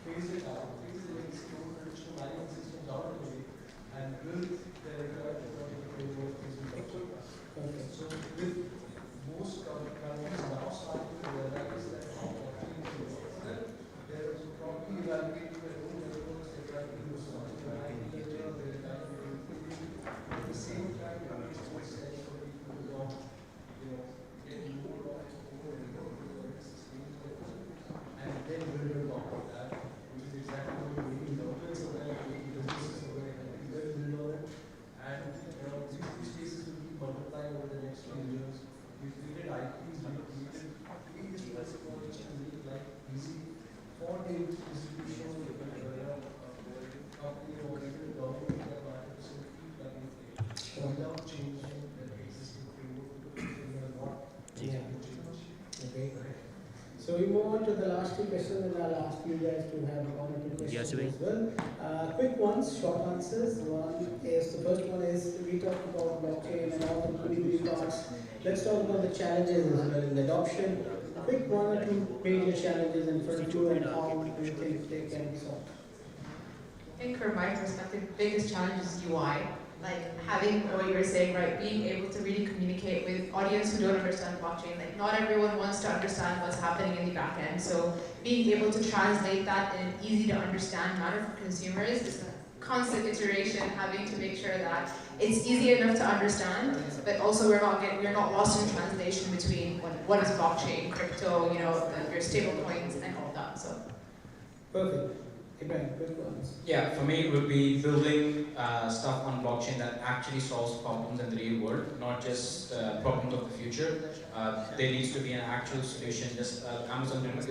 phase it out, phase the legacy more traditional mining systems out of the way, and build the required technology framework using blockchain. Okay. So with most countries now starting to realize that how blockchain can work for them, they're probably evaluating their own networks, they're trying to do some architecture, they're trying to do at the same time it makes more sense for people to not, get more of and then build on top of that, which is exactly what we're making governments aware, making businesses aware, helping them build on it. And these cases will keep multiplying over the next few years. We've created IPs, we've created various technologies to make life easy for the institutions, the company or even the government that matter to keep plugging without changing the existing framework because we are not change. Okay. So we move on to the last two questions, and I'll ask you guys to have one or two questions as well. Quick ones, short answers. The first one is we talked about blockchain and all the goody parts. Let's talk about the challenges as well in the adoption. Quick one or two major challenges in front of you, and how do you think they can be solved? I think from my perspective, the biggest challenge is UI. Like having what you were saying, right, being able to really communicate with audience who don't understand blockchain. Like not everyone wants to understand what's happening in the back end. So being able to translate that in an easy to understand manner for consumers is a constant iteration, having to make sure that it's easy enough to understand, but also we're not lost in translation between what is blockchain, crypto, your stable coins and all that. So perfect. Quick ones. Yeah, for me it would be building stuff on blockchain that actually solves problems in the real world, not just problems of the future. There needs to be an actual solution. Just Amazon didn't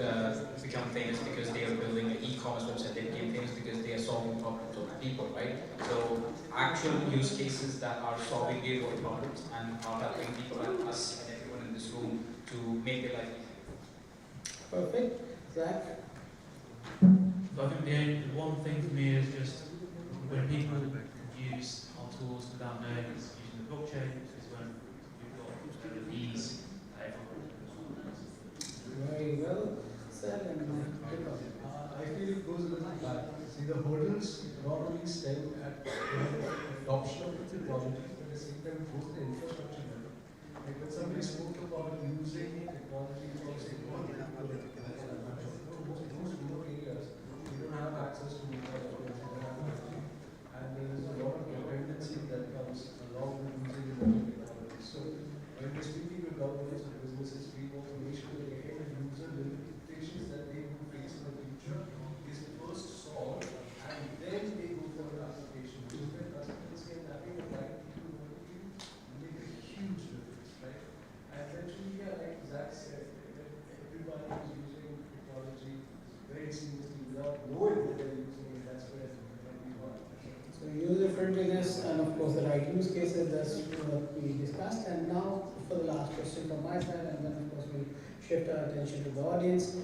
become famous because they are building an e-commerce website. They became famous because they are solving problems of people, right? So actual use cases that are solving real world problems and are helping people like us and everyone in this room to make their life easier. Perfect. Zach? So I think the one thing for me is just when people use our tools without knowing it's using the blockchain, is when we've got ease. Very well said and I feel it goes a little back. See, the hurdles not only stem at the adoption of the technology, but at the same time it goes to the infrastructure level. Like when somebody spoke about using technology for say most remote areas, you don't have access to infrastructure. And there is a lot of dependency that comes along with using the technology. So when we're speaking with governments and businesses, we want to make sure that the end user limitations that they will face in the future is first solved, and then they go for an application. So when customers can having the right people working with you make a huge difference, right? And eventually, yeah, like Zach said, everybody is using technology very seamlessly without knowing that they're using it. That's where we want. so user friendliness and of course the right use cases, that's what we discussed. And now for the last question from my side, and then of course we'll shift our attention to the audience.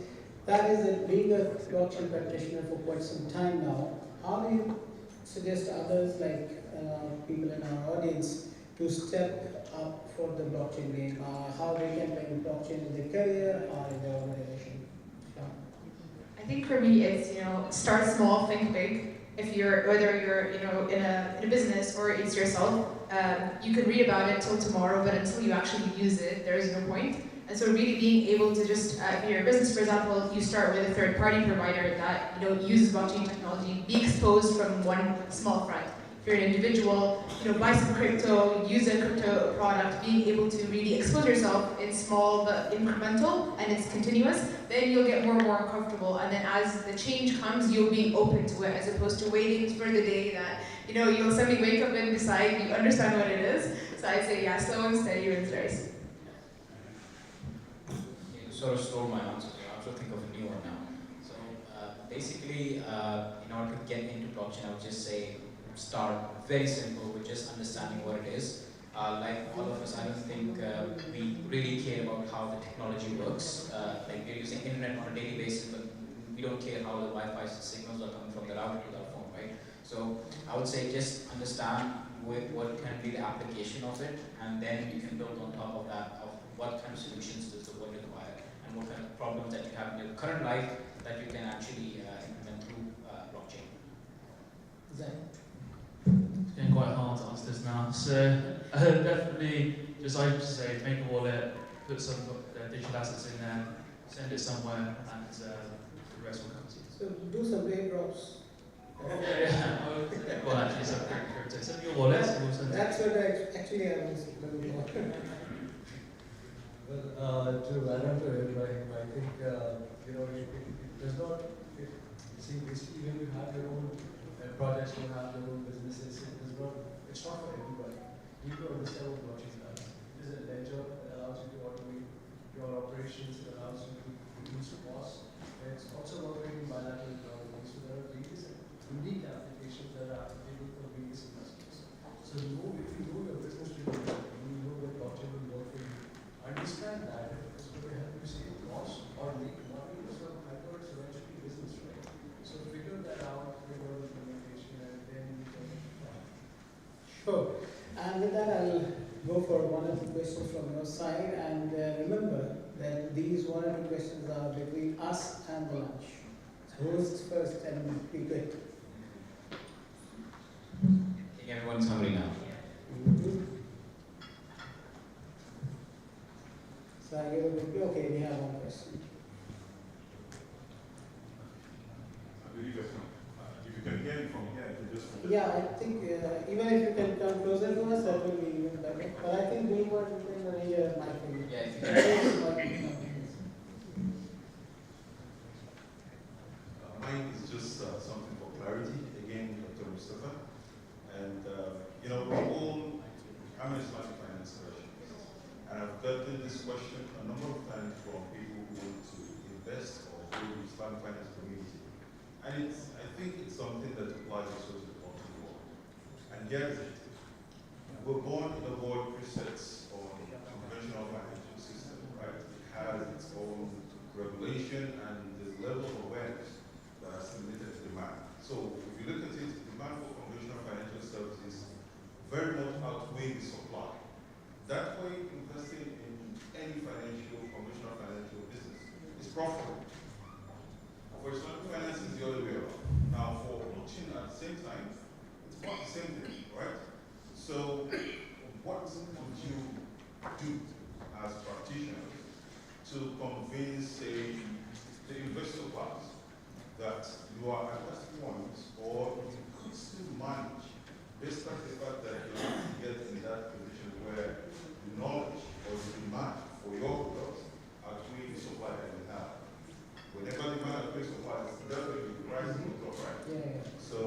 That is that being a blockchain practitioner for quite some time now, how do you suggest others like people in our audience to step up for the blockchain game? How they can bring blockchain in their career or in their organization? Yeah. I think for me it's, start small, think big. If whether you're, in a business or it's yourself, you can read about it till tomorrow, but until you actually use it, there is no point. And so really being able to just, if you're a business, for example, you start with a third-party provider that, uses blockchain technology, be exposed from one small front. If you're an individual, buy some crypto, use a crypto product, being able to really expose yourself in small but incremental and it's continuous, then you'll get more and more comfortable. And then as the change comes, you'll be open to it as opposed to waiting for the day that, you'll suddenly wake up and decide you understand what it is. So I'd say, yeah, slow and steady wins the race. You sort of stole my answer. I have to think of a new one now. So basically, in order to get into blockchain, I would just say start very simple with just understanding what it is. Like all of us, I don't think we really care about how the technology works. Like we're using internet on a daily basis, but we don't care how the Wi-Fi signals are coming from the router to our phone, right? So I would say just understand what can be the application of it, and then you can build on top of that of what kind of solutions does the world require, and what kind of problems that you have in your current life that you can actually implement Zach? It's getting quite hard to answer this now. So definitely, just I just say, make a wallet, put some digital assets in there, send it somewhere, and the rest will come to you. So do some airdrops. Yeah. Well, actually, some crypto. Send me your wallet. We'll send it. That's what actually I was looking for. Well, to add on to it, I think, you know, it does not, see, even if you have your own projects, you have your own businesses, it's not for everybody. You need to understand what blockchain does. It is a ledger that allows you to automate your operations, it allows you to reduce costs, and it's also operating bilateral economy. So there are various unique applications that are applicable for various industries. So if you know your business really well, and you know where blockchain will work for you, understand that it's going to help you save costs or make money or some hyper eventually business, right? So figure that out, figure out the implementation, and then you can. Sure. And with that, I'll go for one or two questions from your side. And remember that these one or two questions are between us and the lunch. So who's first and be quick? I think everyone's hungry now. So I give it quickly. Okay, we have one question. I believe if you can hear me from here, you can just. Yeah, I think even if you can come closer to us, that will be even better. But I think we were in the range of mic for you. Yeah, if you Mine is just something for clarity. Again, Dr. Mustafa. And, you know, I'm an Islamic finance specialist. And I've gotten this question a number of times from people who want to invest or go to the Islamic finance community. And I think it's something that applies also to the Muslim world. And here's it. We're born in a world presets on conventional financial system, right? It has its own regulation and there's level of awareness that are limited to demand. So if you look at it, demand for conventional financial services very much outweighs the supply. That way, investing in any conventional financial business is profitable. For Islamic finance, it's the other way around. Now, for blockchain at the same time, it's not the same thing, right? So, what would you do as practitioners to convince, say, the investor class that you are at that point, or you could still manage, based on the fact that you have to get in that position where the knowledge or the demand for your products outweigh the supply that you have. Whenever the demand outweighs supply, definitely the price will drop, right? Yeah. So,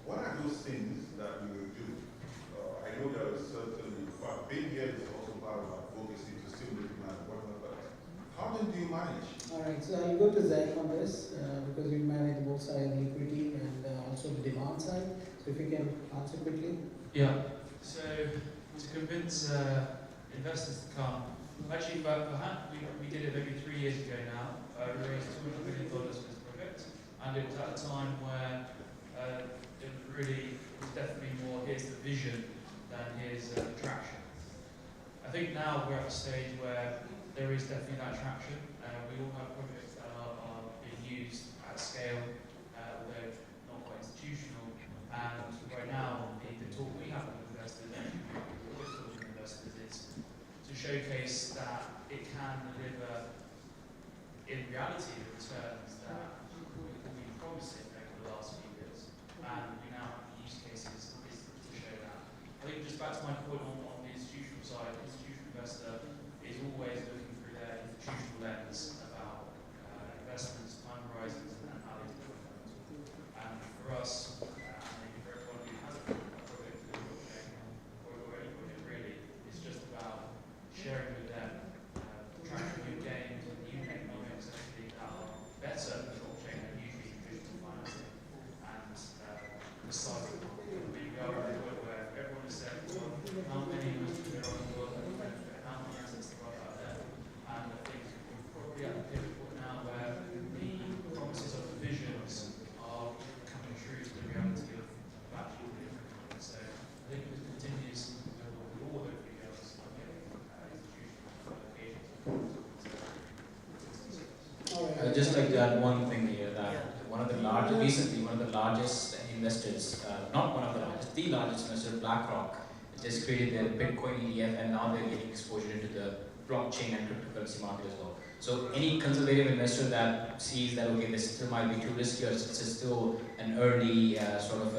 what are those things that you will do? I know there is certainly, being here is also part of advocacy to stimulate demand and whatnot, but how then do you manage? All right, so I'll go to Zach on this because we manage both sides, liquidity and also the demand side. So if you can answer quickly. Yeah. So to convince investors to come, actually, we did it maybe 3 years ago now. We raised $200 million for this project, and it was at a time where it was definitely more here's the vision than here's the traction. I think now we're at a stage where there is definitely that traction. We all have projects that are being used at scale, although not quite institutional. And right now, the talk we have with investors, is to showcase that it can deliver, in reality, the returns that we've been promising over the last few years. And we now have the use cases to show that. I think just back to my point on the institutional side, the institutional investor is always looking through their institutional lens about add one thing here that recently one of the largest investors, not one of the largest, the largest investor, BlackRock, just created their Bitcoin ETF, and now they're getting exposure into the blockchain and cryptocurrency market as well. So any conservative investor that sees that, okay, this still might be too risky, or it's still an early sort of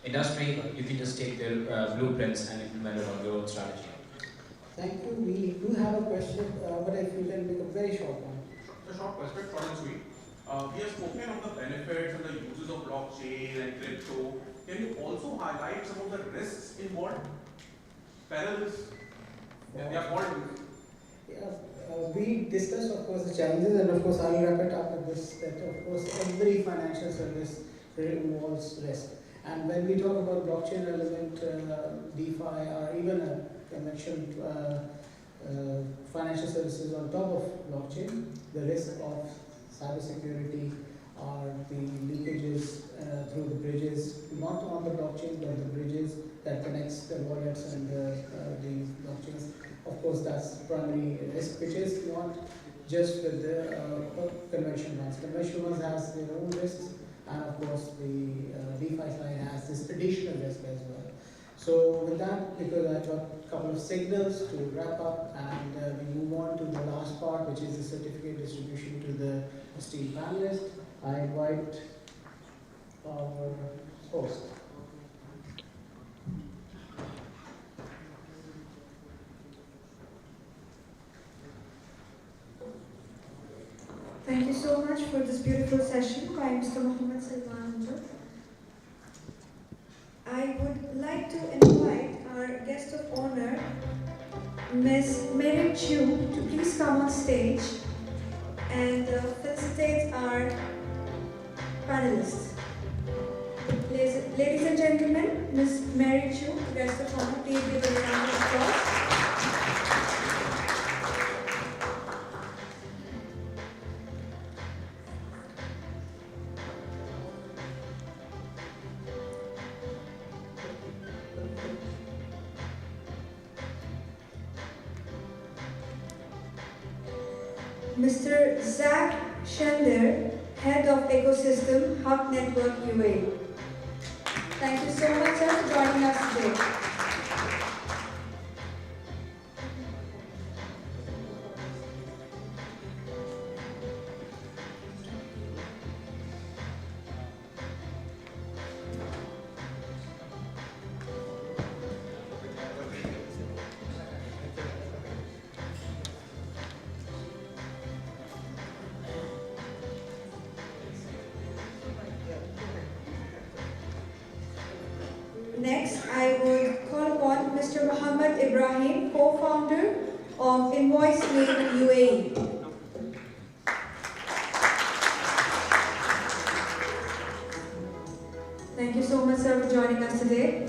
industry, you can just take their blueprints and implement it on your own strategy. Thank you. We do have a question, but if you can make a very short one. A short question, short and sweet. We have spoken of the benefits and the uses of blockchain and crypto. Can you also highlight some of the risks involved? Perils? They are called. Yeah, we discussed, of course, the challenges, and of course, I'll wrap it up with this, that of course, every financial service involves risk. And when we talk about blockchain element, DeFi, or even a conventional financial services on top of blockchain, the risk of cybersecurity or the leakages through the bridges, not on the blockchain, but the bridges that connects the wallets and the blockchains. Of course, that's the primary risk, which is not just with the conventional ones. Conventional ones has their own risks, and of course, the DeFi side has this additional risk as well. So with that, because I got a couple of signals to wrap up, and we move on to the last part, which is the certificate distribution to the esteemed panelists. I invite our host. Thank you so much for this beautiful session by Mr. Muhammad Salman. I would like to invite our guest of honor, Ms. Mary Chu, to please come on stage and felicitate our panelists. Ladies and gentlemen, Ms. Mary Chu, guest of honor, please give a round of applause. Mr. Zach Schender, Head of Ecosystem Hub Network UAE. Thank you so much, sir, for joining us today. Next, I would call upon Mr. Muhammad Ibrahim, co-founder of Invoice Made UAE. Thank you so much, sir, for joining us today.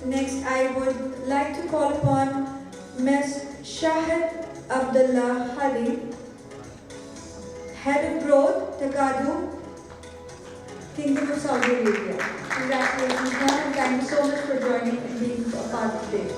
Next, I would like to call upon Ms. Shahid Abdullah Hadi, Head of Growth, Takadu, Kingdom of Saudi Arabia. Congratulations, ma'am, and thank you so much for joining and being a part of today.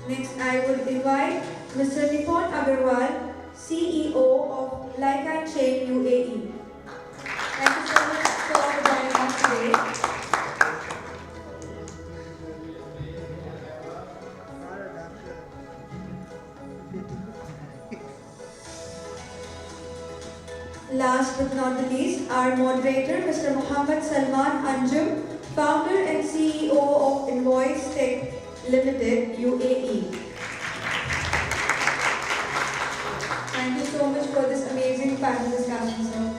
Next, I would invite Mr. Nipon Agarwal, CEO of Like Chain UAE. Thank you so much for joining us today. Last but not the least, our moderator, Mr. Muhammad Salman Anjum, founder and CEO of Invoice Tech Limited, UAE. Thank you so much for this amazing panel discussion, sir.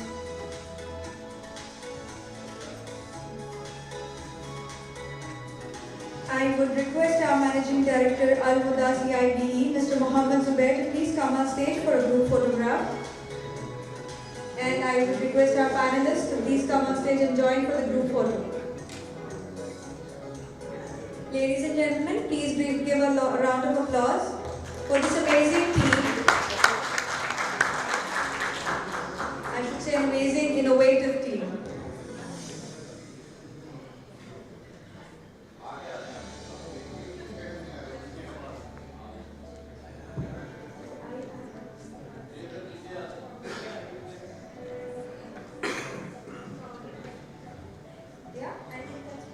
I would request our Managing Director, alhudacibepk, Mr. Muhammad Zubair, to please come on stage for a group photograph. And I would request our panelists to please come on stage and join for the group photo. Ladies and gentlemen, please give a round of applause for this amazing team. I should say amazing, innovative team. Yeah, I think that's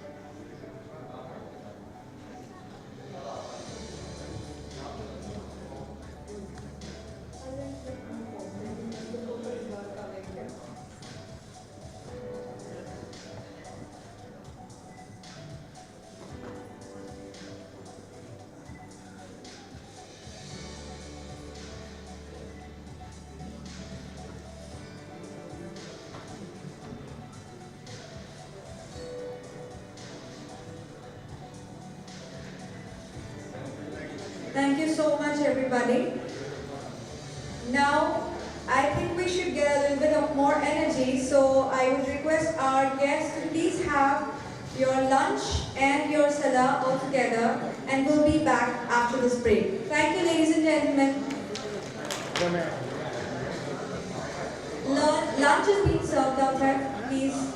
Thank you so much, everybody. Now, I think we should get a little bit of more energy, so I would request our guests to please have your lunch and your salah all together, and we'll be back after this break. Thank you, ladies and gentlemen. Lunch is being served outside, please.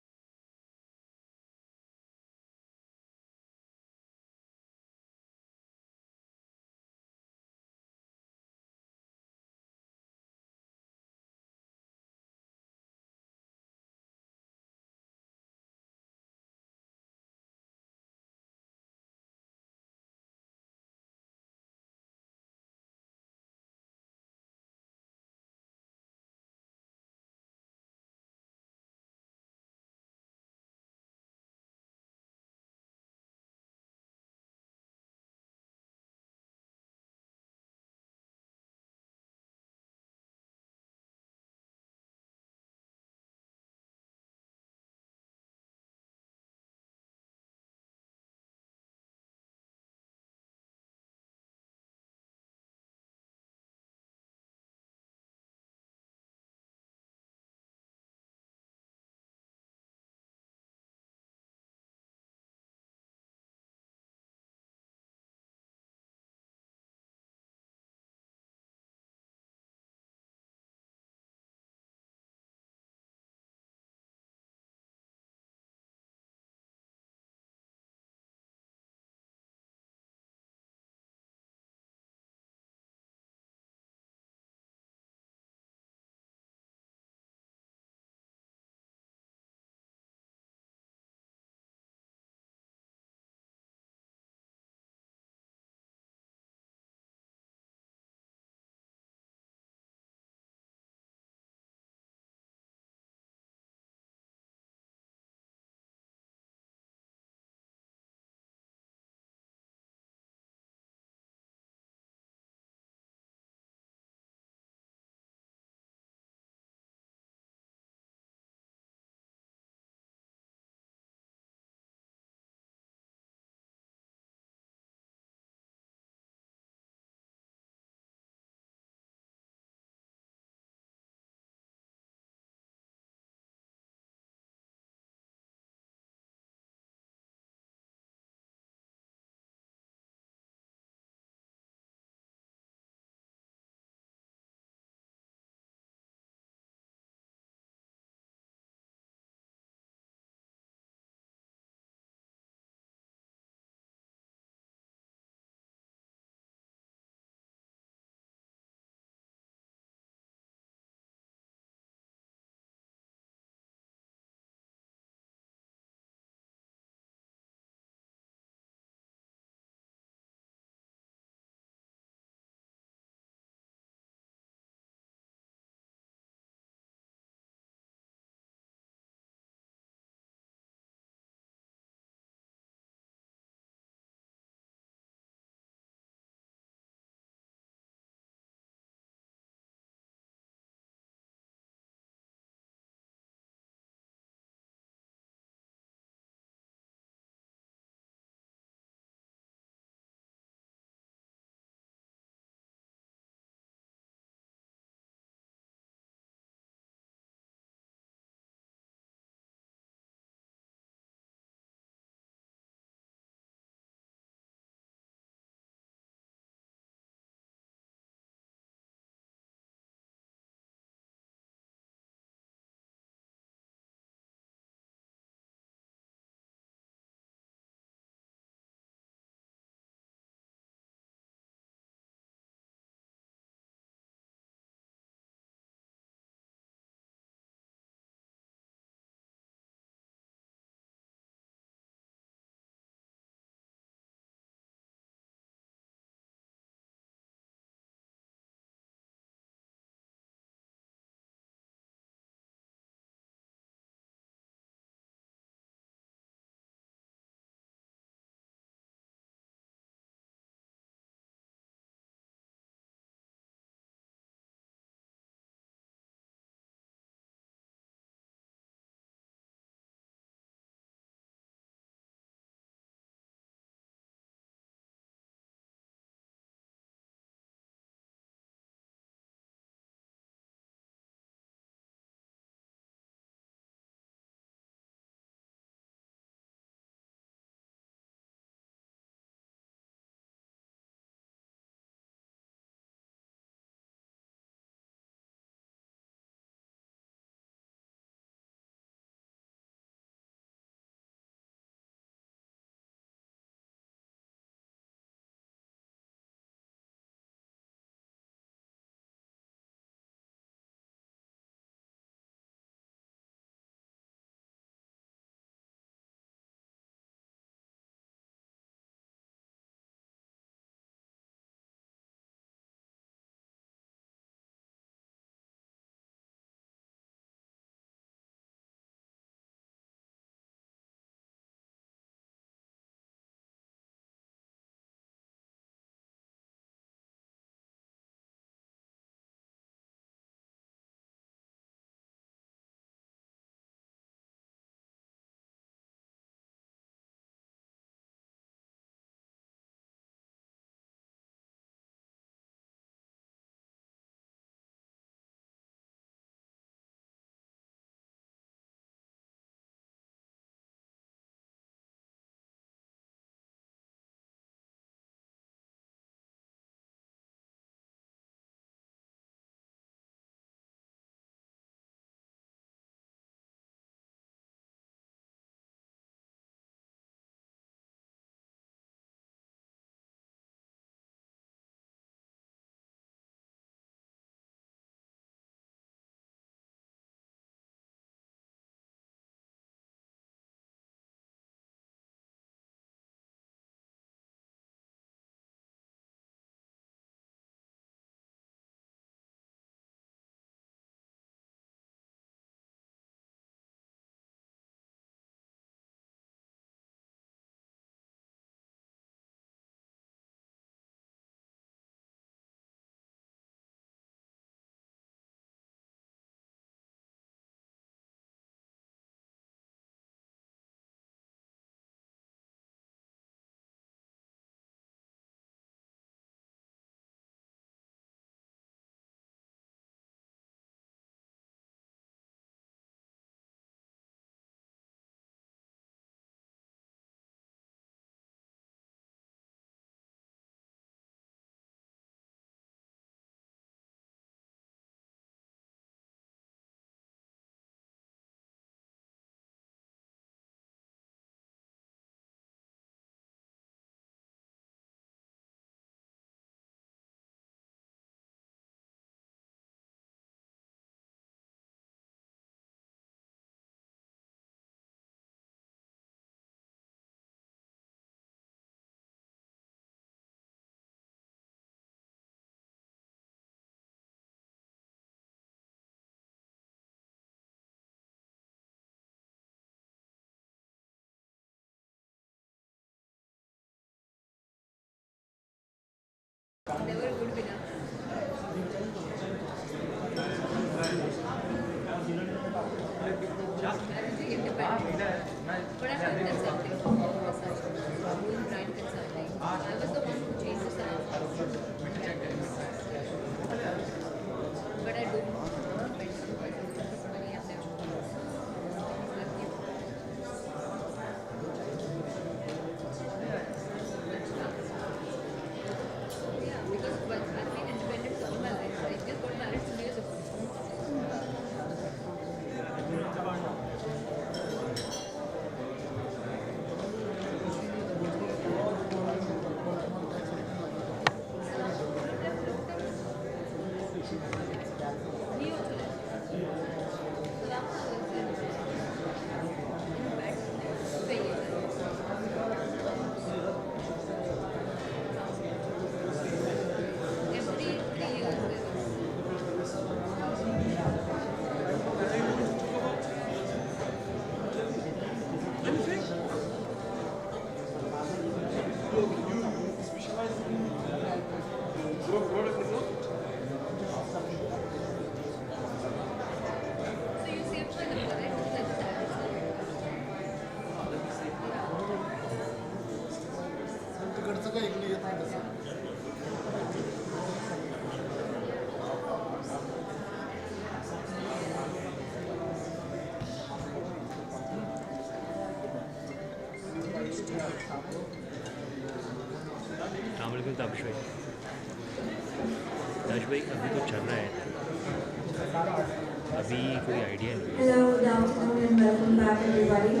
Hello, good afternoon and welcome back everybody.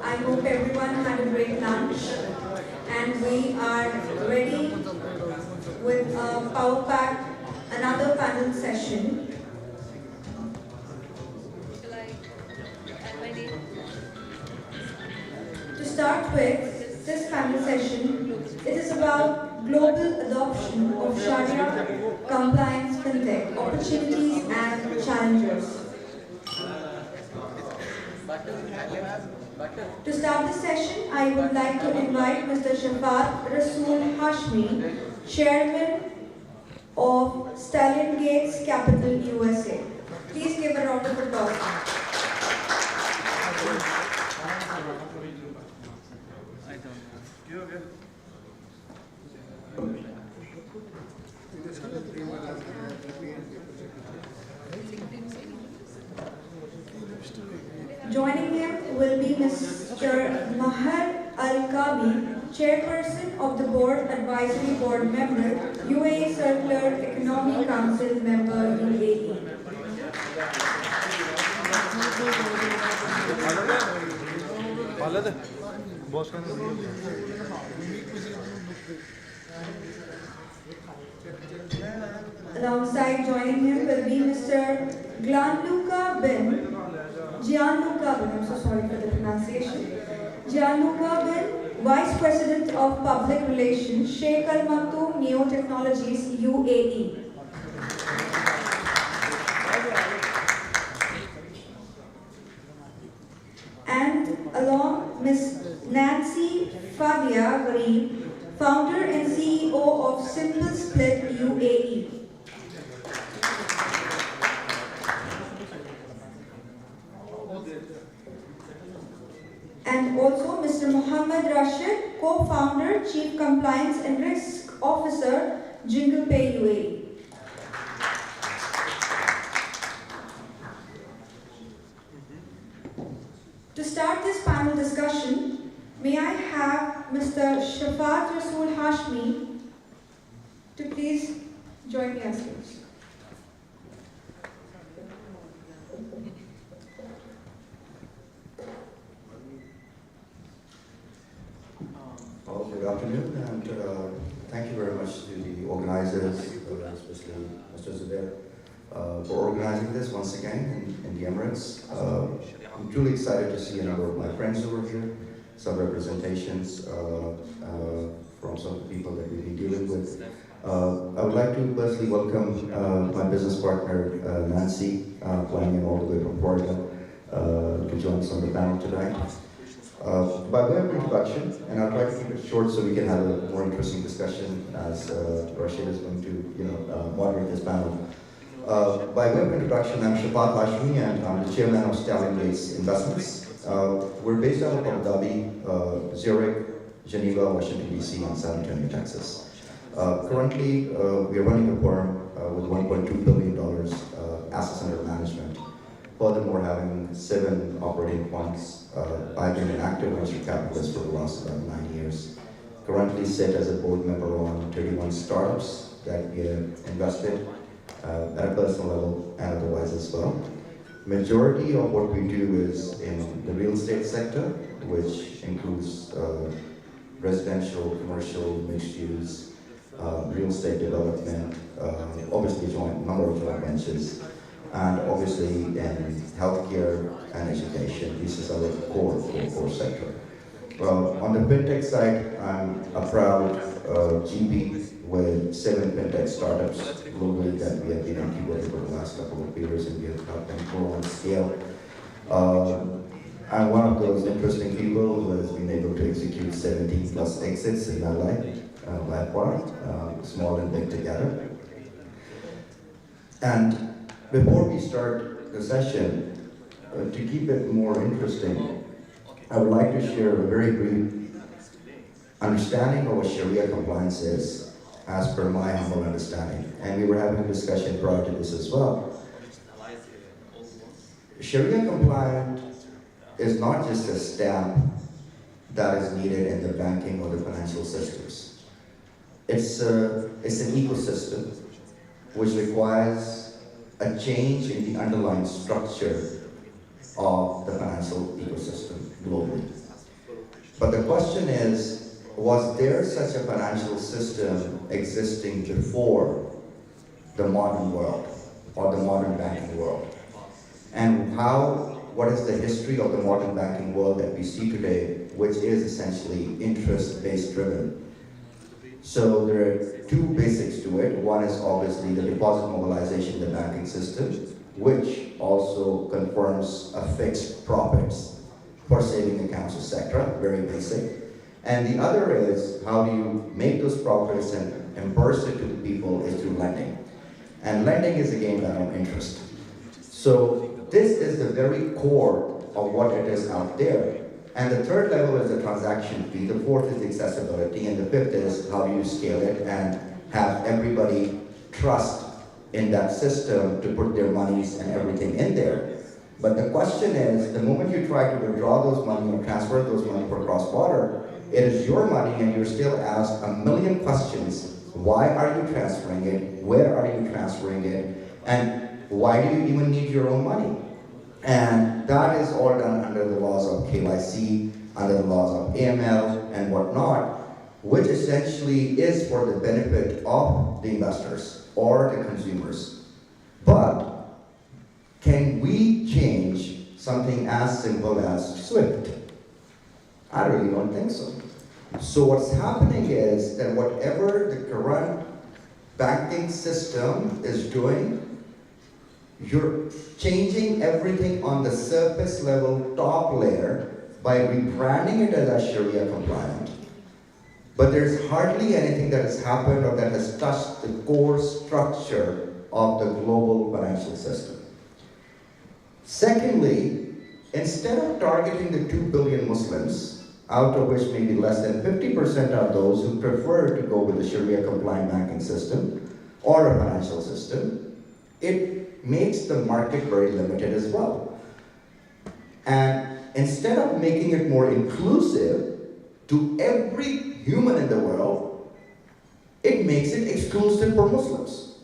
I hope everyone had a great lunch and we are ready with a power pack, another panel session. To start with this panel session, it is about global adoption of Sharia compliance fintech, opportunities and challenges. To start this session, I would like to invite Mr. Shafat Rasool Hashmi, Chairman of Stallion Gates Capital, USA. Please give a round of applause. Joining him will be Mr. Mahar Al-Kabi, Chairperson of the Board Advisory Board Member, UAE Circular Economy Council Member, UAE. Alongside joining him will be Mr. Gianluca bin, I'm so sorry for the pronunciation. Gianluca bin, Vice President of Public Relations, Sheikh Al Maktoum Neo Technologies, UAE. And along Ms. Nancy Fadia Gharib, Founder and CEO of Simple Split, UAE. And also Mr. Muhammad Rashid, Co-Founder, Chief Compliance and Risk Officer, Jingle Pay UAE. To start this panel discussion, may I have Mr. Shafat Rasool Hashmi to please join me on stage. Well, good afternoon, and thank you very much to the organizers, especially Mr. Zubair, for organizing this once again in the Emirates. I'm truly excited to see a number of my friends over here, some representations from some of the people that we've been dealing with. I would like to personally welcome my business partner, Nancy, flying in all the way from Florida to join us on the panel tonight. By way of introduction, and I'll try to keep it short so we can have a more interesting discussion as Rashid is going to moderate this panel. By way of introduction, I'm Shafat Hashmi and I'm the chairman of Stallion Gates Investments. We're based out of Abu Dhabi, Zurich, Geneva, Washington DC, and San Antonio, Texas. Currently, we are running a firm with $1.2 billion assets under management. Furthermore, having 7 operating funds, I've been an active venture capitalist for the last about 9 years. currently sit as a board member on 31 startups that we have invested at a personal level and otherwise as well. Majority of what we do is in the real estate sector, which includes residential, commercial, mixed use, real estate development, obviously number of joint ventures, and obviously in healthcare and education. This is our core sector. On the fintech side, I'm a proud GP with 7 fintech startups globally that we have been incubating for the last couple of years, and we have helped them grow and scale. I'm one of those interesting people who has been able to execute 17 plus exits in my life, by far, small and big together. And before we start the session, to keep it more interesting, I would like to share a very brief understanding of what Sharia compliance is, as per my humble understanding. And we were having a discussion prior to this as well. Sharia compliant is not just a stamp that is needed in the banking or the financial systems. It's an ecosystem which requires a change in the underlying structure of the financial ecosystem globally. But the question is, was there such a financial system existing before the modern world or the modern banking world? And what is the history of the modern banking world that we see today, which is essentially interest-based driven? So there are 2 basics to it. One is obviously the deposit mobilization in the banking system, which also confirms a fixed profits for saving accounts, etc., very basic. And the other is, how do you make those profits and reimburse it to the people is through lending. And lending is again done on interest. So this is the very core of what it is out there. And the 3rd level is the transaction fee, the 4th is accessibility, and the 5th is how do you scale it and have everybody trust in that system to put their monies and everything in there. But the question is, the moment you try to withdraw those money or transfer those money for cross-border, it is your money and you're still asked a million questions. Why are you transferring it? Where are you transferring it? And why do you even need your own money? And that is all done under the laws of KYC, under the laws of AML and whatnot, which essentially is for the benefit of the investors or the consumers. But can we change something as simple as SWIFT? I really don't think so. So what's happening is that whatever the current banking system is doing, you're changing everything on the surface level top layer by rebranding it as Sharia compliant. But there's hardly anything that has happened or that has touched the core structure of the global financial system. Secondly, instead of targeting the 2 billion Muslims, out of which maybe less than 50% are those who prefer to go with the Sharia compliant banking system or a financial system, it makes the market very limited as well. And instead of making it more inclusive to every human in the world, it makes it exclusive for Muslims,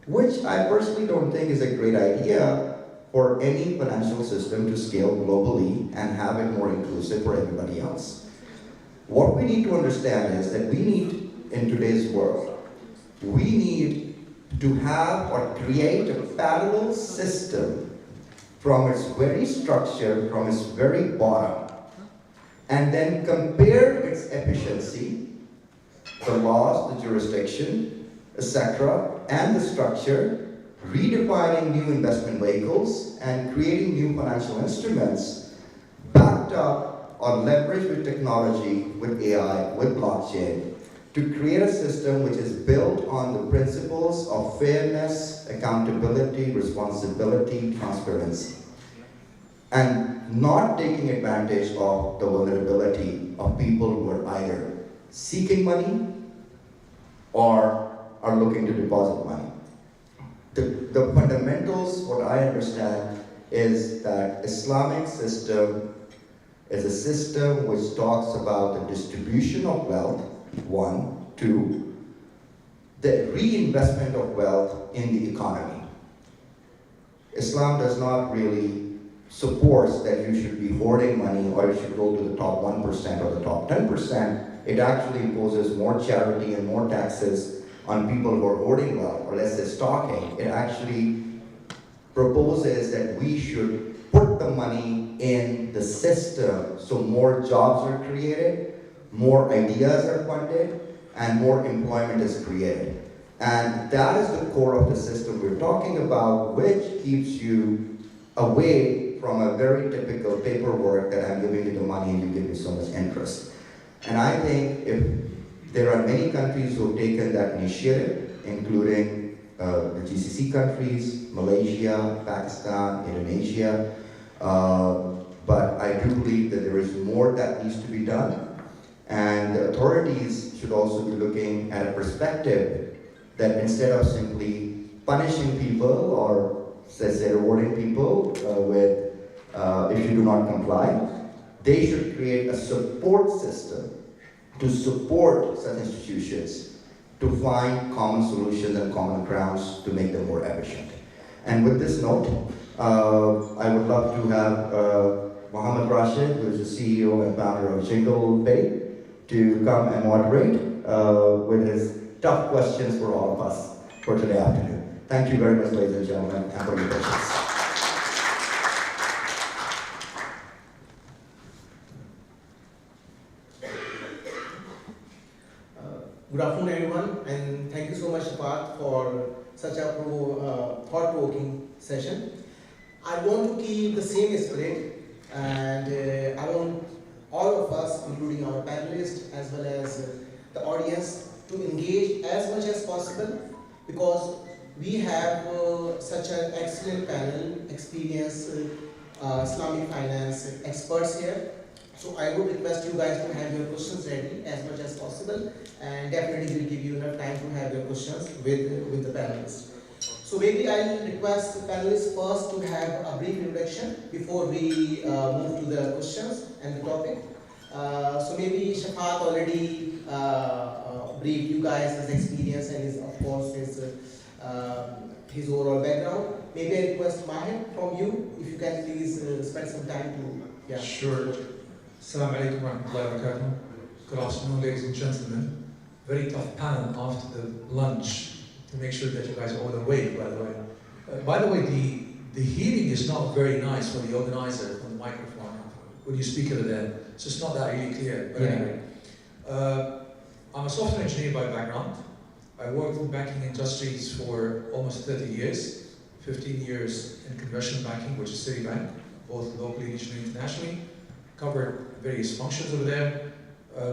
which I personally don't think is a great idea for any financial system to scale globally and have it more inclusive for everybody else. What we need to understand is that we need, in today's world, we need to have or create a parallel system from its very structure, from its very bottom, and then compare its efficiency, the laws, the jurisdiction, etc., and the structure, redefining new investment vehicles and creating new financial instruments backed up or leveraged with technology, with AI, with blockchain, to create a system which is built on the principles of fairness, accountability, responsibility, transparency, and not taking advantage of the vulnerability of people who are either seeking money or are looking to deposit money. The fundamentals, what I understand, is that Islamic system is a system which talks about the distribution of wealth, one, two, the reinvestment of wealth in the economy. Islam does not really support that you should be hoarding money or it should go to the top 1% or the top 10%. It actually imposes more charity and more taxes on people who are hoarding wealth, or let's say stocking. It actually proposes that we should put the money in the system so more jobs are created, more ideas are funded, and more employment is created. And that is the core of the system we're talking about, which keeps you away from a very typical paperwork that I'm giving you the money and you give me so much interest. And I think if there are many countries who have taken that initiative, including the GCC countries, Malaysia, Pakistan, Indonesia, but I do believe that there is more that needs to be done. And the authorities should also be looking at a perspective that instead of simply punishing people or, let's say, rewarding people with if you do not comply, they should create a support system to support such institutions to find common solutions and common grounds to make them more efficient. And with this note, I would love to have Mohammed Rashid, who is the CEO and founder of Jingle Pay, to come and moderate with his tough questions for all of us for today afternoon. Thank you very much, ladies and gentlemen, and for your patience. Good afternoon, everyone, and thank you so much, Shafat, for such a thought-provoking session. I want to keep the same spirit, and I want all of us, including our panelists as well as the audience, to engage as much as possible, because we have such an excellent panel, experienced Islamic finance experts here. So I would request you guys to have your questions ready as much as possible, and definitely we'll give you enough time to have your questions with the panelists. So maybe I'll request the panelists first to have a brief introduction before we move to the questions and the topic. So maybe Shafat already briefed you guys his experience and his, of course, his overall background. Maybe I request Mahir from you, if you can please spend some time to, yeah. Sure. Assalamu alaikum wa rahmatullahi wa barakatuh. Good afternoon, ladies and gentlemen. Very tough panel after the lunch to make sure that you guys are all awake, by the way. By the way, the hearing is not very nice for the organizer on the microphone when you speak over there. So it's not that really clear. But anyway, I'm a software engineer by background. I worked in banking industries for almost 30 years, 15 years in conventional banking, which is Citibank, both locally, regionally, internationally. Covered various functions over there.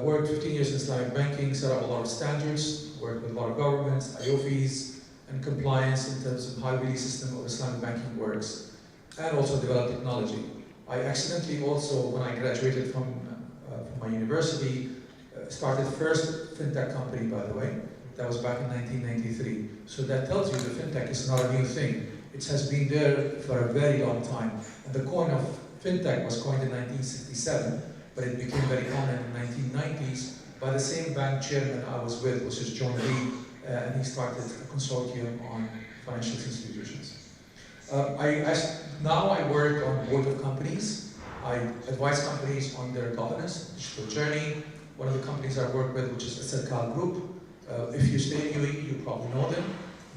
Worked 15 years in Islamic banking, set up a lot of standards, worked with a lot of governments, IOFIs, and compliance in terms of how the system of Islamic banking works, and also developed technology. I accidentally also, when I graduated from my university, started first fintech company, by the way. That was back in 1993. So that tells you the fintech is not a new thing. It has been there for a very long time. And the coin of fintech was coined in 1967, but it became very common in the 1990s by the same bank chairman I was with, which is John Lee, and he started a consortium on financial institutions. Now I work on board of companies. I advise companies on their governance, digital journey. One of the companies I work with, which is Serkal Group. If you stay in UAE, you probably know them.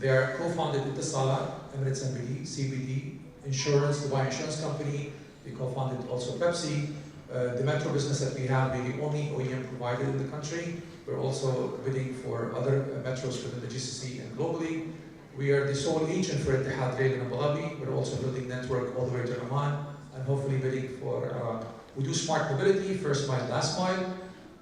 They are co-founded with Salah, Emirates MBD, CBD, Insurance, Dubai Insurance Company. We co-founded also Pepsi. The metro business that we have, we're the only OEM provider in the country. We're also bidding for other metros within the GCC and globally. We are the sole agent for Etihad Rail in Abu Dhabi. We're also building network all the way to Oman, and hopefully bidding for, we do smart mobility, first mile, last mile.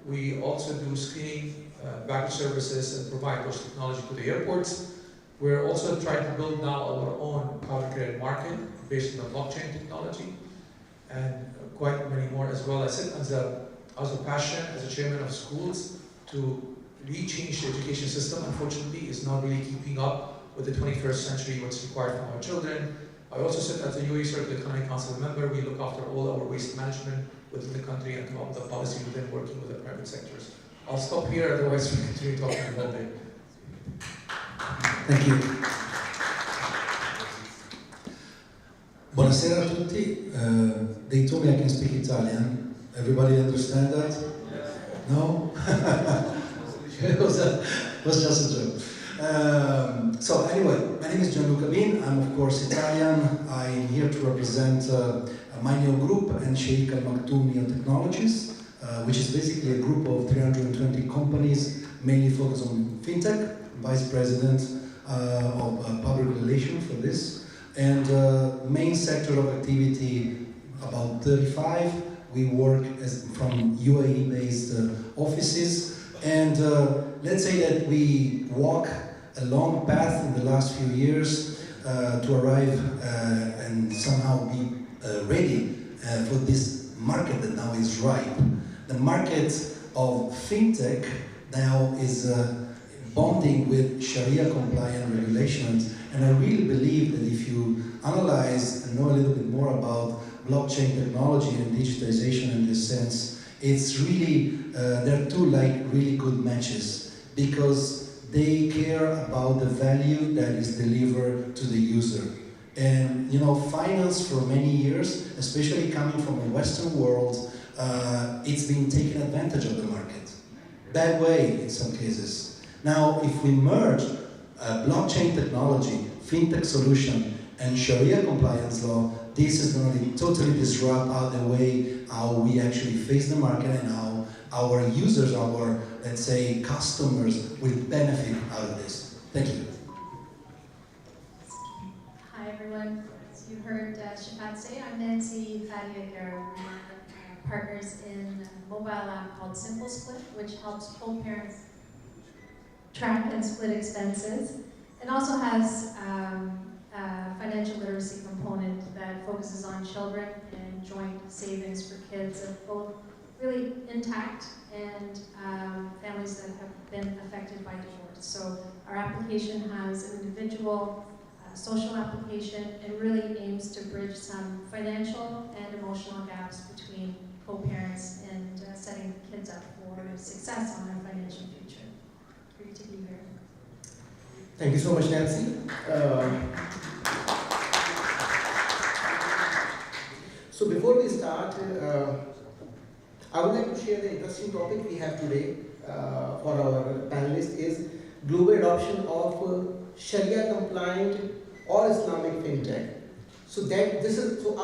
We also do screening, baggage services, and provide those technology to the airports. We're also trying to build now our own private credit market based on the blockchain technology, and quite many more as well. I said as a passion, as a chairman of schools, to re-change the education system, unfortunately, is not really keeping up with the 21st century, what's required from our children. I also sit as a UAE Circular Economic Council member. We look after all our waste management within the country and come up with a policy within working with the private sectors. I'll stop here, otherwise we continue talking all day. Thank you. Buonasera a tutti. They told me I can speak Italian. Everybody understand that? No? It was just a joke. So anyway, my name is Gianluca Bin. I'm of course Italian. I'm here to represent my new group and Sheikh Al Maktoum Neo Technologies, which is basically a group of 320 companies mainly focused on fintech. Vice President of Public Relations for this, and main sector of activity about 35. We work from UAE-based offices, and let's say that we walk a long path in the last few years to arrive and somehow be ready for this market that now is ripe. The market of fintech now is bonding with Sharia compliant regulations, and I really believe that if you analyze and know a little bit more about blockchain technology and digitization in this sense, it's really, they're two like really good matches, because they care about the value that is delivered to the user. And you know, finance for many years, especially coming from a Western world, it's been taking advantage of the market. Bad way in some cases. Now, if we merge blockchain technology, fintech solution, and Sharia compliance law, this is going to totally disrupt the way how we actually face the market and how our users, our, let's say, customers will benefit out of this. Thank you. Hi everyone. As you heard Shafat say, I'm Nancy Fadia Garib. We're partners in a mobile app called Simple Split, which helps co-parents track and split expenses. It also has a financial literacy component that focuses on children and joint savings for kids of both really intact and families that have been affected by divorce. So our application has an individual social application and really aims to bridge some financial and emotional gaps between co-parents and setting kids up for success on their financial future. Great to be here. Thank you so much, Nancy. So before we start, I would like to share the interesting topic we have today for our panelists is global adoption of Sharia compliant or Islamic fintech. So I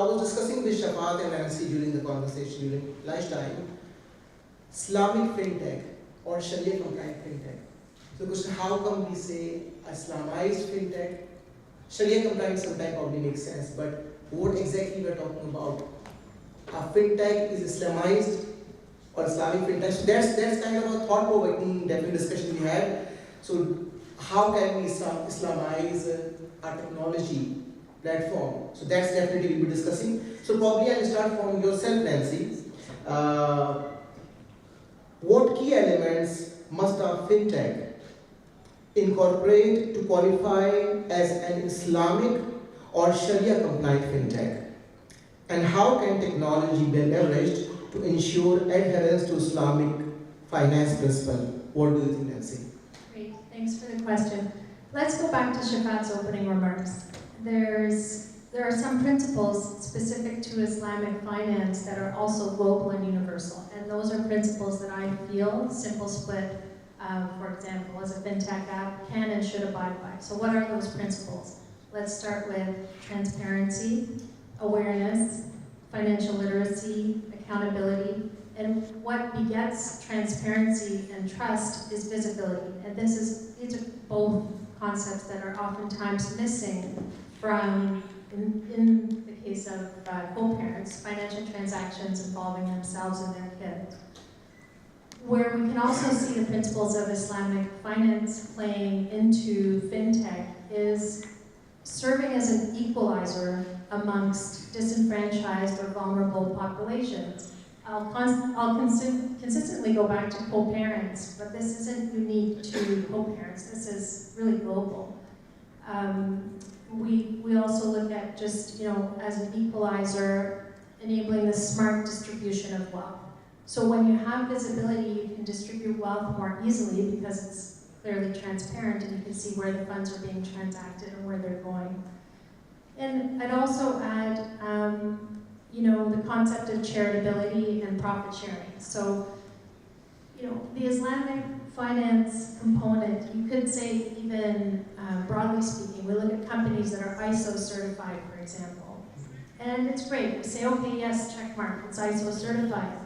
was discussing with Shafat and Nancy during the conversation during lunchtime. Islamic fintech or Sharia compliant fintech. So the question, how come we say Islamized fintech? Sharia compliant sometimes probably makes sense, but what exactly we're talking about? A fintech is Islamized or Islamic fintech? So that's kind of a thought-provoking definite discussion we had. So how can we Islamize our technology platform? So that's definitely we'll be discussing. So probably I'll start from yourself, Nancy. What key elements must our fintech incorporate to qualify as an Islamic or Sharia compliant fintech? And how can technology be leveraged to ensure adherence to Islamic finance principle? What do you think, Nancy? Great, thanks for the question. Let's go back to Shafat's opening remarks. There are some principles specific to Islamic finance that are also global and universal, and those are principles that I feel Simple Split, for example, as a fintech app, can and should abide by. So what are those principles? Let's start with transparency, awareness, financial literacy, accountability, and what begets transparency and trust is visibility. And these are both concepts that are oftentimes missing from, in the case of co-parents, financial transactions involving themselves and their kids. Where we can also see the principles of Islamic finance playing into fintech is serving as an equalizer amongst disenfranchised or vulnerable populations. I'll consistently go back to co-parents, but this isn't unique to co-parents. This is really global. We also look at just, as an equalizer enabling the smart distribution of wealth. So when you have visibility, you can distribute wealth more easily because it's clearly transparent and you can see where the funds are being transacted and where they're going. And I'd also add, the concept of charitability and profit sharing. So, the Islamic finance component, you could say even broadly speaking, we look at companies that are ISO certified, for example. And it's great, we say, okay, yes, check mark, it's ISO certified.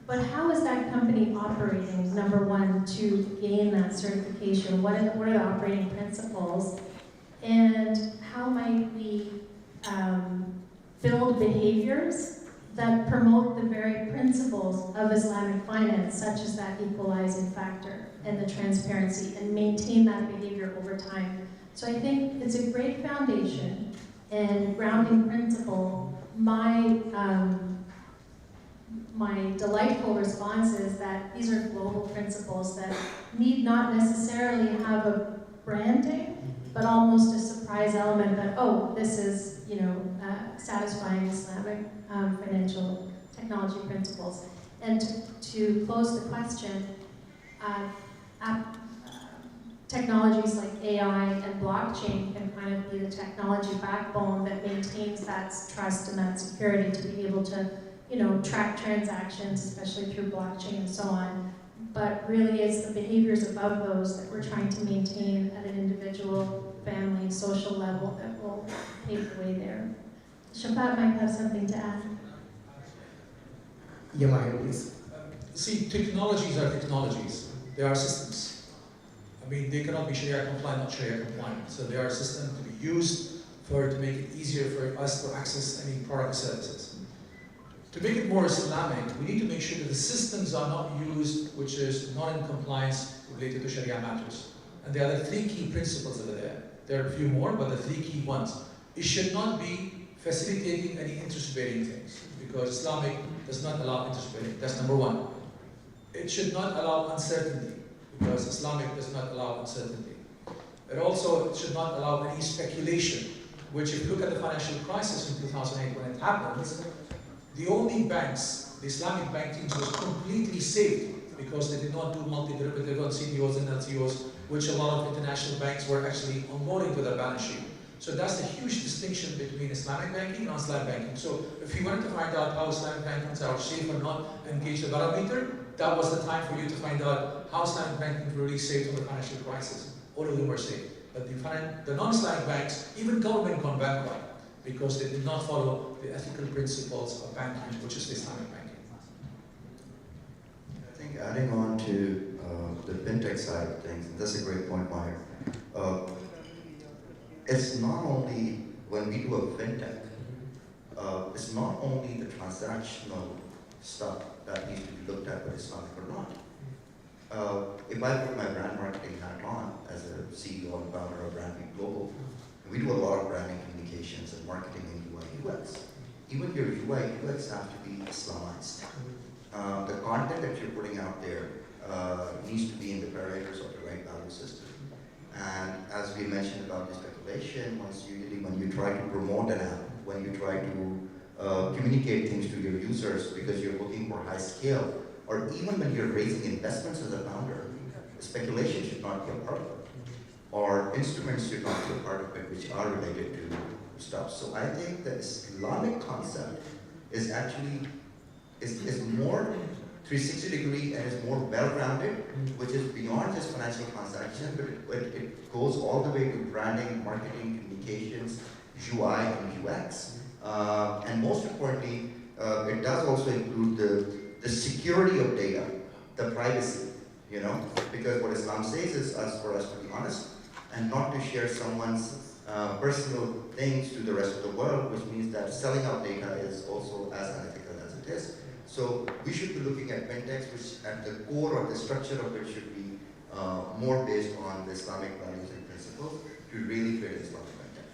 But how is that company operating, number one, to gain that certification? What are the operating principles? And how might we build behaviors that promote the very principles of Islamic finance, such as that equalizing factor and the transparency, and maintain that behavior over time? So I think it's a great foundation and grounding principle. My delightful response is that these are global principles that need not necessarily have a branding, but almost a surprise element that, oh, this is, satisfying Islamic financial technology principles. And to close the question, technologies like AI and blockchain can kind of be the technology backbone that maintains that trust and that security to be able to track transactions, especially through blockchain and so on. But really it's the behaviors above those that we're trying to maintain at an individual, family, social level that will pave the way there. Shafat might have something to add. Yeah, Mahir, please. See, technologies are technologies. They are systems. They cannot be Sharia compliant, not Sharia compliant. So they are a system to be used to make it easier for us to access any product or services. To make it more Islamic, we need to make sure that the systems are not used which is not in compliance related to Sharia matters. And there are the three key principles that are there. There are a few more, but the three key ones. It should not be facilitating any interest-bearing things, because Islamic does not allow interest-bearing. That's number one. It should not allow uncertainty, because Islamic does not allow uncertainty. It should not allow any speculation, which if you look at the financial crisis in 2008 when it happened, the only banks, the Islamic banking was completely safe because they did not do multi-derivative on CDOs and LCOs, which a lot of international banks were actually onboarding to their balance sheet. So that's a huge distinction between Islamic banking and non-Islamic banking. So if you wanted to find out how Islamic banks are safe or not and gauge the barometer, that was the time for you to find out how Islamic banking was really safe from the financial crisis. All of them were safe. But the non-Islamic banks, even government gone bankrupt because they did not follow the ethical principles of banking, which is the Islamic banking. I think adding on to the fintech side of things, and that's a great point, Mahir. It's not only when we do a fintech, it's not only the transactional stuff that needs to be looked at whether Islamic or not. If I put my brand marketing hat on as a CEO and founder of Branding Global, we do a lot of branding communications and marketing in UI UX. Even your UI UX have to be Islamized. The content that you're putting out there needs to be in the parameters of the right value system. And as we mentioned about the speculation, when you try to promote an app, when you try to communicate things to your users because you're looking for high scale, or even when you're raising investments as a founder, speculation should not be a part of it. Or instruments should not be a part of it, which are related to stuff. So I think the Islamic concept is actually is more 360 degree and is more well-rounded, which is beyond just financial transactions, but it goes all the way to branding, marketing, communications, UI and UX. And most importantly, it does also include the security of data, the privacy, because what Islam says is for us to be honest and not to share someone's personal things to the rest of the world, which means that selling out data is also as unethical as it is. So we should be looking at fintechs, which at the core of the structure of it should be more based on the Islamic values and principles to really create an Islamic fintech.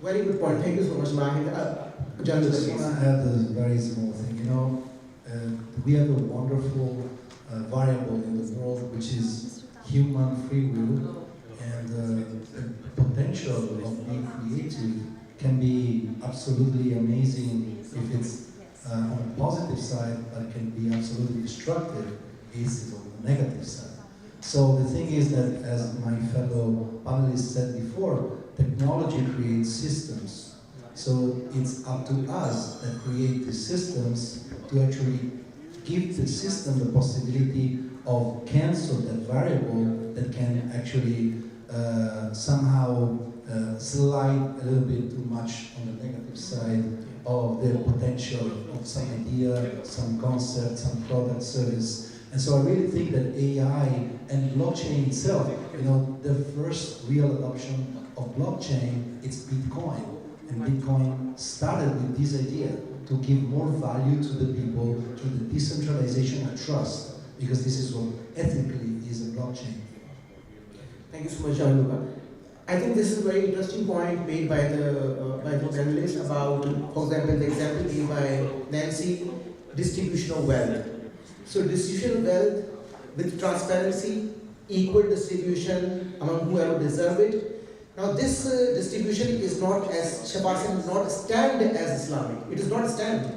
Very good point. Thank you so much, Mahir. I just want to add a very small thing. We have a wonderful variable in the world, which is human free will, and the potential of being creative can be absolutely amazing if it's on the positive side, but can be absolutely destructive, is on the negative side. So the thing is that, as my fellow panelists said before, technology creates systems. So it's up to us that create the systems to actually give the system the possibility of cancel that variable that can actually somehow slide a little bit too much on the negative side of the potential of some idea, some concept, some product, service. And so I really think that AI and blockchain itself, you know, the first real adoption of blockchain, it's Bitcoin. And Bitcoin started with this idea to give more value to the people through the decentralization of trust, because this is what ethically is a blockchain. Thank you so much, Gianluca. I think this is a very interesting point made by the panelists about, for example, the example given by Nancy, distribution of wealth. So distribution of wealth with transparency, equal distribution among whoever deserve it. Now this distribution is not, as Shabasan, is not stand as Islamic. It is not stand,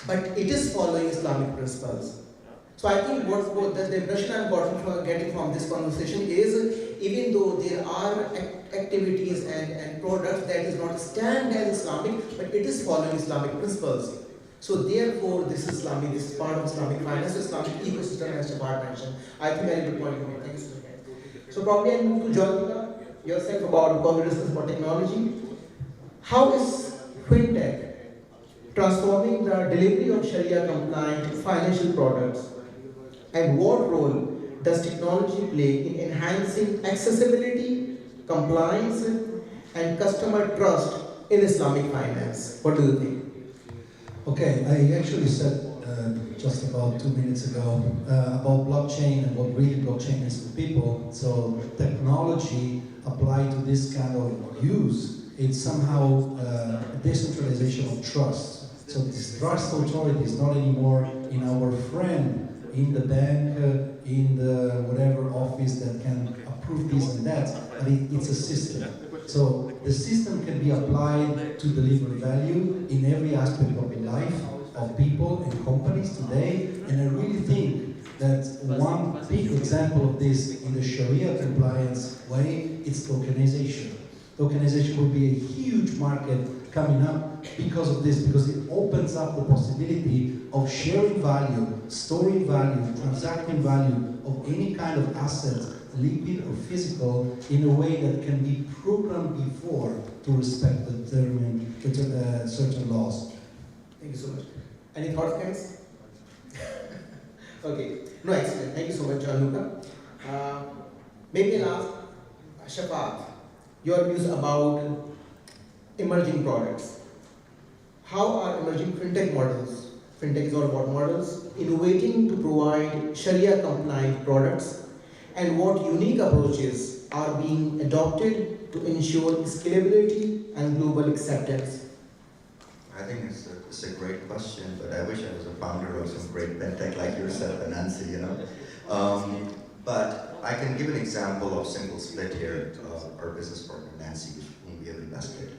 but it is following Islamic principles. So I think what the impression I'm getting from this conversation is, even though there are activities and products that is not stand as Islamic, but it is following Islamic principles. So therefore, this is Islamic, this is part of Islamic finance, Islamic ecosystem, as Shabat mentioned. I think very good point you made. Thank you so much. So probably I move to John yourself about, because we discussed about technology. How is fintech transforming the delivery of Sharia compliant financial products, and what role does technology play in enhancing accessibility, compliance, and customer trust in Islamic finance? What do you think? Okay, I actually said just about 2 minutes ago about blockchain and what really blockchain is to people. So technology applied to this kind of use, it's somehow a decentralization of trust. So this trust authority is not anymore in our friend in the bank, in the whatever office that can approve this and that, but it's a system. So the system can be applied to deliver value in every aspect of the life of people and companies today, and I really think that one big example of this in the Sharia compliance way is tokenization. Tokenization will be a huge market coming up because of this, because it opens up the possibility of sharing value, storing value, transacting value of any kind of asset, liquid or physical, in a way that can be programmed before to respect the certain laws. Thank you so much. Any thoughts, guys? Okay. No, excellent. Thank you so much, Gianluca. Maybe I'll ask Shafat your views about emerging products. How are emerging fintech models, fintech is all about models, innovating to provide Sharia compliant products, and what unique approaches are being adopted to ensure scalability and global acceptance? I think it's a great question, but I wish I was a founder of some great fintech like yourself and Nancy, you know. But I can give an example of Simple Split here, our business partner Nancy, whom we have invested.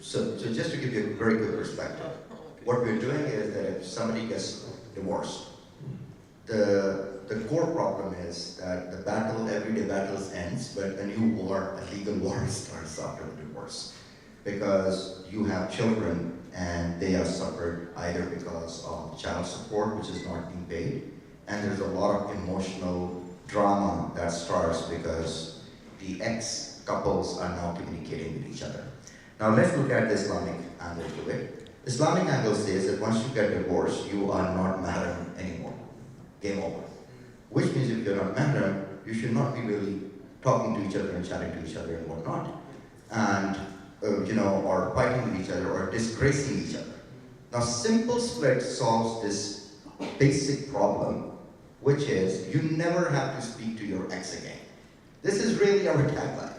So just to give you a very good perspective, what we're doing is that if somebody gets divorced, the core problem is that the battle, everyday battles ends, but a new war, a legal war starts after the divorce. Because you have children and they are suffered either because of child support, which is not being paid, and there's a lot of emotional drama that starts because the ex-couples are now communicating with each other. Now let's look at the Islamic angle to it. Islamic angle says that once you get divorced, you are not mahram anymore. Game over. Which means if you're not mahram, you should not be really talking to each other and chatting to each other and whatnot. And you know, or fighting with each other or disgracing each other. Now Simple Split solves this basic problem, which is you never have to speak to your ex again. This is really our tagline.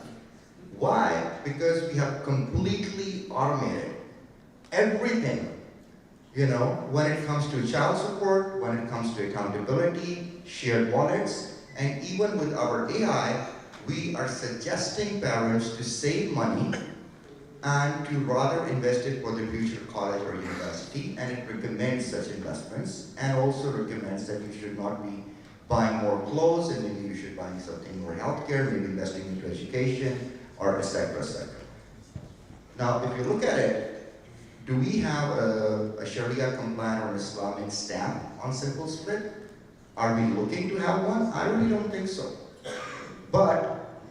Why? Because we have completely automated everything, you know, when it comes to child support, when it comes to accountability, shared wallets, and even with our AI, we are suggesting parents to save money and to rather invest it for the future college or university, and it recommends such investments, and also recommends that you should not be buying more clothes, and maybe you should buy something more healthcare, maybe investing into education, or etc., etc. Now, if you look at it, do we have a Sharia compliant or Islamic stamp on simple split? Are we looking to have one? I really don't think so. But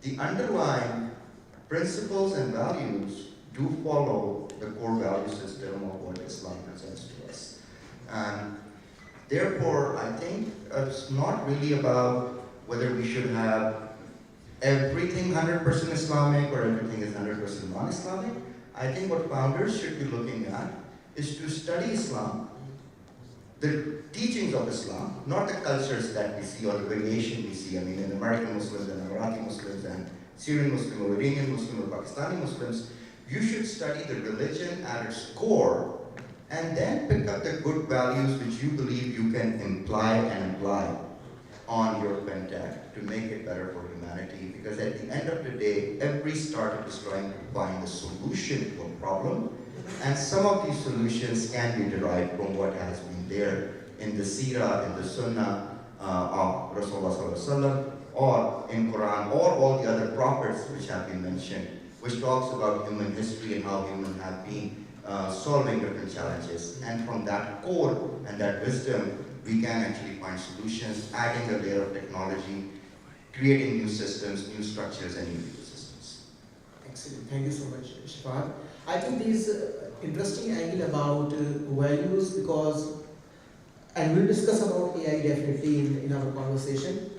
the underlying principles and values do follow the core value system of what Islam presents to us. And therefore, I think it's not really about whether we should have everything 100% Islamic or everything is 100% non-Islamic. I think what founders should be looking at is to study Islam, the teachings of Islam, not the cultures that we see or the variation we see. I mean, in American Muslims and Emirati Muslims and Syrian Muslim or Iranian Muslim or Pakistani Muslims, you should study the religion at its core and then pick up the good values which you believe you can imply and apply on your fintech to make it better for humanity. Because at the end of the day, every startup is trying to find a solution to a problem, and some of these solutions can be derived from what has been there in the Seerah, in the Sunnah of Rasulullah Sallallahu Alaihi Wasallam, or in Quran, or all the other prophets which have been mentioned, which talks about human history and how humans have been solving different challenges. And from that core and that wisdom, we can actually find solutions, adding a layer of technology, creating new systems, new structures, and new ecosystems. Excellent. Thank you so much, Shafat. I think there is an interesting angle about values, because, and we'll discuss about AI definitely in our conversation.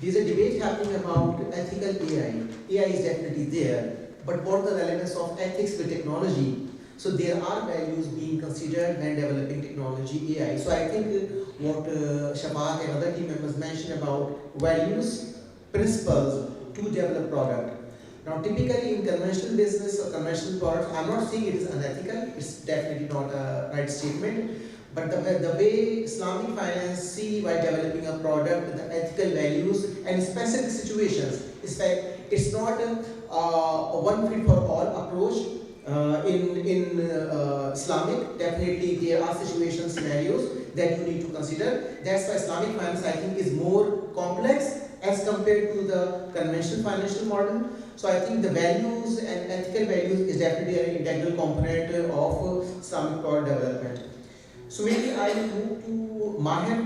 There's a debate happening about ethical AI. AI is definitely there, but what are the elements of ethics with technology? So there are values being considered when developing technology AI. So I think what Shafat and other team members mentioned about values, principles to develop product. Now typically in conventional business or conventional products, I'm not saying it is unethical, it's definitely not a right statement, but the way Islamic finance see while developing a product, the ethical values and specific situations, it's not a one fit for all approach. In Islamic, definitely there are situations, scenarios that you need to consider. That's why Islamic finance, I think, is more complex as compared to the conventional financial model. So I think the values and ethical values is definitely an integral component of Islamic product development. So maybe I move to Maher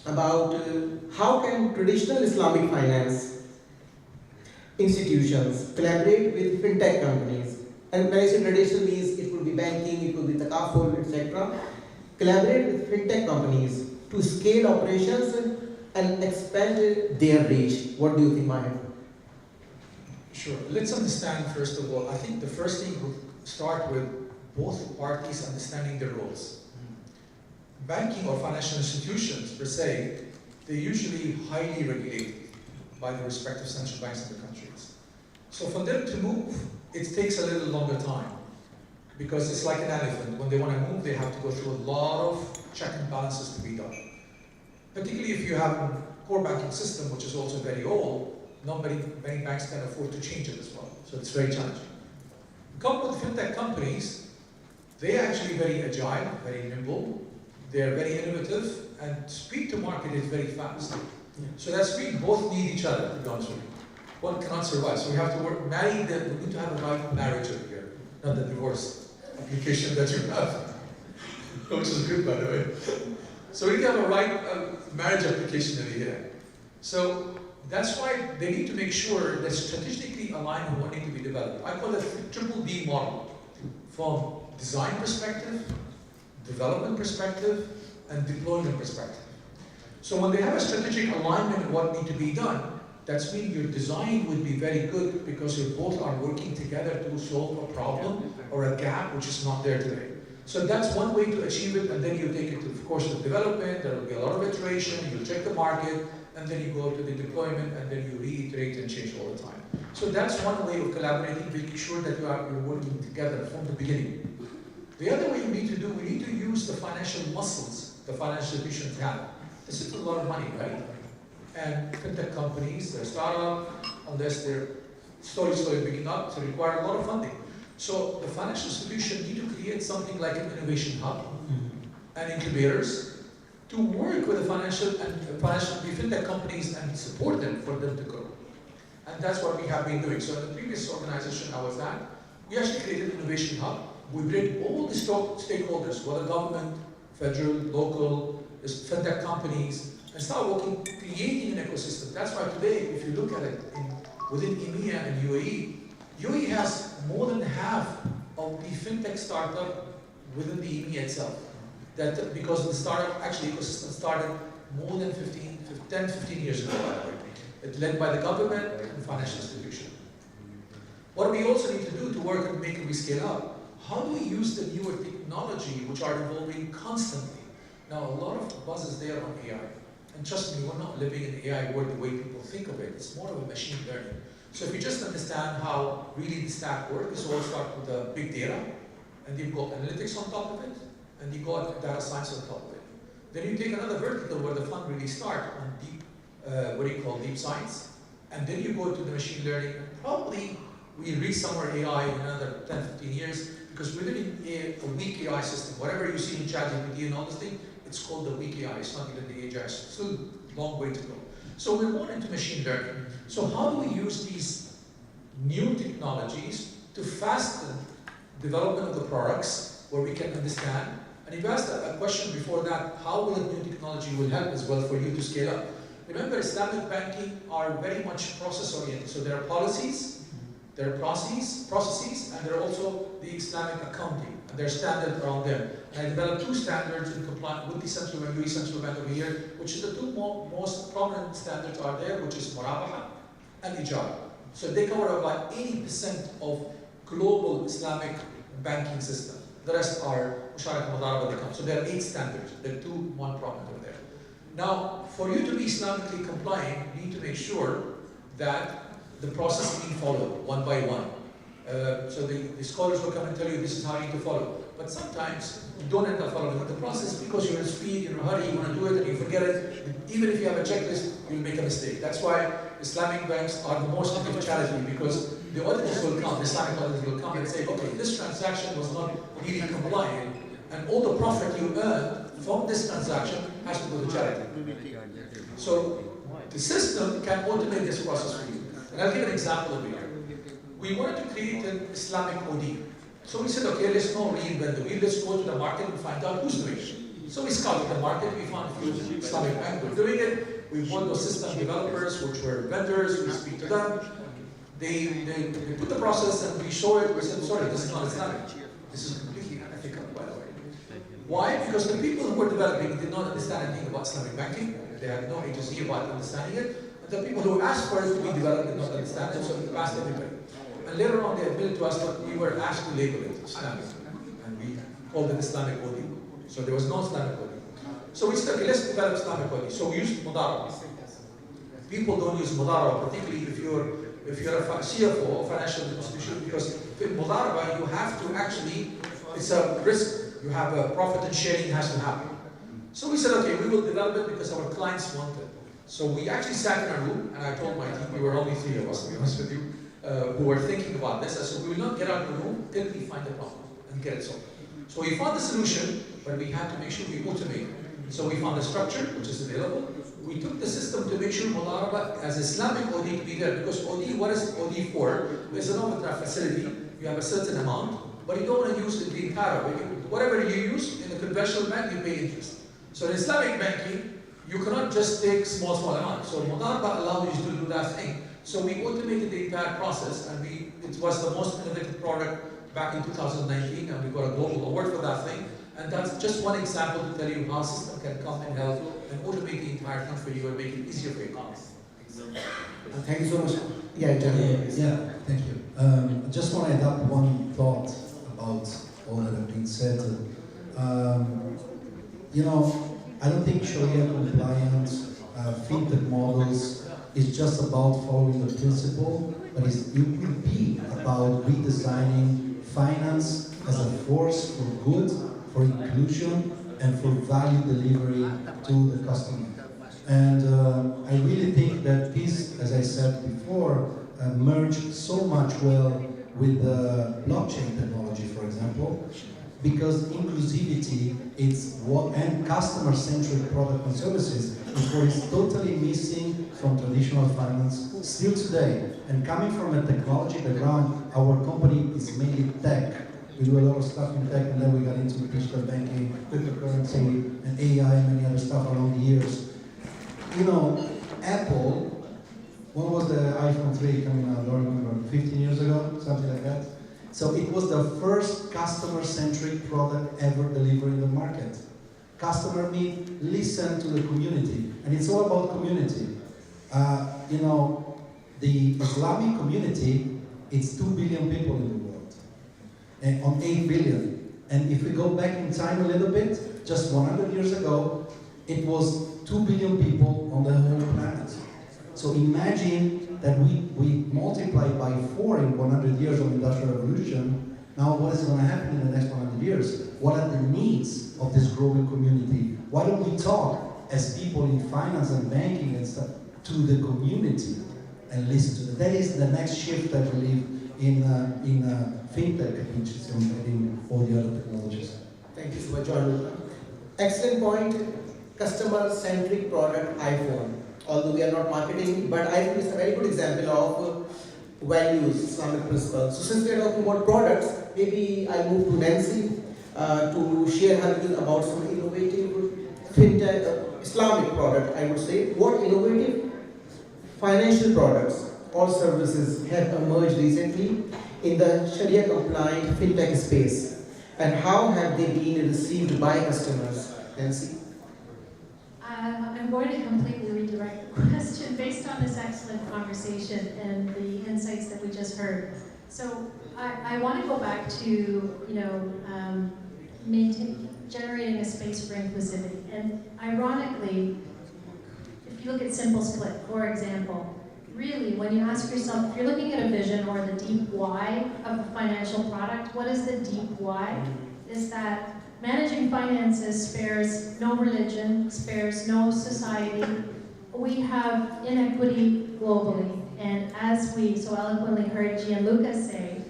about how can traditional Islamic finance institutions collaborate with fintech companies. And when I say traditional means it could be banking, it could be takaful, etc. Collaborate with fintech companies to scale operations and expand their reach. What do you think, Maher? Sure. Let's understand, first of all, I think the first thing would start with both parties understanding their roles. Banking or financial institutions, per se, they're usually highly regulated by the respective central banks in the countries. So for them to move, it takes a little longer time, because it's like an elephant. When they want to move, they have to go through a lot of check and balances to be done. Particularly if you have a core banking system, which is also very old, many banks can afford to change it as well. So it's very challenging. Come with fintech companies, they're actually very agile, very nimble, they're very innovative, and speed to market is very fast. So that speed, both need each other, to be honest with you. One cannot survive. So we have to we need to have a right marriage over here, not the divorce application that you have, which is good, by the way. So we need to have a right marriage application over here. So that's why they need to make sure they're strategically aligned with what needs to be developed. I call it the triple D model, from design perspective, development perspective, and deployment perspective. So when they have a strategic alignment of what needs to be done, that's means your design would be very good, because you both are working together to solve a problem or a gap which is not there today. So that's one way to achieve it, and then you take it to, of course, the development. There will be a lot of iteration, you check the market, and then you go to the deployment, and then you reiterate and change all the time. So that's one way of collaborating, making sure that you're working together from the beginning. The other way we need to use the financial muscles the financial institutions have. This is a lot of money, right? And fintech companies, they're startup, unless they're slowly picking up, so require a lot of funding. So the financial institution need to create something like an innovation hub and incubators to work with the financial fintech companies and support them for them to grow. And that's what we have been doing. So in the previous organization I was at, we actually created an innovation hub. We bring all the stakeholders, whether government, federal, local, fintech companies, and start working, creating an ecosystem. That's why today, if you look at it within EMEA and UAE has more than half of the fintech startup within the EMEA itself. That because the startup ecosystem started more than 10, 15 years ago, by the way. It's led by the government and financial institution. What we also need to do to work and make it scale up, how do we use the newer technology which are evolving constantly? Now, a lot of buzz is there on AI. And trust me, we're not living in the AI world the way people think of it. It's more of a machine learning. So if you just understand how really the stack works, it's all start with the big data, and you've got analytics on top of it, and you've got data science on top of it. Then you take another vertical where the fun really starts on deep, deep science, and then you go to the machine learning, and probably we reach somewhere AI in another 10, 15 years, because we're living in a weak AI system. Whatever you see in ChatGPT and all this thing, it's called the weak AI, it's not even the AI, it's still a long way to go. So we're more into machine learning. So how do we use these new technologies to fasten development of the products where we can understand? And you've asked a question before that, how will the new technology will help as well for you to scale up? Remember, Islamic banking are very much process-oriented. So there are policies, there are processes, and there are also the Islamic accounting, and there are standards around them. And I developed 2 standards in compliance with the Central Bank, UAE Central Bank over here, which is the 2 most prominent standards are there, which is Murabaha and Ijara. So they cover about 80% of global Islamic banking system. The rest are Musharaka, Mudaraba, they come. So there are 8 standards. There are 2 more prominent over there. Now, for you to be Islamically compliant, you need to make sure that the process is being followed one by one. So the scholars will come and tell you this is how you need to follow. But sometimes you don't end up following the process because you're in speed, you're in a hurry, you want to do it and you forget it. Even if you have a checklist, you'll make a mistake. That's why Islamic banks are the most active charity, because the auditors will come, the Islamic auditors will come and say, okay, this transaction was not really compliant, and all the profit you earned from this transaction has to go to charity. So the system can automate this process for you. And I'll give an example over here. We wanted to create an Islamic OD. So we said, okay, let's not reinvent the wheel, let's go to the market and find out who's doing it. So we scouted the market, we found a few Islamic banks were doing it. We bought those system developers, which were vendors, we speak to them. They put the process and we show it, we said, sorry, this is not Islamic. This is completely unethical, by the way. Why? Because the people who were developing did not understand anything about Islamic banking. They had no A to Z about understanding it. And the people who asked for it to be developed did not understand it, so it passed everybody. And later on, they admitted to us that we were asked to label it Islamic. And we called it Islamic OD. So there was no Islamic OD. So we said, okay, let's develop Islamic OD. So we used Mudaraba. People don't use Mudaraba, particularly if you're a CFO or financial institution, because in Mudaraba, you have to actually, it's a risk. You have a profit and sharing has to happen. So we said, okay, we will develop it because our clients want it. So we actually sat in a room, and I told my team, we were only 3 of us, to be honest with you, who were thinking about this. I said, we will not get out of the room till we find the problem and get it solved. So we found the solution, but we had to make sure we automate it. So we found a structure which is available. We took the system to make sure Mudaraba as Islamic OD to be there, because OD, what is OD for? It's an overdraft facility. You have a certain amount, but you don't want to use the entire of it. Whatever you use in the conventional bank, you pay interest. So in Islamic banking, you cannot just take small amounts. So Mudaraba allows you to do that thing. So we automated the entire process, and it was the most innovative product back in 2019, and we got a global award for that thing. And that's just one example to tell you how a system can come and help and automate the entire thing for you and make it easier for you. Thank you so much. Yeah, thank you. I just want to add up one thought about all that have been said. You know, I don't think Sharia compliant fintech models is just about following the principle, but it will be about redesigning finance as a force for good, for inclusion, and for value delivery to the customer. And I really think that this, as I said before, merge so much well with blockchain technology, for example, because inclusivity and customer-centric product and services is what is totally missing from traditional finance still today. And coming from a technology background, our company is mainly tech. We do a lot of stuff in tech, and then we got into digital banking, cryptocurrency, and AI, and many other stuff along the years. You know, Apple, when was the iPhone 3 coming out? I don't remember, 15 years ago, something like that? So it was the first customer-centric product ever delivered in the market. Customer need, listen to the community, and it's all about community. You know, the Islamic community, it's 2 billion people in the world, and on 8 billion. And if we go back in time a little bit, just 100 years ago, it was 2 billion people on the whole planet. So imagine that we multiplied by 4 in 100 years of Industrial Revolution. Now what is going to happen in the next 100 years? What are the needs of this growing community? Why don't we talk as people in finance and banking and stuff to the community and listen to them? That is the next shift, I believe, in fintech, which is in all the other technologies. Thank you so much, John. Excellent point. Customer-centric product iPhone. Although we are not marketing, but I think it's a very good example of values, Islamic principles. So since we are talking about products, maybe I move to Nancy to share her views about some innovative fintech, Islamic product, I would say. What innovative financial products or services have emerged recently in the Sharia-compliant fintech space, and how have they been received by customers? Nancy? I'm going to completely redirect the question based on this excellent conversation and the insights that we just heard. So I want to go back to, generating a space for inclusivity. And ironically, if you look at Simple Split, for example, really when you ask yourself, if you're looking at a vision or the deep why of a financial product, what is the deep why? Is that managing finances spares no religion, spares no society. We have inequity globally, and as we so eloquently heard Gianluca say,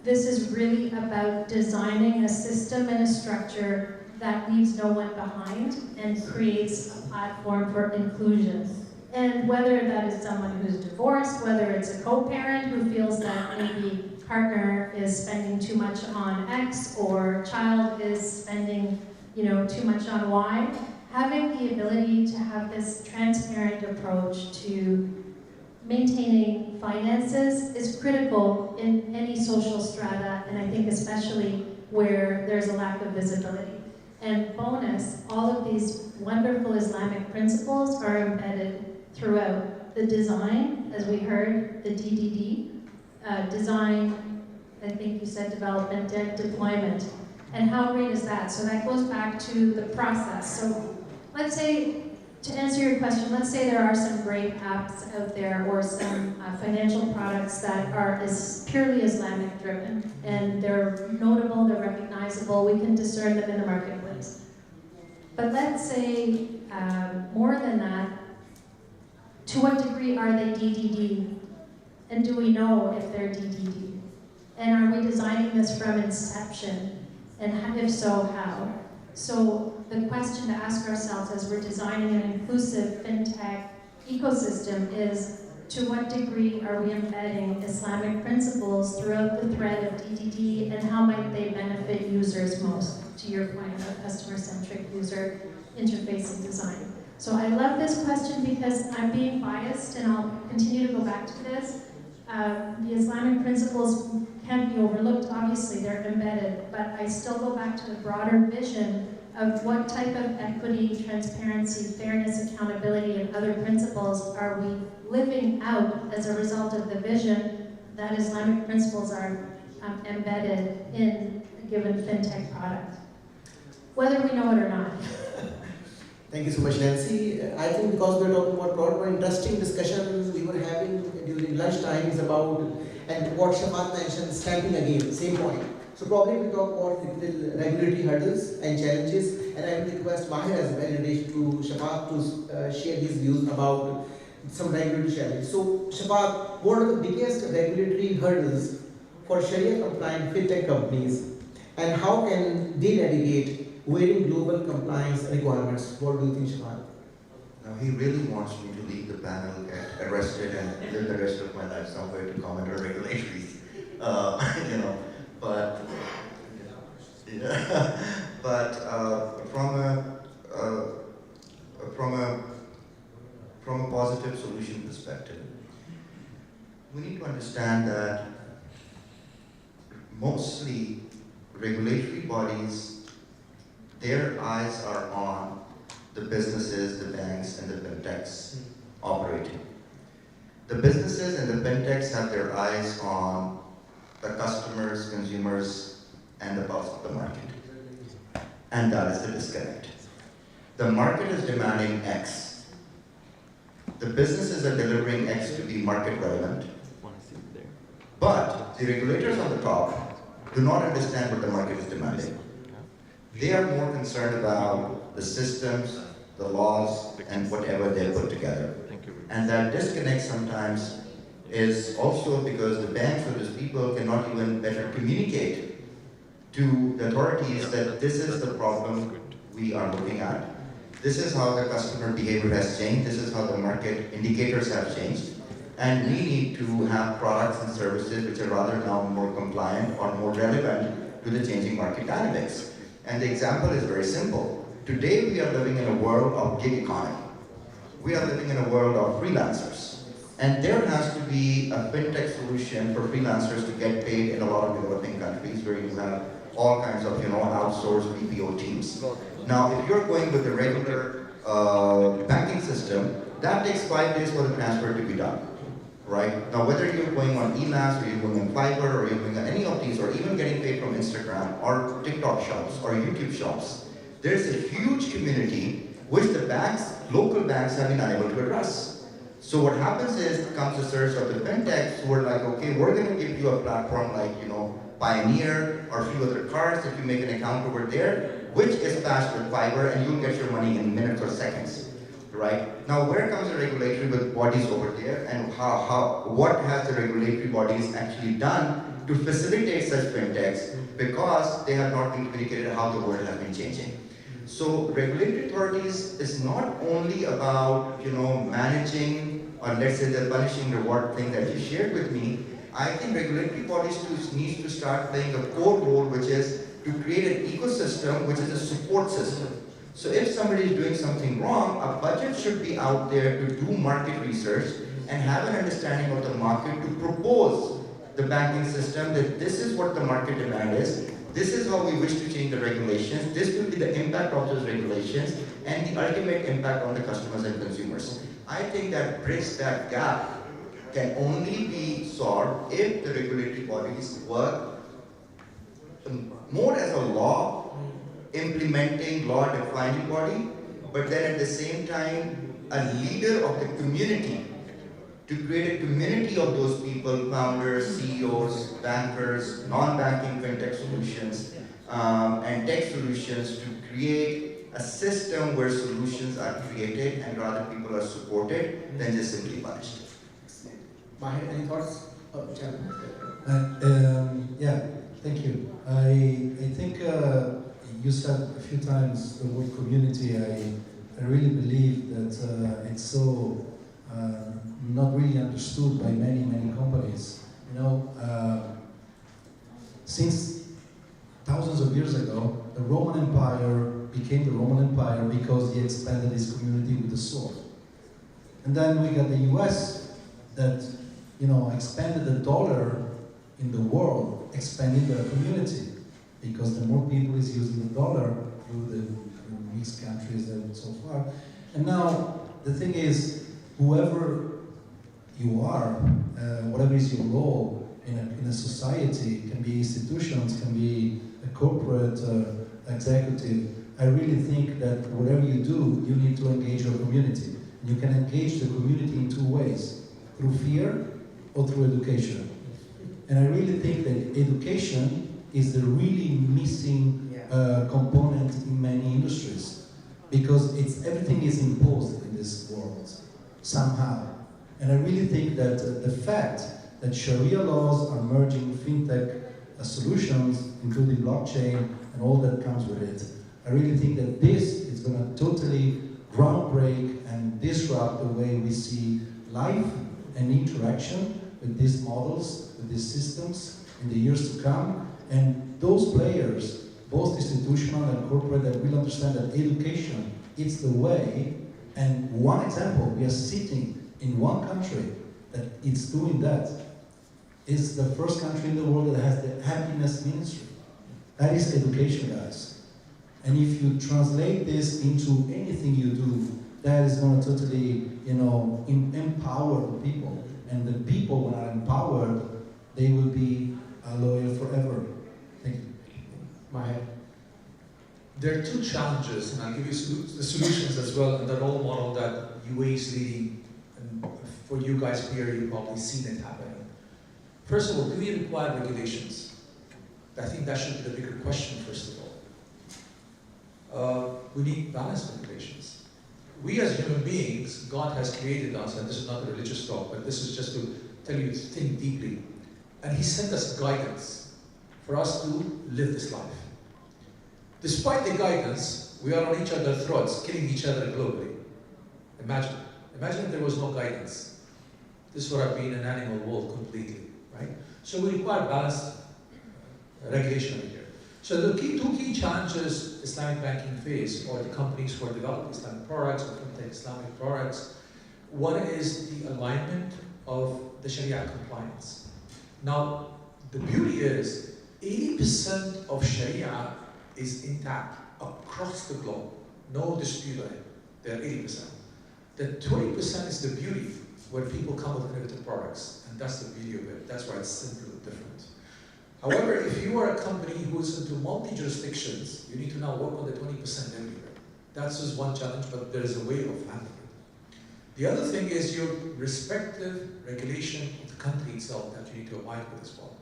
this is really about designing a system and a structure that leaves no one behind and creates a platform for inclusion. And whether that is someone who's divorced, whether it's a co-parent who feels that maybe partner is spending too much on X or child is spending, too much on Y, having the ability to have this transparent approach to maintaining finances is critical in any social strata, and I think especially where there's a lack of visibility. And bonus, all of these wonderful Islamic principles are embedded throughout the design, as we heard, the DDD, design, I think you said development and deployment. And how great is that? So that goes back to the process. So let's say, to answer your question, let's say there are some great apps out there or some financial products that are purely Islamic driven, and they're notable, they're recognizable, we can discern them in the marketplace. But let's say, more than that, to what degree are they DDD? And do we know if they're DDD? And are we designing this from inception? And if so, how? So the question to ask ourselves as we're designing an inclusive fintech ecosystem is, to what degree are we embedding Islamic principles throughout the thread of DDD, and how might they benefit users most, to your point about customer-centric user interface and design? So I love this question because I'm being biased, and I'll continue to go back to this. The Islamic principles can't be overlooked, obviously, they're embedded, but I still go back to the broader vision of what type of equity, transparency, fairness, accountability, and other principles are we living out as a result of the vision that Islamic principles are embedded in a given fintech product, whether we know it or not. Thank you so much, Nancy. I think because we're talking about broad, more interesting discussion we were having during lunch times about, and what Shafat mentioned, stamping again, same point. So probably we talk about the regulatory hurdles and challenges, and I will request Mahir as well in relation to Shafat to share his views about some regulatory challenges. So, Shafat, what are the biggest regulatory hurdles for Sharia-compliant fintech companies, and how can they navigate varying global compliance requirements? What do you think, Shafat? Now, he really wants me to leave the panel, get arrested, and live the rest of my life somewhere to comment on regulatories. You know, but yeah, but from a positive solution perspective, we need to understand that mostly regulatory bodies, their eyes are on the businesses, the banks, and the fintechs operating. The businesses and the fintechs have their eyes on the customers, consumers, and the pulse of the market. And that is the disconnect. The market is demanding X. The businesses are delivering X to be market relevant. But the regulators on the top do not understand what the market is demanding. They are more concerned about the systems, the laws, and whatever they put together. And that disconnect sometimes is also because the banks or those people cannot even better communicate to the authorities that this is the problem we are looking at. This is how the customer behavior has changed. This is how the market indicators have changed. And we need to have products and services which are rather now more compliant or more relevant to the changing market dynamics. And the example is very simple. Today we are living in a world of gig economy. We are living in a world of freelancers. And there has to be a fintech solution for freelancers to get paid in a lot of developing countries where you have all kinds of outsourced BPO teams. Now, if you're going with the regular banking system, that takes 5 days for the transfer to be done, right? Now, whether you're going on EMAS or you're going on Fiverr or you're going on any of these, or even getting paid from Instagram or TikTok shops or YouTube shops, there's a huge community which the banks, local banks, have been unable to address. So what happens is, comes the surge of the fintechs who are like, okay, we're going to give you a platform like, Pioneer or a few other cards if you make an account over there, which is patched with Fiverr, and you'll get your money in minutes or seconds, right? Now, where comes the regulatory bodies over there, and what has the regulatory bodies actually done to facilitate such fintechs, because they have not been communicated how the world has been changing. So regulatory authorities is not only about managing, or let's say the punishing reward thing that you shared with me. I think regulatory bodies needs to start playing a core role, which is to create an ecosystem which is a support system. So if somebody is doing something wrong, a budget should be out there to do market research and have an understanding of the market to propose the banking system that this is what the market demand is, this is how we wish to change the regulations, this will be the impact of those regulations, and the ultimate impact on the customers and consumers. I think that bridge that gap can only be solved if the regulatory bodies work more as a law, implementing law defining body, but then at the same time, a leader of the community to create a community of those people, founders, CEOs, bankers, non-banking fintech solutions, and tech solutions to create a system where solutions are created and rather people are supported than just simply punished. Mahir, any thoughts? Yeah, thank you. I think you said a few times the word community. I really believe that it's so not really understood by many companies. Since thousands of years ago, the Roman Empire became the Roman Empire because he expanded his community with the sword. And then we got the US that expanded the dollar in the world, expanding their community, because the more people is using the dollar through the mixed countries and so far. And now the thing is, whoever you are, whatever is your role in a society, can be institutions, can be a corporate executive. I really think that whatever you do, you need to engage your community. You can engage the community in two ways, through fear or through education. And I really think that education is the really missing component in many industries, because everything is imposed in this world. somehow. And I really think that the fact that Sharia laws are merging fintech solutions, including blockchain and all that comes with it, I really think that this is going to totally groundbreak and disrupt the way we see life and interaction with these models, with these systems in the years to come. And those players, both institutional and corporate, that will understand that education is the way. And one example, we are sitting in one country that is doing that. It's the first country in the world that has the happiness ministry. That is education, guys. And if you translate this into anything you do, that is going to totally, empower the people. And the people, when are empowered, they will be loyal forever. Thank you. Mahir. There are two challenges, and I'll give you the solutions as well, and the role model that UAE is leading. And for you guys here, you've probably seen it happening. First of all, do we require regulations? I think that should be the bigger question, first of all. We need balanced regulations. We as human beings, God has created us, and this is not a religious talk, but this is just to tell you to think deeply. And He sent us guidance for us to live this life. Despite the guidance, we are on each other's throats, killing each other globally. Imagine if there was no guidance. This would have been an animal world completely, right? So we require balanced regulation over here. So the two key challenges Islamic banking face, or the companies who are developing Islamic products or fintech Islamic products, one is the alignment of the Sharia compliance. Now, the beauty is 80% of Sharia is intact across the globe. No dispute on it. They're 80%. The 20% is the beauty where people come with innovative products, and that's the beauty of it. That's why it's simple and different. However, if you are a company who is into multi-jurisdictions, you need to now work on the 20% everywhere. That's just one challenge, but there is a way of handling it. The other thing is your respective regulation of the country itself that you need to abide with as well.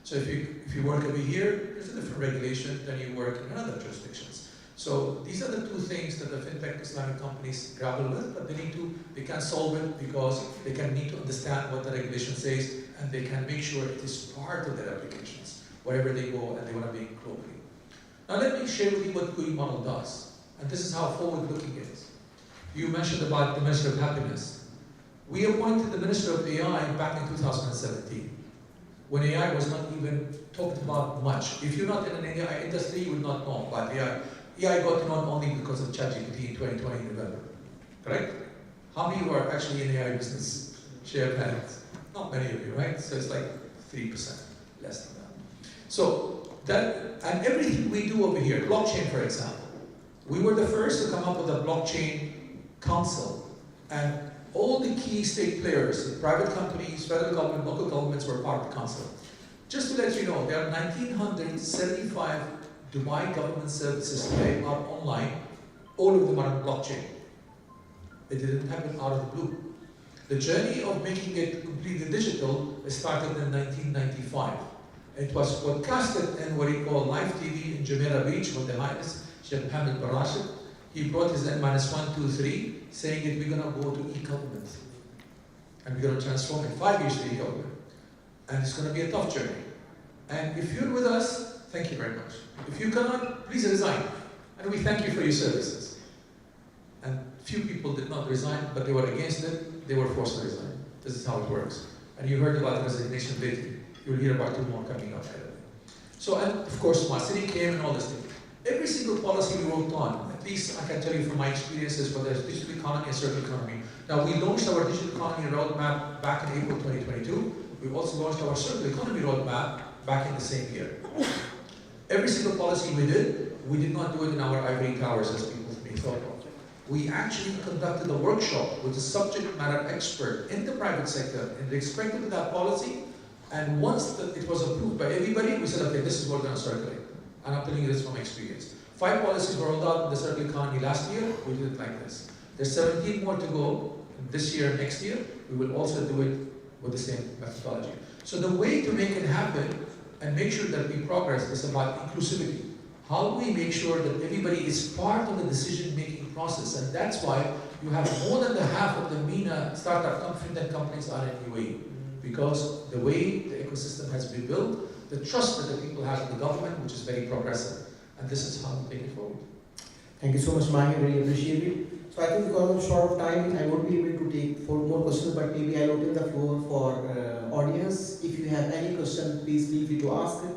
So if you work over here, there's a different regulation than you work in other jurisdictions. So these are the two things that the fintech Islamic companies grapple with, but they can solve it because they need to understand what the regulation says, and they can make sure it is part of their applications, wherever they go and they want to be globally. Now let me share with you what GUI model does, and this is how forward-looking it is. You mentioned about the Minister of Happiness. We appointed the Minister of AI back in 2017, when AI was not even talked about much. If you're not in an AI industry, you will not know about AI. AI got known only because of ChatGPT in 2020 in November, correct? How many of you are actually in AI business? Share of hands. Not many of you, right? So it's like 3%, less than that. So and everything we do over here, blockchain for example, we were the first to come up with a blockchain council, and all the key state players, the private companies, federal government, local governments were part of the council. Just to let you know, there are 1,975 Dubai government services today are online. All of them are on blockchain. It didn't happen out of the blue. The journey of making it completely digital started in 1995. It was broadcasted in what he called live TV in Jumeirah Beach with the Highness Sheikh Mohammed bin Rashid. He brought his N-1, 2, 3, saying that we're going to go to e-government. And we're going to transform in 5 years to e-government. And it's going to be a tough journey. And if you're with us, thank you very much. If you cannot, please resign. And we thank you for your services. And few people did not resign, but they were against it. They were forced to resign. This is how it works. And you heard about the resignation lately. You'll hear about 2 more coming up. So, and of course, Smart City came and all this thing. Every single policy we worked on, at least I can tell you from my experiences, whether it's digital economy and circular economy. Now, we launched our digital economy roadmap back in April 2022. We've also launched our circular economy roadmap back in the same year. Every single policy we did not do it in our ivory towers as people may thought of. We actually conducted a workshop with a subject matter expert in the private sector in respect to that policy, and once it was approved by everybody, we said, okay, this is what we're going to circulate. And I'm telling you this from experience. 5 policies were rolled out in the circular economy last year. We did it like this. There's 17 more to go this year, next year. We will also do it with the same methodology. So the way to make it happen and make sure that we progress is about inclusivity. How do we make sure that everybody is part of the decision-making process? And that's why you have more than the half of the MENA startup fintech companies are in UAE. Because the way the ecosystem has been built, the trust that the people have in the government, which is very progressive. And this is how we take it forward. Thank you so much, Mahi. Really appreciate it. So I think because of short of time, I won't be able to take 4 more questions, but maybe I'll open the floor for audience. If you have any question, please feel free to ask it.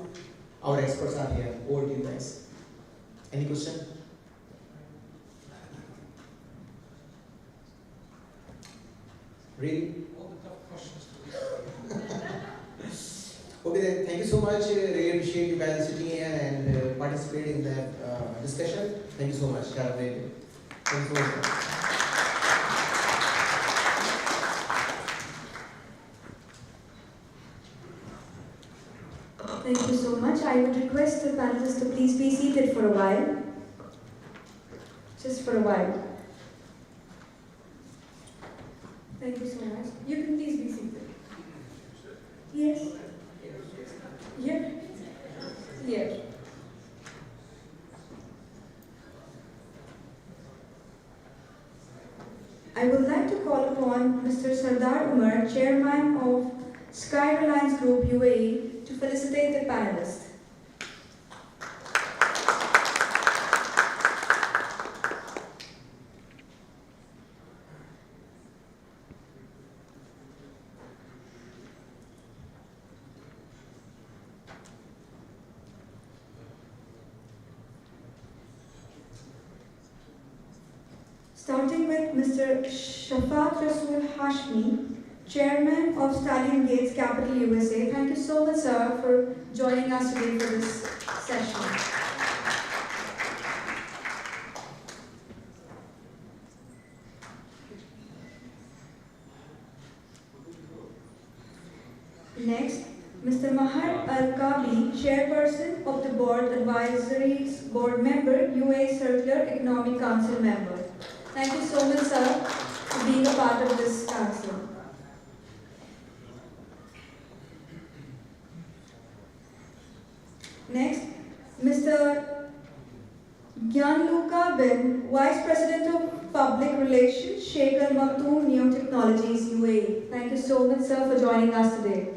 Our experts are here. Over to you guys. Any question? Really? All the tough questions. Okay then, thank you so much. Really appreciate you guys sitting here and participating in that discussion. Thank you so much. Have a great day. Thank you so much. Thank you so much. I would request the panelists to please be seated for a while. Just for a while. Thank you so much. You can please be seated. Yes. Yeah. Yeah. I would like to call upon Mr. Sardar Umar, Chairman of Sky Reliance Group UAE, to felicitate the panelists. Starting with Mr. Shafat Rasool Hashmi, Chairman of Stallion Gates Capital USA. Thank you so much, sir, for joining us today for this session. Next, Mr. Mahar Al-Kabi, Chairperson of the Board Advisories Board Member, UAE Circular Economic Council Member. Thank you so much, sir, for being a part of this council. Next, Mr. Gianluca Ben, Vice President of Public Relations, Sheikh Al Maktoum Neo Technologies, UAE. Thank you so much, sir, for joining us today.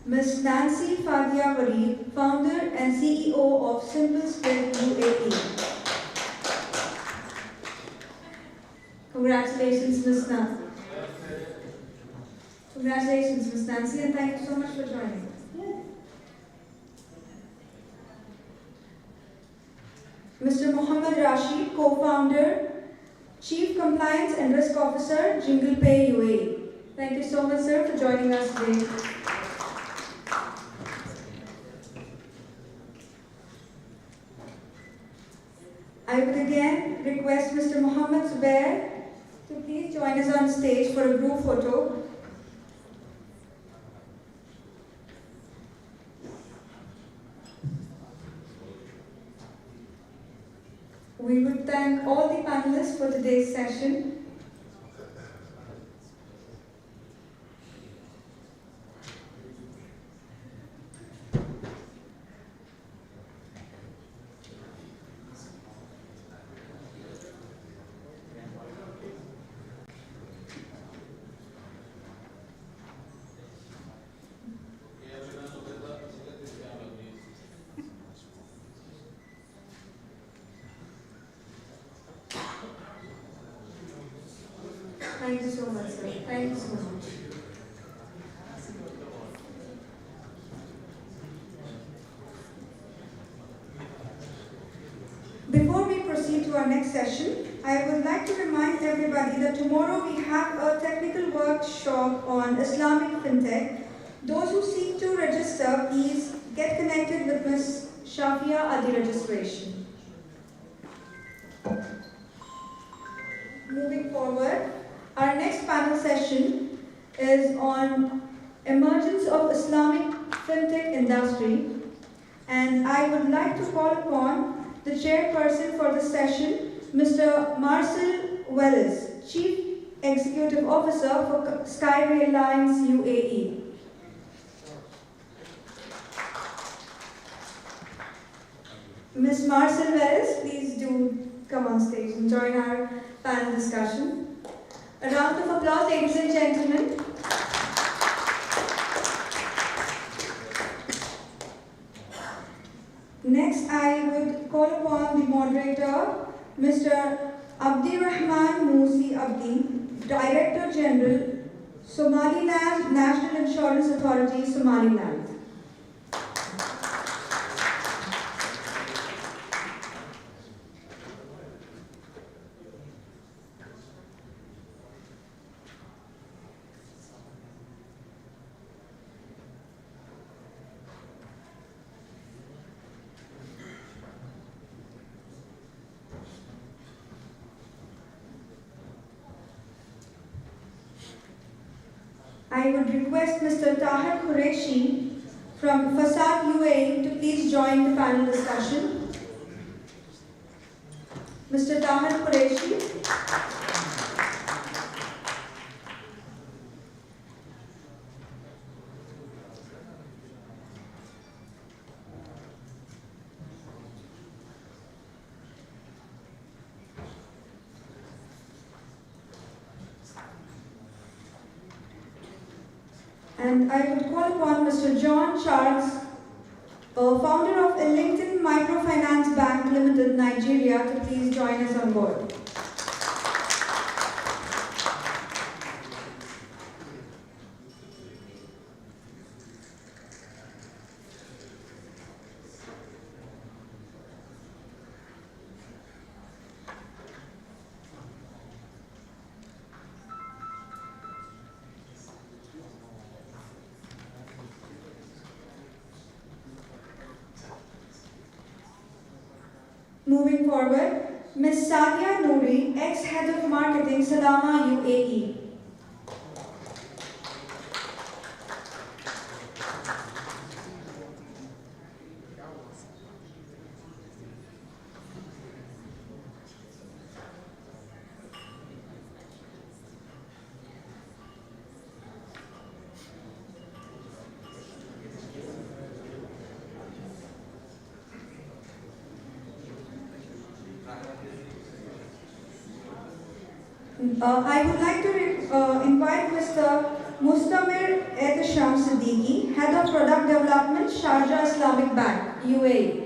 Ms. Nancy Fadia Wareed, Founder and CEO of Simple Split UAE. Congratulations, Ms. Nancy. Congratulations, Ms. Nancy, and thank you so much for joining us. Mr. Mohammed Rashid, Co-Founder, Chief Compliance and Risk Officer, Jingle Pay UAE. Thank you so much, sir, for joining us today. I would again request Mr. Mohammed Zubair to please join us on stage for a group photo. We would thank all the panelists for today's session. Thank you so much, sir. Thank you so much. Before we proceed to our next session, I would like to remind everybody that tomorrow we have a technical workshop on Islamic FinTech. Those who seek to register, please get connected with Ms. Shafia at the registration. Moving forward, our next panel session is on emergence of Islamic FinTech industry, and I would like to call upon the chairperson for the session, Mr. Marcel Welles, Chief Executive Officer for Sky Reliance UAE. Ms. Marcel Veres, please do come on stage and join our panel discussion. A round of applause, ladies and gentlemen. Next, I would call upon the moderator, Mr. Abdirahman Musi Abdi, Director General, Somaliland National Insurance Authority, Somaliland. I would request Mr. Tahir Qureshi from Fasad UAE to please join the panel discussion. Mr. Tahir Qureshi. And I would call upon Mr. John Charles, founder of Ellington Microfinance Bank Limited, Nigeria, to please join us on board. Moving forward, Ms. Sadia Nouri, ex-head of marketing, Salama UAE. I would like to invite Mr. Mustamir Ehtisham Siddiqui, Head of Product Development, Sharjah Islamic Bank, UAE.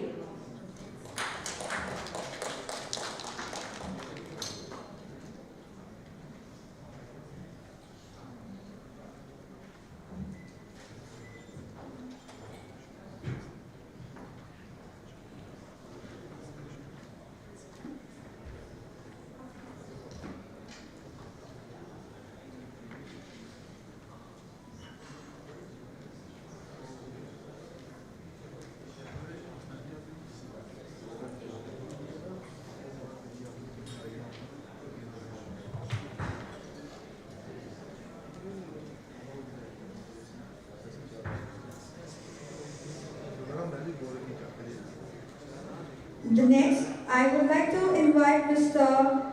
The next, I would like to invite Mr.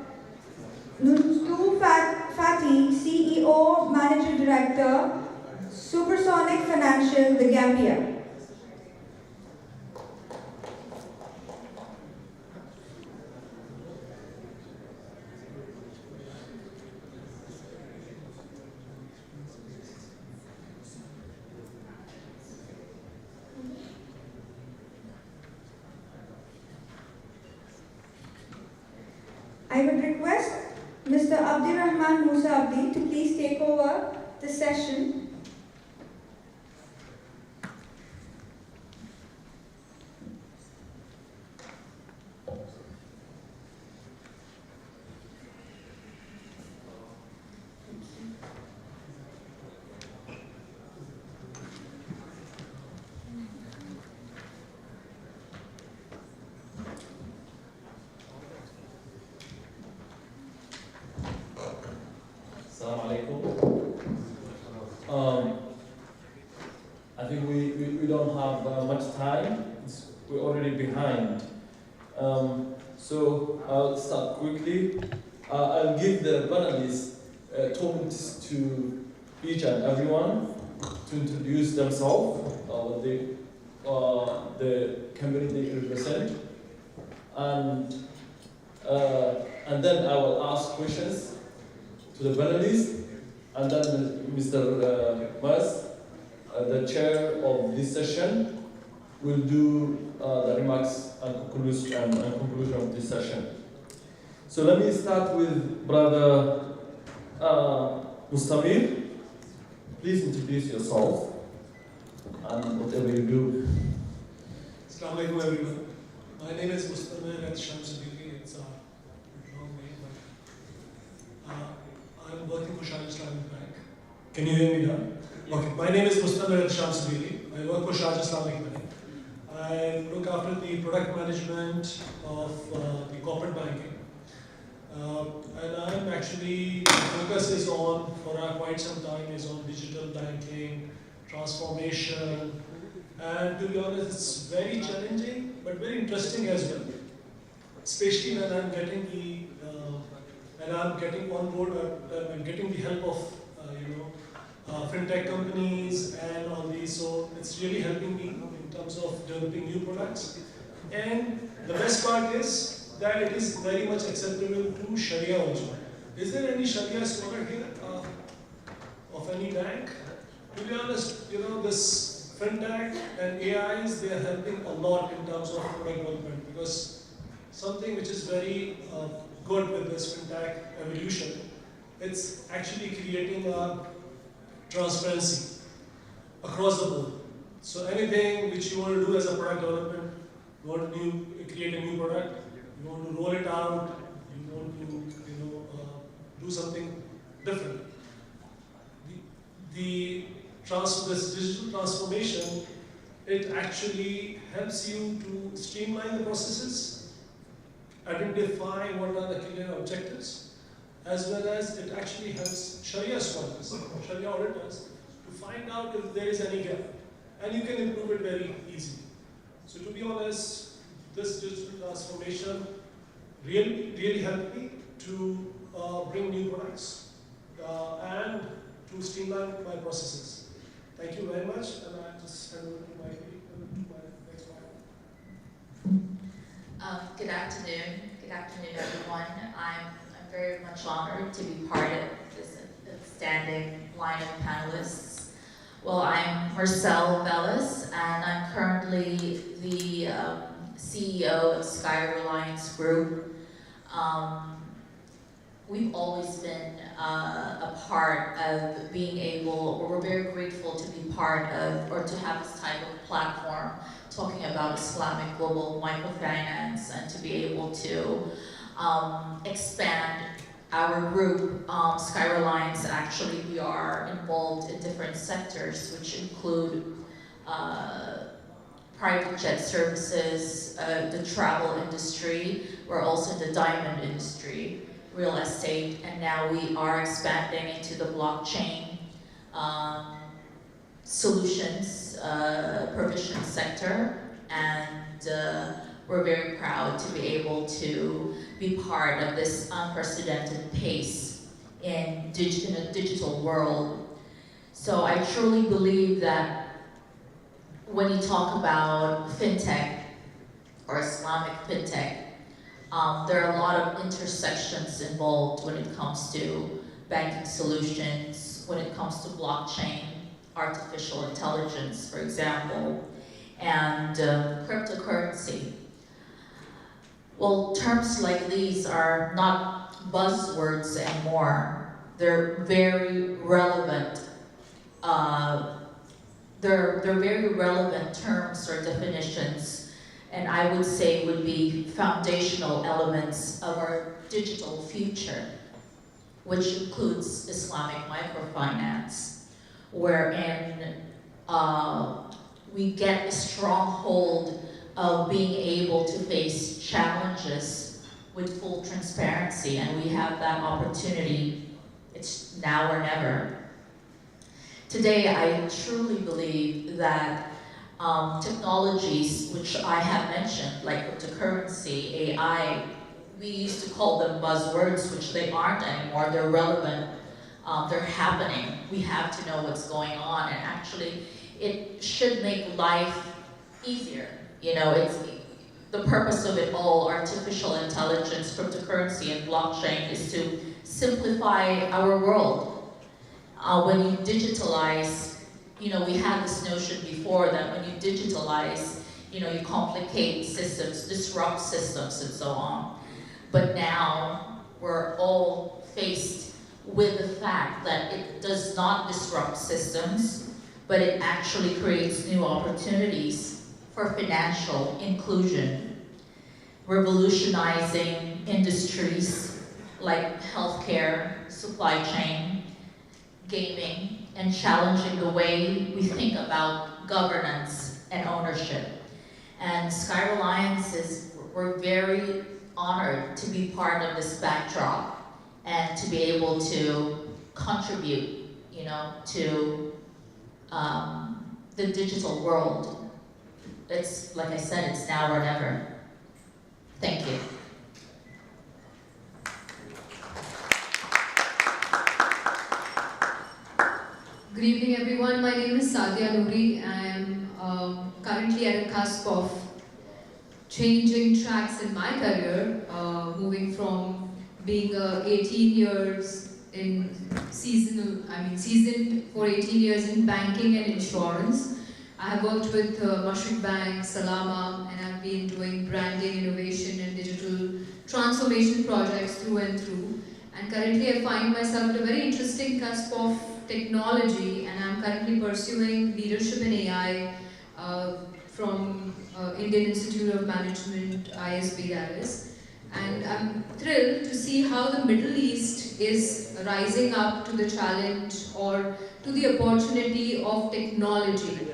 Nunstu Fati, CEO, Manager Director, Supersonic Financial, The Gambia. I would request Mr. Abdirahman Musa Abdi to please take over the session. I think we don't have much time. We're already behind. So I'll start quickly. I'll give the panelists 2 minutes to each and everyone to introduce themselves, the community they represent, and then I will ask questions to the panelists, and then Mr. Mas, the chair of this session, will do the remarks and conclusion of this session. So let me start with Brother Mustamir. Please introduce yourself and whatever you do. Assalamu alaikum everyone. My name is Mustamir Shamsuddin. It's a long name, but I'm working for Shah Islamic Bank. Can you hear me now? Okay. My name is Mustamir Shamsuddin. I work for Shah Islamic Bank. I look after the product management of the corporate banking. And I'm actually, the focus is on, for quite some time, is on digital banking, transformation, and to be honest, it's very challenging, but very interesting as well. Especially when I'm getting on board, I'm getting the help of, fintech companies and all these, so it's really helping me in terms of developing new products. And the best part is that it is very much acceptable to Sharia also. Is there any Sharia scholar here of any bank? To be honest, this fintech and AIs, they are helping a lot in terms of product development, because something which is very good with this fintech evolution, it's actually creating a transparency across the board. So anything which you want to do as a product development, you want to create a new product, you want to roll it out, you want to do something different. This digital transformation, it actually helps you to streamline the processes, identify what are the clear objectives, as well as it actually helps Sharia scholars, Sharia auditors, to find out if there is any gap, and you can improve it very easily. So to be honest, this digital transformation really helped me to bring new products and to streamline my processes. Thank you very much, and I just hand over to my next one. Good afternoon everyone. I'm very much honored to be part of this outstanding line of panelists. Well, I'm Marcel Bellis, and I'm currently the CEO of Sky Reliance Group. We've always been a part of being able, or we're very grateful to be part of, or to have this type of platform talking about Islamic global microfinance, and to be able to expand our group. Sky Reliance, actually, we are involved in different sectors, which include private jet services, the travel industry, we're also in the diamond industry, real estate, and now we are expanding into the blockchain solutions provision sector, and we're very proud to be able to be part of this unprecedented pace in a digital world. So I truly believe that when you talk about fintech or Islamic fintech, there are a lot of intersections involved when it comes to banking solutions, when it comes to blockchain, artificial intelligence, for example, and cryptocurrency. Well, terms like these are not buzzwords anymore. They're very relevant. They're very relevant terms or definitions, and I would say would be foundational elements of our digital future, which includes Islamic microfinance, wherein we get a strong hold of being able to face challenges with full transparency, and we have that opportunity. It's now or never. Today, I truly believe that technologies, which I have mentioned, like cryptocurrency, AI, we used to call them buzzwords, which they aren't anymore. They're relevant. They're happening. We have to know what's going on, and actually, it should make life easier. You know, the purpose of it all, artificial intelligence, cryptocurrency, and blockchain, is to simplify our world. When you digitalize, we had this notion before that when you digitalize, you complicate systems, disrupt systems, and so on. But now we're all faced with the fact that it does not disrupt systems, but it actually creates new opportunities for financial inclusion, revolutionizing industries like healthcare, supply chain, gaming, and challenging the way we think about governance and ownership. And Sky Reliance we're very honored to be part of this backdrop and to be able to contribute, to the digital world. It's, like I said, it's now or never. Thank you. Good evening, everyone. My name is Sadia Noori. I am currently at a cusp of changing tracks in my career, moving from being 18 years in seasoned for 18 years in banking and insurance. I have worked with Mashreq Bank, Salama, and I've been doing branding, innovation, and digital transformation projects through and through. And currently I find myself at a very interesting cusp of technology, and I'm currently pursuing leadership in AI from Indian Institute of Management, ISB that is. And I'm thrilled to see how the Middle East is rising up to the challenge or to the opportunity of technology,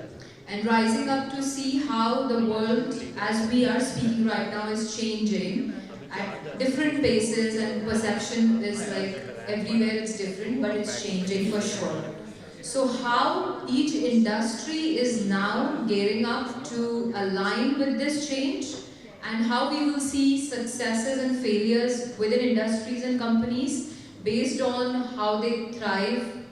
and rising up to see how the world, as we are speaking right now, is changing at different paces, and perception is like everywhere it's different, but it's changing for sure. So how each industry is now gearing up to align with this change, and how we will see successes and failures within industries and companies based on how they thrive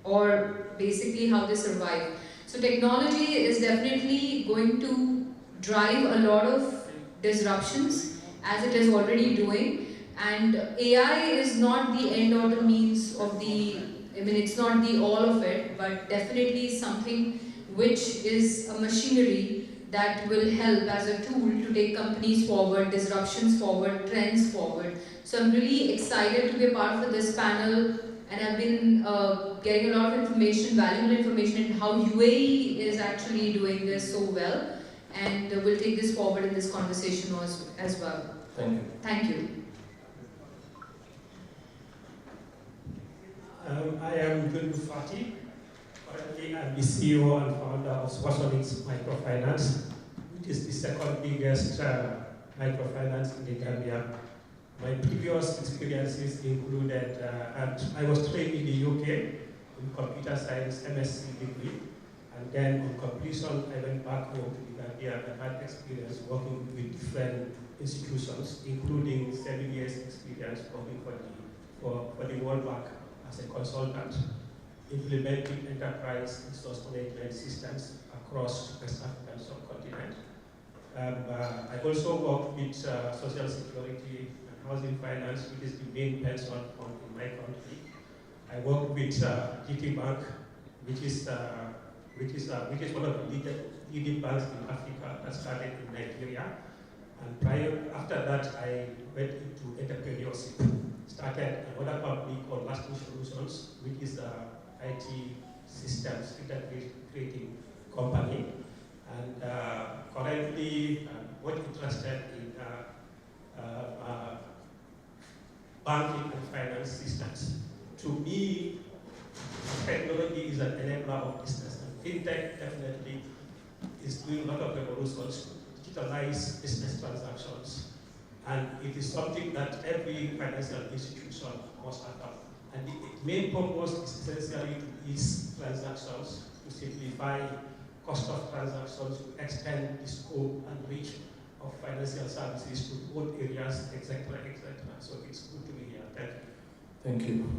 or basically how they survive. So technology is definitely going to drive a lot of disruptions, as it is already doing. And AI is not the end or the means of it's not the all of it, but definitely something which is a machinery that will help as a tool to take companies forward, disruptions forward, trends forward. So I'm really excited to be a part of this panel, and I've been getting a lot of information, valuable information, in how UAE is actually doing this so well. And we'll take this forward in this conversation as well. Thank you. Thank you. I am Gundu Fati. Currently, I'm the CEO and founder of Swasonics Microfinance, which is the second biggest microfinance in the Gambia. My previous experiences included, I was trained in the UK in computer science MSc degree, and then on completion I went back home to the Gambia and had experience working with different institutions, including 7 years experience working for the World Bank as a consultant, implementing enterprise resource management systems across the West African subcontinent. I also work with social security and housing finance, which is the main pension fund in my country. I work with GT Bank, which is one of the leading banks in Africa that started in Nigeria. And after that, I went into entrepreneurship. Started another company called Lasting Solutions, which is an IT systems integrating company. And currently, I'm more interested in banking and finance systems. To me, technology is an enabler of business, and fintech definitely is doing a lot of revolutions to digitalize business transactions. And it is something that every financial institution must adopt. And the main purpose is essentially to ease transactions, to simplify cost of transactions, to extend the scope and reach of financial services to both areas, etc., etc. So it's good to be here. Thank you. Thank you.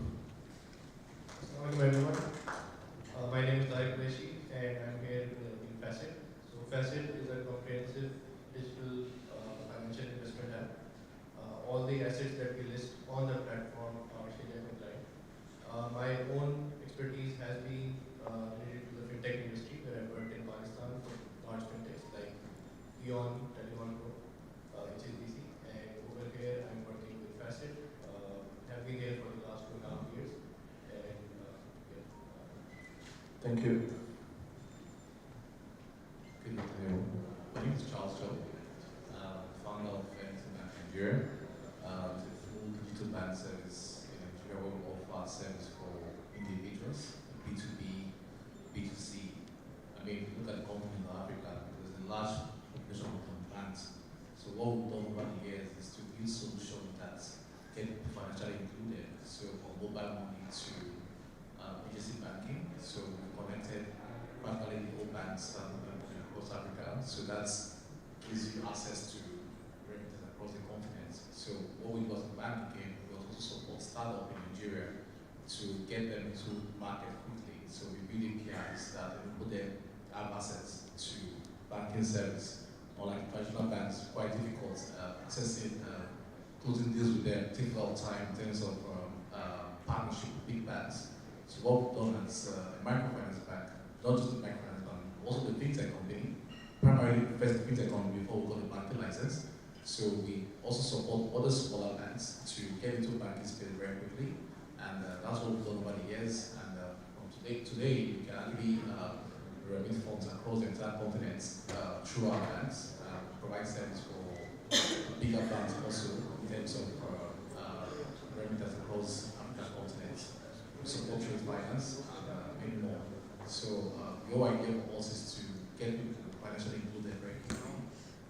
Hello everyone. My name is Tarik Qureshi, and I'm here in Facet. So Facet is a comprehensive digital Thank you. Good afternoon. My name is Charles Joe, founder of Anything Bank Nigeria. It's a full digital bank service in Nigeria where we offer service for individuals, B2B, B2C. I mean, if you look at the companies in Africa, there's a large population of banks. So what we've done over the years is to build solutions that get financially included. So from mobile money to agency banking. So we connected primarily the old banks across Africa. So that gives you access to remittances across the continent. So what we do as a bank again, we also support startup in Nigeria to get them into market quickly. So we build APIs that enable them to have access to banking service. Unlike traditional banks, quite difficult accessing closing deals with them, take a lot of time in terms of partnership with big banks. So what we've done as a microfinance bank, not just a microfinance bank, also the fintech company, primarily first the fintech company before we got the banking license. So we also support other smaller banks to get into banking space very quickly, and that's what we've done over the years. And from today you can actually remit funds across the entire continent through our banks, provide service for bigger banks also in terms of remittance across African continent. We support trade finance and many more. So your idea for us is to get people financially included very quickly.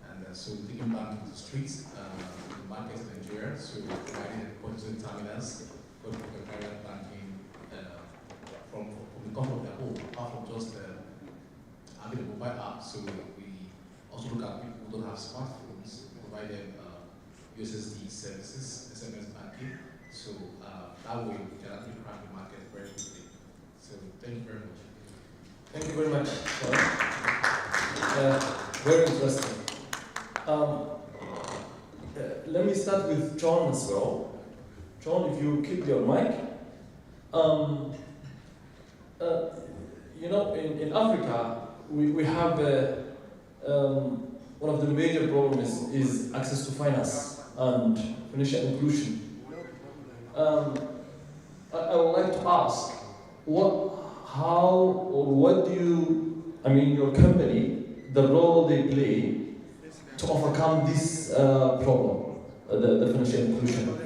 And so we're taking back into the streets, the markets in Nigeria, so we're providing point-to-point terminals, for private banking, from the comfort of their home, apart from just having a mobile app. So we also look at people who don't have smartphones, provide them USSD services, SMS banking. So that way we can actually crack the market very quickly. So thank you very much. Thank you very much. Very interesting. Let me start with John as well. John, if you keep your mic. You know, in Africa, we have one of the major problems is access to finance and financial inclusion. I would like to ask, what do you, your company, the role they play to overcome this problem, the financial inclusion?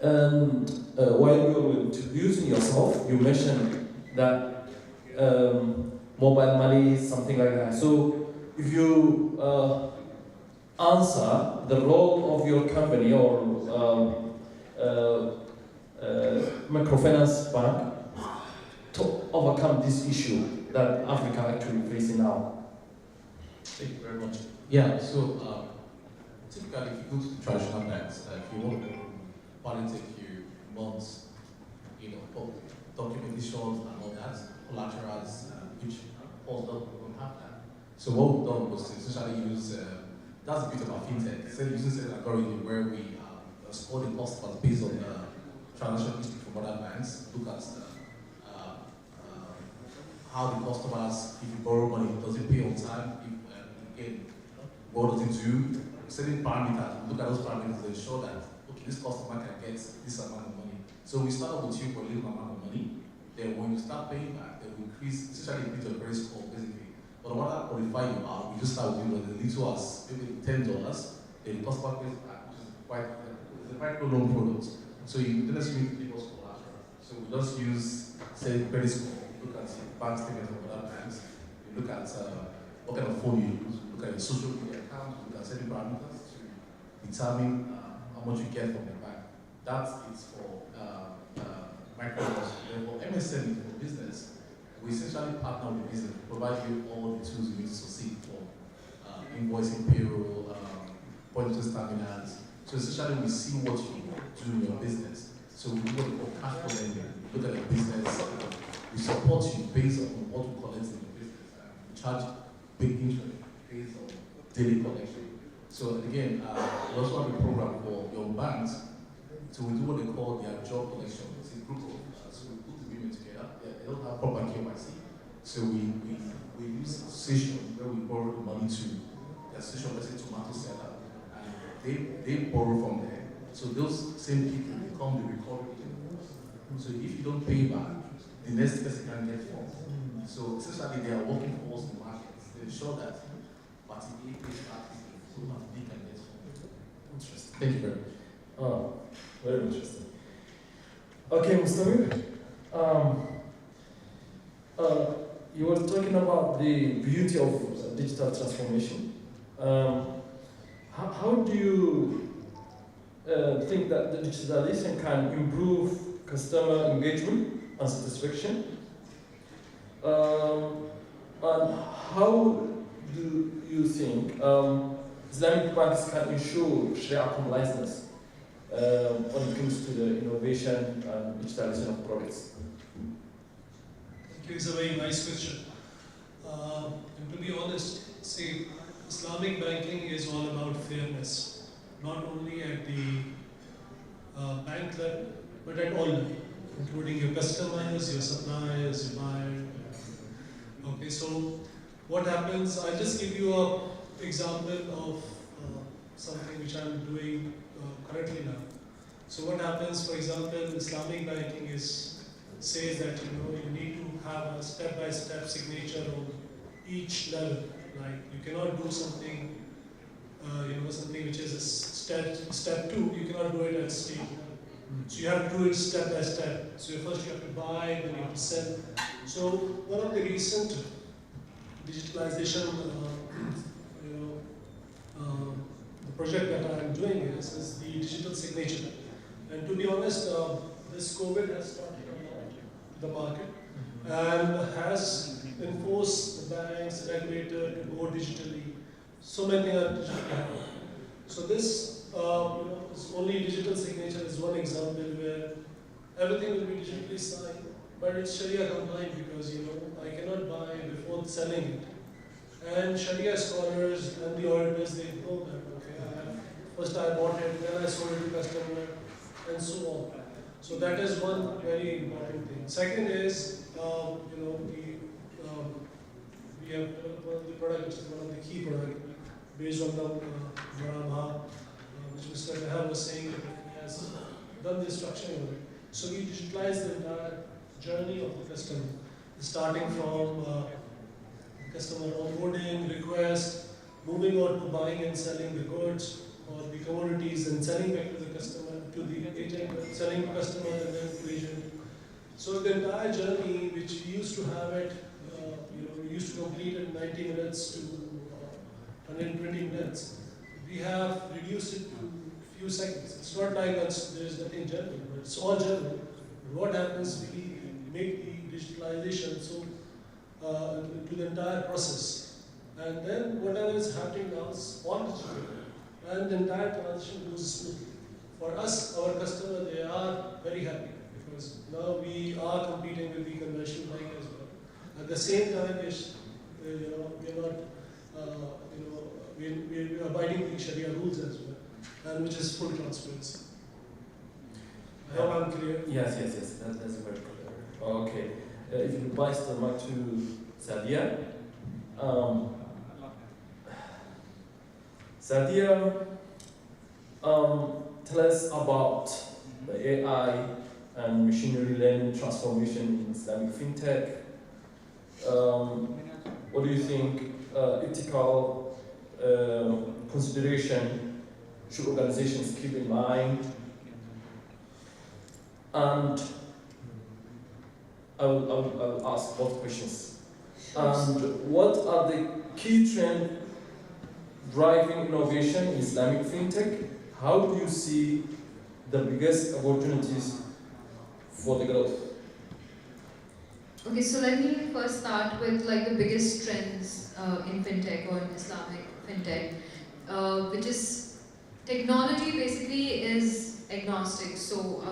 And while you were introducing yourself, you mentioned that mobile money, something like that. So if you answer the role of your company or microfinance bank to overcome this issue that Africa actually facing now. Thank you very much. Yeah, so typically if you go to the traditional banks, if you want to probably take you months, documentations and all that, collaterals, which all don't have that. So what we've done was to essentially use, that's a bit of our fintech, instead of using an algorithm where we score the customers based on transaction history from other banks, look at how the customers, if you borrow money, does it pay on time, if again, what does it do, setting parameters, look at those parameters to ensure that, okay, this customer can get this amount of money. So we start with you for a little amount of money, then when you start paying back, then we increase, essentially increase your credit score basically. But no matter qualify you are, we just start with you with as little as maybe $10, then the customer pays back, which is it's a micro loan product. So you don't necessarily give us collateral. So we just use, say, credit score, look at bank statements from other banks, you look at what kind of phone you use, look at your social media account, look at certain parameters to determine how much you get from the bank. That is for micro loans. Then for MSME, for business, we essentially partner with business, provide you all the tools you need to succeed for invoicing, payroll, point-of-sale terminals. So essentially we see what you do in your business. So we do what we call cash flow lending. We look at the business, we support you based on what we collect in your business. We charge big interest based on daily collection. So again, we also have a program for young banks. So we do what they call their job collection. It's a group of so we put the women together. They don't have proper KYC. So we use association where we borrow the money to the association, let's say tomato seller, and they borrow from there. So those same people become the recovery agents. So if you don't pay back, the next person can get funds. So essentially, they are working towards the markets. They ensure that participate practices so that they can get funded. Interesting. Thank you very much. Very interesting. Okay, Mr. Mir, you were talking about the beauty of digital transformation. How do you think that the digitalization can improve customer engagement and satisfaction? And how do you think Islamic banks can ensure Sharia compliance when it comes to the innovation and digitalization of products? Thank you. It's a very nice question. And to be honest, see, Islamic banking is all about fairness, not only at the bank level, but at all levels, including your customers, your suppliers, your buyers. Okay, so what happens? I'll just give you an example of something which I'm doing currently now. So what happens, for example, Islamic banking says that you need to have a step-by-step signature on each level. Like you cannot do something, something which is a step 2. You cannot do it at stage 1. So you have to do it step by step. So first you have to buy, then you have to sell. So one of the recent digitalization, the project that I am doing is the digital signature. And to be honest, this COVID has started the market and has enforced the banks, the regulator to go digitally. So many are digitally. So this, is only digital signature is one example where everything will be digitally signed, but it's Sharia compliant because I cannot buy before selling it. And Sharia scholars and the auditors, they know that, okay, first I bought it, then I sold it to customer, and so on. So that is one very important thing. Second is, we have one of the product, which is one of the key products, based on the Marabha, which Mr. Nehar was saying that he has done the structuring of it. So we digitalize the entire journey of the customer, starting from customer onboarding, request, moving on to buying and selling the goods or the commodities and selling back to the customer, to the agent, selling to customer and then to agent. So the entire journey, which we used to have it, we used to complete in 90 minutes to 120 minutes. We have reduced it to a few seconds. It's not like there is nothing general, but it's all general. What happens, we make the digitalization so to the entire process. And then whatever is happening now is all digital. And the entire transition goes smoothly. For us, our customer, they are very happy because now we are competing with the conventional bank as well. At the same time, we are not, we are abiding the Sharia rules as well, and which is full transparency. I hope I'm clear. Yes, that's very clear. Okay, if you pass the mic to Sadia. Sadia, tell us about the AI and machine learning transformation in Islamic fintech. What do you think ethical consideration should organizations keep in mind? And I will ask both questions. And what are the key trends driving innovation in Islamic fintech? How do you see the biggest opportunities for the growth? Okay, so let me first start with the biggest trends in fintech or in Islamic fintech, which is technology basically is agnostic. So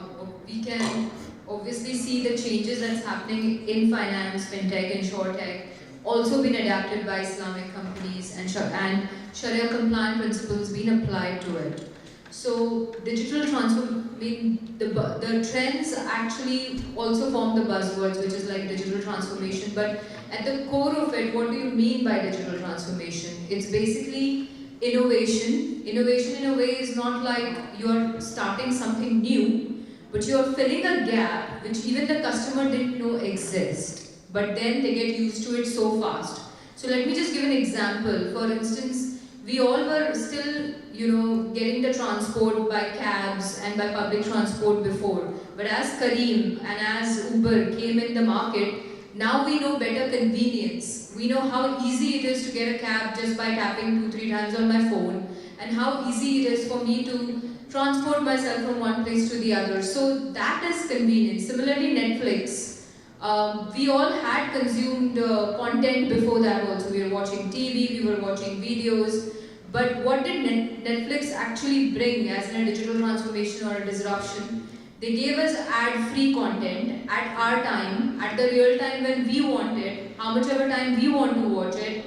we can obviously see the changes that's happening in finance, fintech, and insurtech also been adapted by Islamic companies and Sharia compliant principles being applied to it. So digital transformation, the trends actually also form the buzzwords, which is like digital transformation. But at the core of it, what do you mean by digital transformation? It's basically innovation. Innovation in a way is not like you're starting something new, but you're filling a gap which even the customer didn't know exists. but then they get used to it so fast. So let me just give an example. For instance, we all were still, getting the transport by cabs and by public transport before. But as Kareem and as Uber came in the market, now we know better convenience. We know how easy it is to get a cab just by tapping 2-3 times on my phone, and how easy it is for me to transport myself from one place to the other. So that is convenience. Similarly, Netflix. We all had consumed content before that also. We were watching TV, we were watching videos. But what did Netflix actually bring as a digital transformation or a disruption? They gave us ad-free content at our time, at the real time when we want it, how much ever time we want to watch it,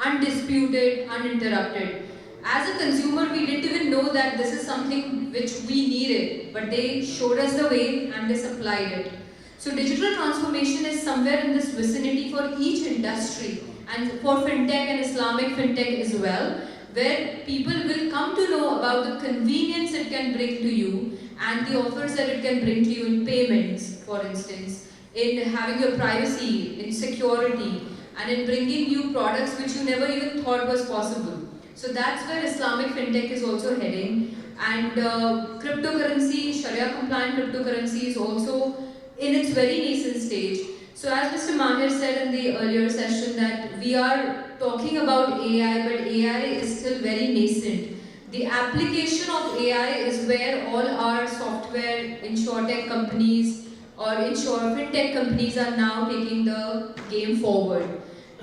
undisputed, uninterrupted. As a consumer, we didn't even know that this is something which we needed, but they showed us the way and they supplied it. So digital transformation is somewhere in this vicinity for each industry, and for fintech and Islamic fintech as well, where people will come to know about the convenience it can bring to you and the offers that it can bring to you in payments, for instance, in having your privacy, in security, and in bringing you products which you never even thought was possible. So that's where Islamic fintech is also heading. And cryptocurrency, Sharia compliant cryptocurrency is also in its very nascent stage. So as Mr. Mahir said in the earlier session that we are talking about AI, but AI is still very nascent. The application of AI is where all our software, insurtech companies or fintech companies are now taking the game forward.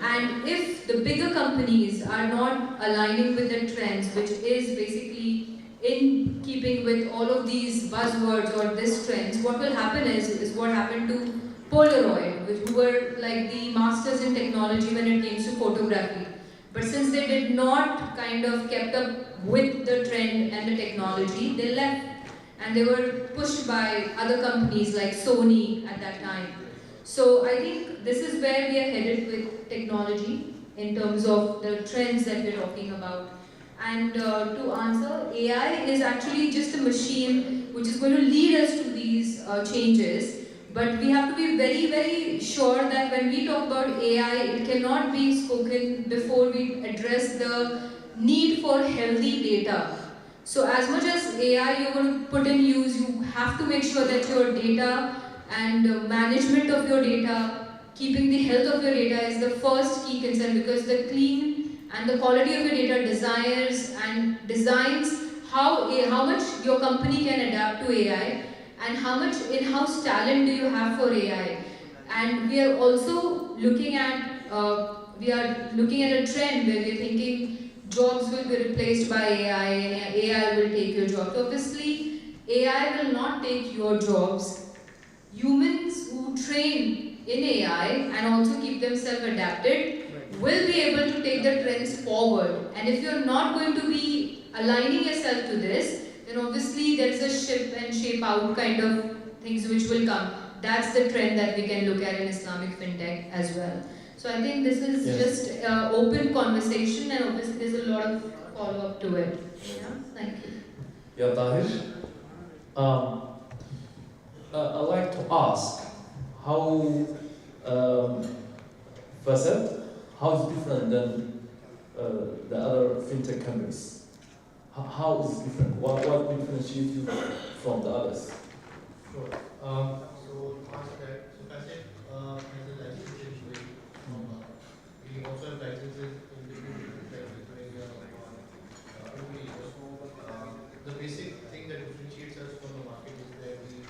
And if the bigger companies are not aligning with the trends, which is basically in keeping with all of these buzzwords or these trends, what will happen is what happened to Polaroid, who were like the masters in technology when it came to photography. But since they did not kind of kept up with the trend and the technology, they left and they were pushed by other companies like Sony at that time. So I think this is where we are headed with technology in terms of the trends that we're talking about. And to answer, AI is actually just a machine which is going to lead us to these changes. But we have to be very, very sure that when we talk about AI, it cannot be spoken before we address the need for healthy data. So as much as AI you're going to put in use, you have to make sure that your data and management of your data, keeping the health of your data is the first key concern, because the clean and the quality of your data desires and designs how much your company can adapt to AI and how much in-house talent do you have for AI. And we are also looking at a trend where we're thinking jobs will be replaced by AI and AI will take your jobs. Obviously, AI will not take your jobs. Humans who train in AI and also keep themselves adapted will be able to take the trends forward. And if you're not going to be aligning yourself to this, then obviously there's a ship and shape out kind of things which will come. That's the trend that we can look at in Islamic fintech as well. So I think this is just open conversation, and obviously there's a lot of follow-up to it. Yeah? Thank you. Yeah, Tahir. I'd like to ask how Facet, how is different than the other fintech companies? How is it different? What differentiates you from the others? Sure. So answer that. So Facet has a license in UAE. We also have licenses in different like Lithuania or Indonesia. So the basic thing that differentiates us from the market is that we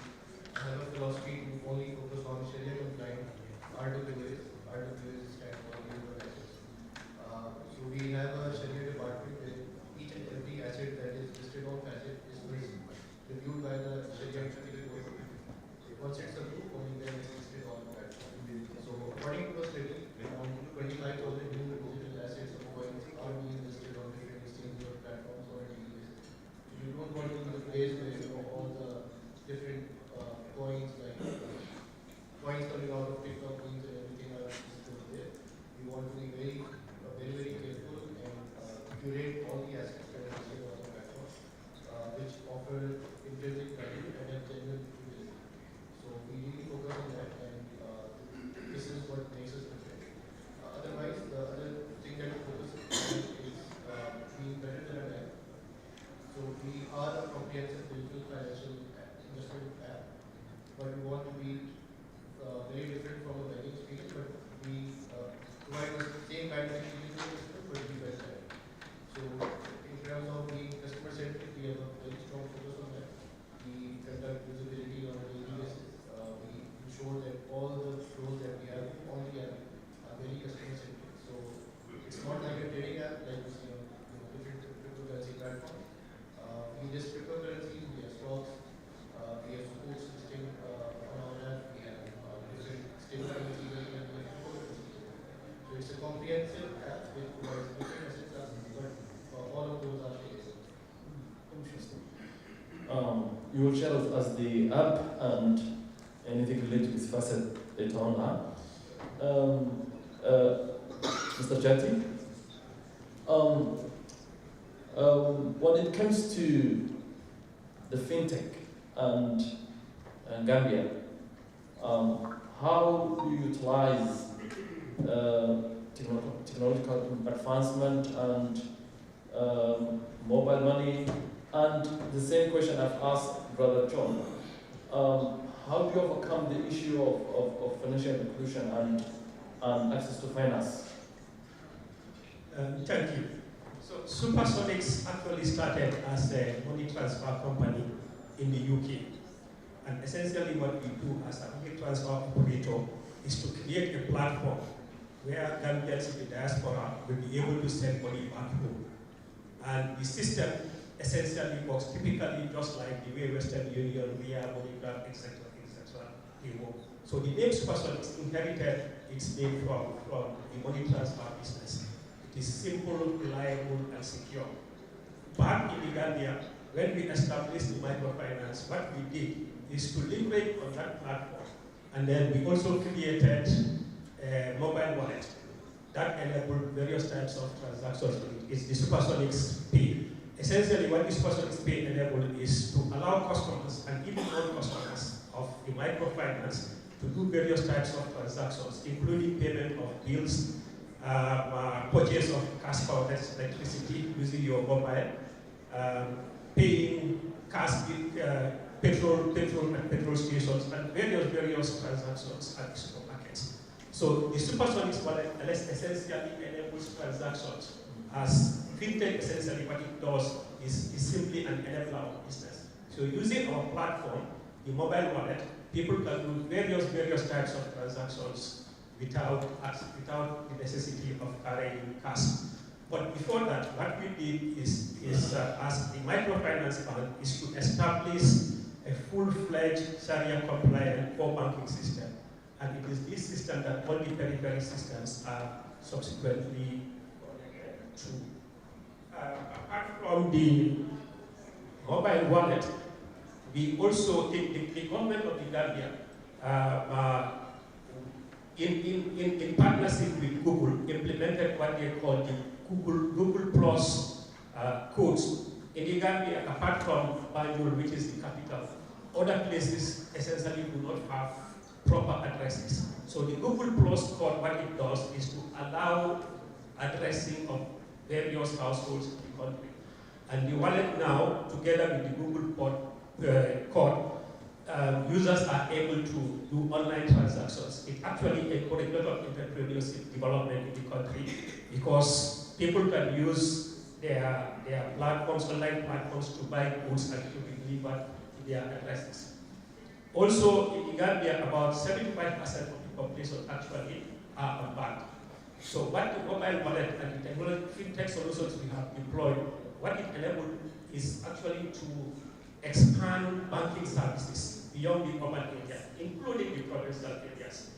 have a philosophy to only focus on Sharia compliant RWAs stand for renewable assets. So we have a Sharia department where each and every asset that is listed on Facet is reviewed by the Sharia Committee. Once it's approved, only then it's listed on the platform. So according to the study, around 25,000 new digital assets So we are a comprehensive digital financial investment app, but we want to be very different from a banking experience, but we provide the same kind of experience to the customer, but we better. So in terms of being customer centric, we have a very strong focus on that. We conduct usability on a daily basis. We ensure that all the flows that we have on the app are very customer centric. So it's not like a trading app like you see on different cryptocurrency platforms. We list cryptocurrencies, we have stocks, we have sports listing on our app, we have different stable currencies as well, we have cryptocurrencies. So it's a comprehensive app which provides different asset classes, but all of those are shared. Interesting. You will share with us the app and anything related with facet later on. Mr. Jati, when it comes to the fintech and Gambia, how do you utilize technological advancement and mobile money? And the same question I've asked Brother John. How do you overcome the issue of financial inclusion and access to finance? Thank you. So Supersonics actually started as a money transfer company in the UK. And essentially what we do as a money transfer operator is to create a platform where Gambians in the diaspora will be able to send money back home. And the system essentially works typically just like the way Western Union, Ria, MoneyGram, etc., they work. So the name Supersonics inherited its name from the money transfer business. It is simple, reliable, and secure. Back in the Gambia, when we established the microfinance, what we did is to leverage on that platform. And then we also created a mobile wallet that enabled various types of transactions. It's the Supersonics Pay. Essentially, what the Supersonics Pay enabled is to allow customers and even non-customers of the microfinance to do various types of transactions, including payment of bills, purchase of gas powered electricity using your mobile, paying gas, petrol stations, and various transactions at the supermarkets. So the Supersonics wallet essentially enables transactions, as fintech essentially what it does is simply an enabler of business. So using our platform, the mobile wallet, people can do various types of transactions without the necessity of carrying cash. But before that, what we did is as the microfinance bank, is to establish a full-fledged Sharia-compliant core banking system. And it is this system that all the periphery systems are subsequently to. Apart from the mobile wallet, we also, the government of the Gambia, in partnership with Google, implemented what they call the Google Plus codes. In the Gambia, apart from Banjul, which is the capital, other places essentially do not have proper addresses. So the Google Plus code, what it does is to allow addressing of various households in the country. And the wallet now, together with the Google code, users are able to do online transactions. It actually encourages a lot of entrepreneurship development in the country because people can use their platforms, online platforms, to buy goods and to be delivered to their addresses. Also, in Gambia, about 75% of the population actually are unbanked. So what the mobile wallet and the technology fintech solutions we have deployed, what it enabled is actually to expand banking services beyond the urban area, including the provincial areas.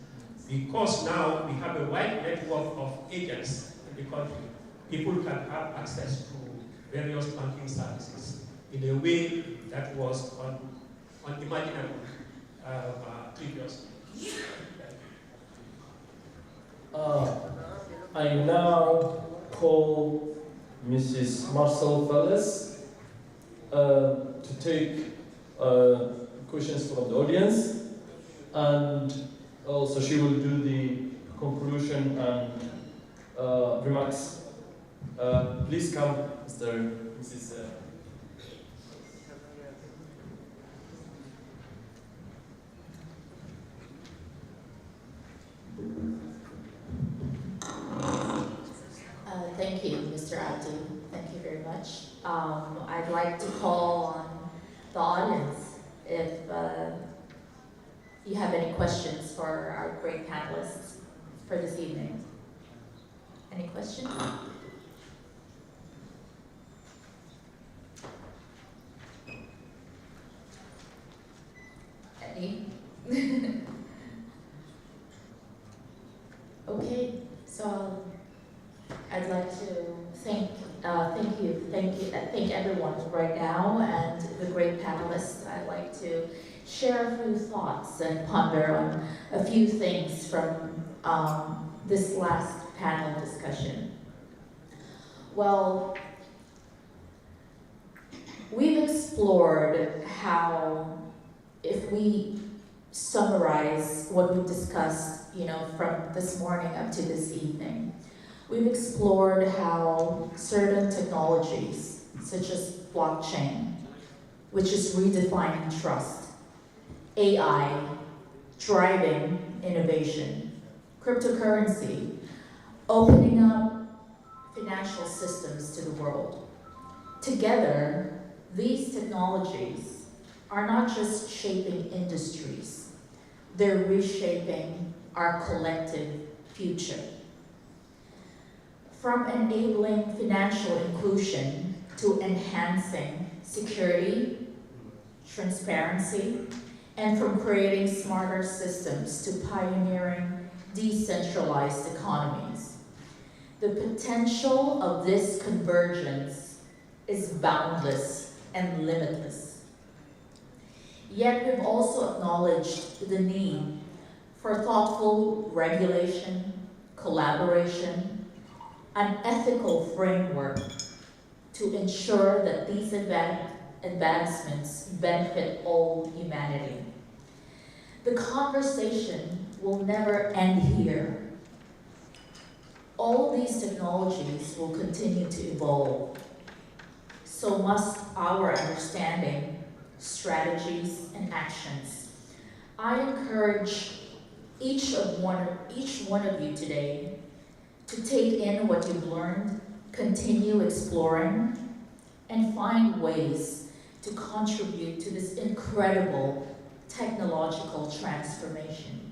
Because now we have a wide network of agents in the country, people can have access to various banking services in a way that was unimaginable previously. I now call Mrs. Marcel Velez to take questions from the audience, and also she will do the conclusion and remarks. Please come, Mrs. like to call on the audience if you have any questions for our great panelists for this evening. Any questions? Any? Okay, so I'd like to thank everyone right now and the great panelists. I'd like to share a few thoughts and ponder on a few things from this last panel discussion. Well, we've explored how, if we summarize what we've discussed, from this morning up to this evening, we've explored how certain technologies, such as blockchain, which is redefining trust, AI, driving innovation, cryptocurrency, opening up financial systems to the world. Together, these technologies are not just shaping industries, they're reshaping our collective future. From enabling financial inclusion to enhancing security, transparency, and from creating smarter systems to pioneering decentralized economies. The potential of this convergence is boundless and limitless. Yet we've also acknowledged the need for thoughtful regulation, collaboration, an ethical framework to ensure that these advancements benefit all humanity. The conversation will never end here. All these technologies will continue to evolve. So must our understanding, strategies, and actions. I encourage each one of you today to take in what you've learned, continue exploring, and find ways to contribute to this incredible technological transformation.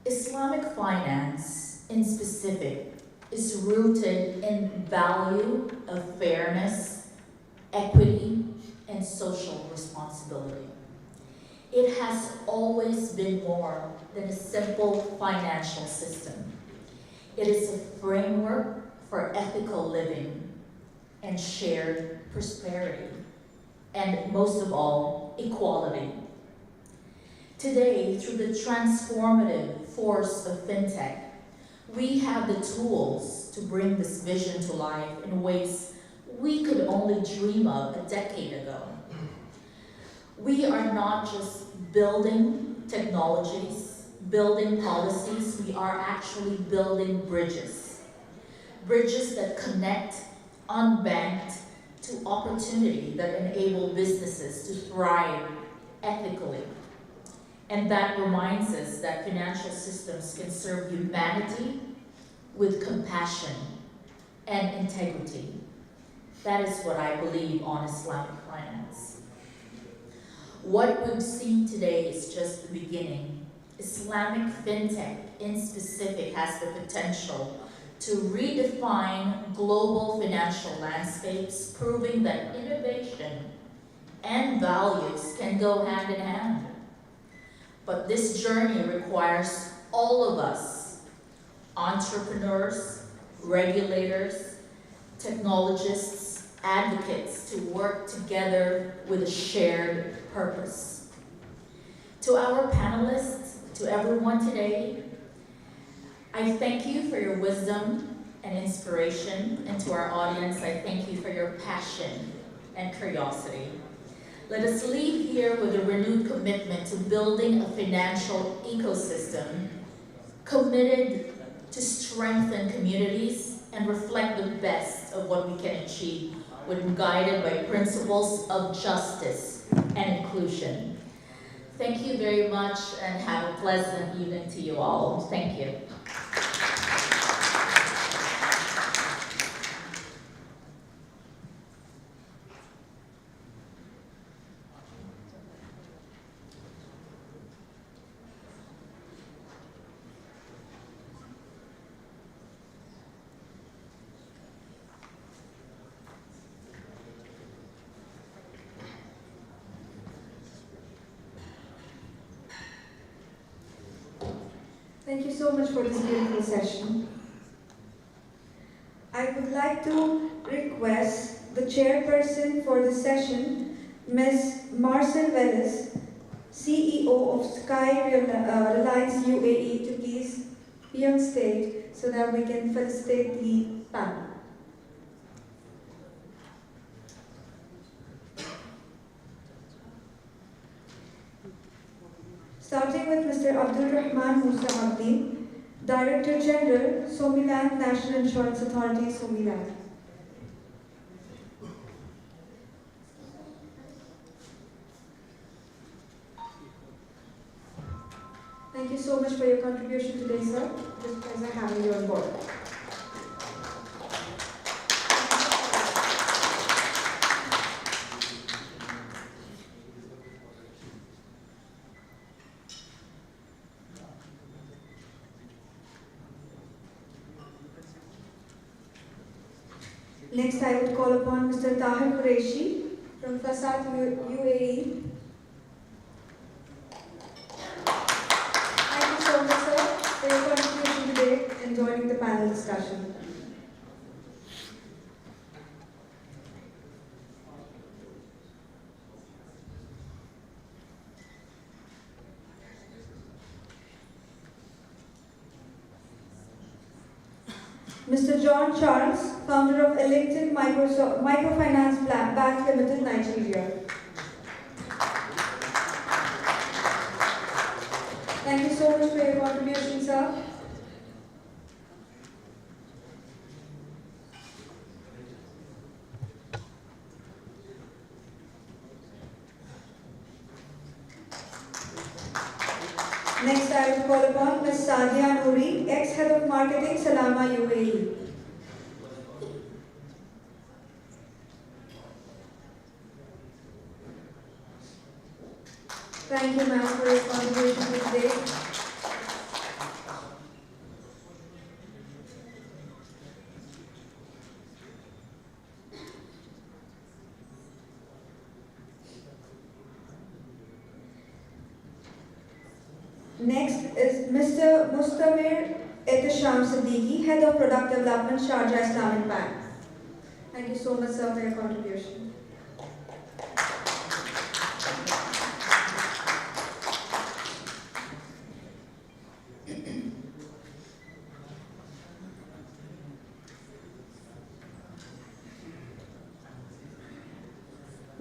Islamic finance, in specific, is rooted in value of fairness, equity, and social responsibility. It has always been more than a simple financial system. It is a framework for ethical living and shared prosperity, and most of all, equality. Today, through the transformative force of fintech, we have the tools to bring this vision to life in ways we could only dream of a decade ago. We are not just building technologies, building policies, we are actually building bridges. Bridges that connect unbanked to opportunity, that enable businesses to thrive ethically. And that reminds us that financial systems can serve humanity with compassion and integrity. That is what I believe on Islamic finance. What we've seen today is just the beginning. Islamic fintech, in specific, has the potential to redefine global financial landscapes, proving that innovation and values can go hand in hand. But this journey requires all of us, entrepreneurs, regulators, technologists, advocates, to work together with a shared purpose. To our panelists, to everyone today, I thank you for your wisdom and inspiration, and to our audience, I thank you for your passion and curiosity. Let us leave here with a renewed commitment to building a financial ecosystem committed to strengthen communities and reflect the best of what we can achieve when guided by principles of justice and inclusion. Thank you very much and have a pleasant evening to you all. Thank you. so much for this beautiful session. I would like to request the chairperson for the session, Ms. Marcel Veles, CEO of Sky Reliance UAE, to please be on stage so that we can facilitate the panel. Starting with Mr. Abdul Rahman Musa Abdi, Director General, Somaliland National Insurance Authority, Somaliland. Thank you so much for your contribution today, sir. It is a pleasure having you on board. Next, I would call upon Mr. Tahir Qureshi from Fasad, UAE. Thank you so much, sir, for your contribution today and joining the panel discussion. Mr. John Charles, founder of Ellington Microfinance Bank Limited, Nigeria. Thank you so much for your contribution, sir. Next, I will call upon Ms. Sadia Noori, ex-head of marketing, Salama, UAE. Thank you, ma'am, for your contribution today. Next is Mr. Mustamir Etisham Siddiqui, Head of Product Development, Sharjah Islamic Bank. Thank you so much, sir, for your contribution.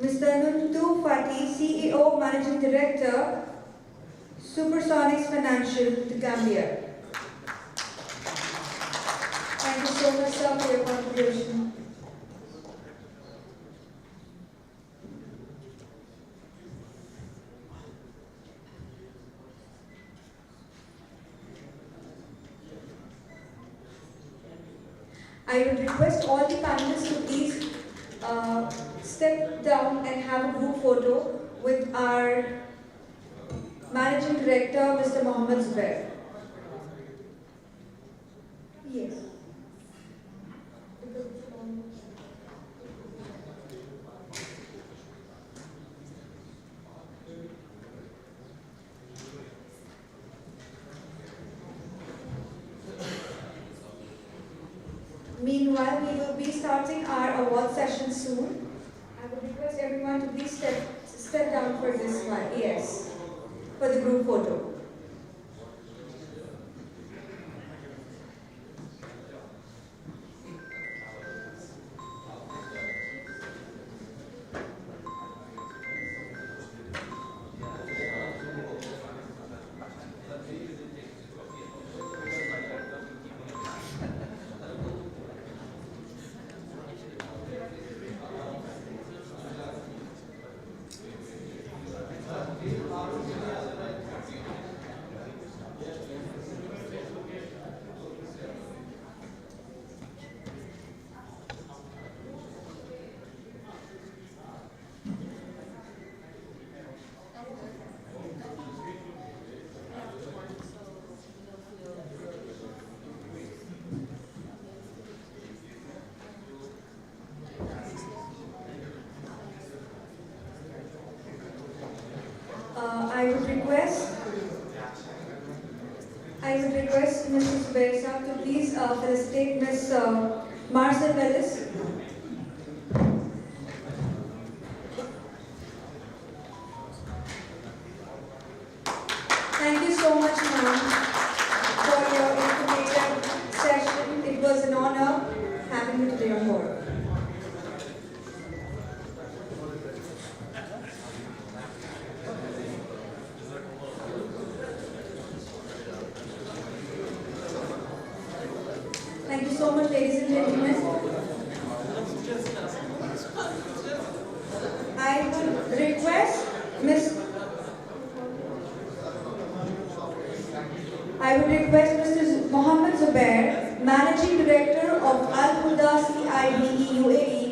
Mr. Nuntu Fati, CEO, Managing Director, Supersonics Financial, the Gambia. Thank you so much, sir, for your contribution. I would request all the panelists to please step down and have a group photo with our Managing Director, Mr. Mohammed Zubair. Yes. Meanwhile, we will be starting our award session soon. I would request everyone to please step down for this one. Yes, for the group photo. I would would request Mr. Zubair Saab to please felicitate Ms. Marcel Velez. Thank you so much, ma'am, for your informative session. It was an honor having you today on board. Thank you so much, ladies and gentlemen. I would request Mr. Mohammed Zubair, Managing Director of alhudacibepk UAE,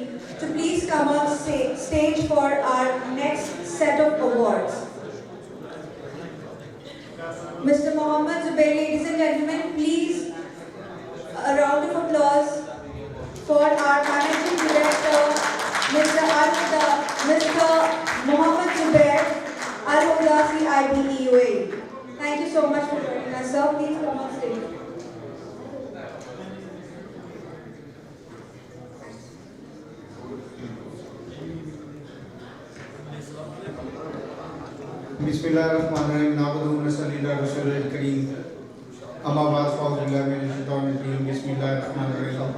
to please come on stage for our next set of awards. Mr. Mohammed Zubair, ladies and gentlemen, please a round of applause for our Managing Director, Mr. Mohammed Zubair, alhudacibepk UAE. Thank you so much for joining us, sir. Please come on stage. Bismillahirrahmanirrahim. Na'budu wa nusalli ala rasulil kareem. Amma ba'd, fa'udhu billahi minash shaitanir rajeem. Bismillahirrahmanirrahim.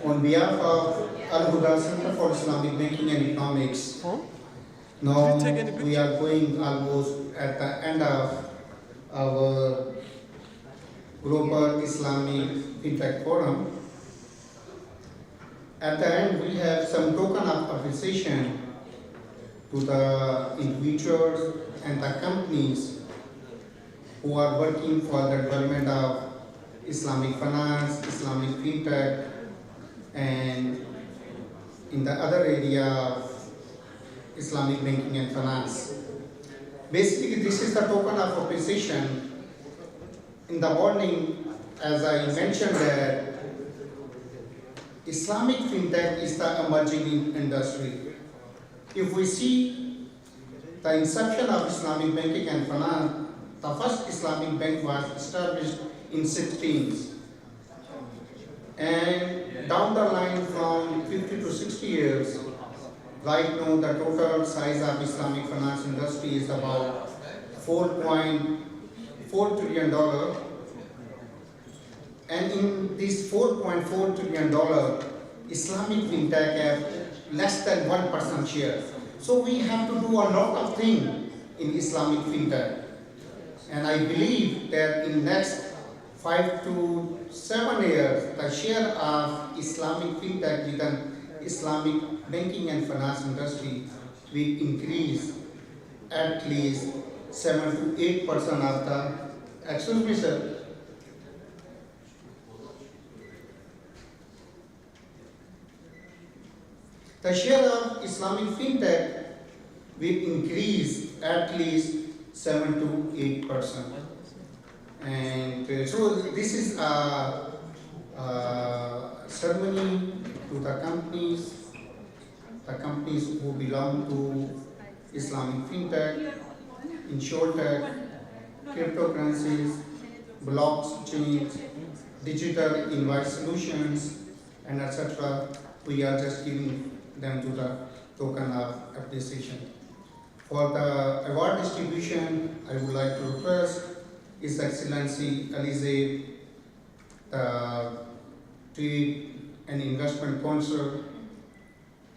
On behalf of Al-Huda Center for Islamic Banking and Economics, now we are going almost at the end of our Global Islamic Fintech Forum. At the end, we have some token of appreciation to the individuals and the companies who are working for the development of Islamic finance, Islamic fintech, and in the other area of Islamic banking and finance. Basically, this is the token of appreciation. In the morning, as I mentioned, that Islamic fintech is the emerging industry. If we see the inception of Islamic banking and finance, the first Islamic bank was established in 16s. And down the line from 50 to 60 years, right now the total size of Islamic finance industry is about $4.4 trillion. And in this $4.4 trillion, Islamic fintech have less than 1% share. So we have to do a lot of things in Islamic fintech. And I believe that in next 5 to 7 years, the share of Islamic fintech within Islamic banking and finance industry will increase at least 7 to 8% of the, excuse me sir, the share of Islamic fintech will increase at least 7 to 8%. And so this is a ceremony to the companies who belong to Islamic fintech, insurtech, cryptocurrencies, blockchains, digital invoice solutions, and etc. We are just giving them to the token of appreciation. For the award distribution, I would like to request His Excellency Alize, the Trade and Investment Council,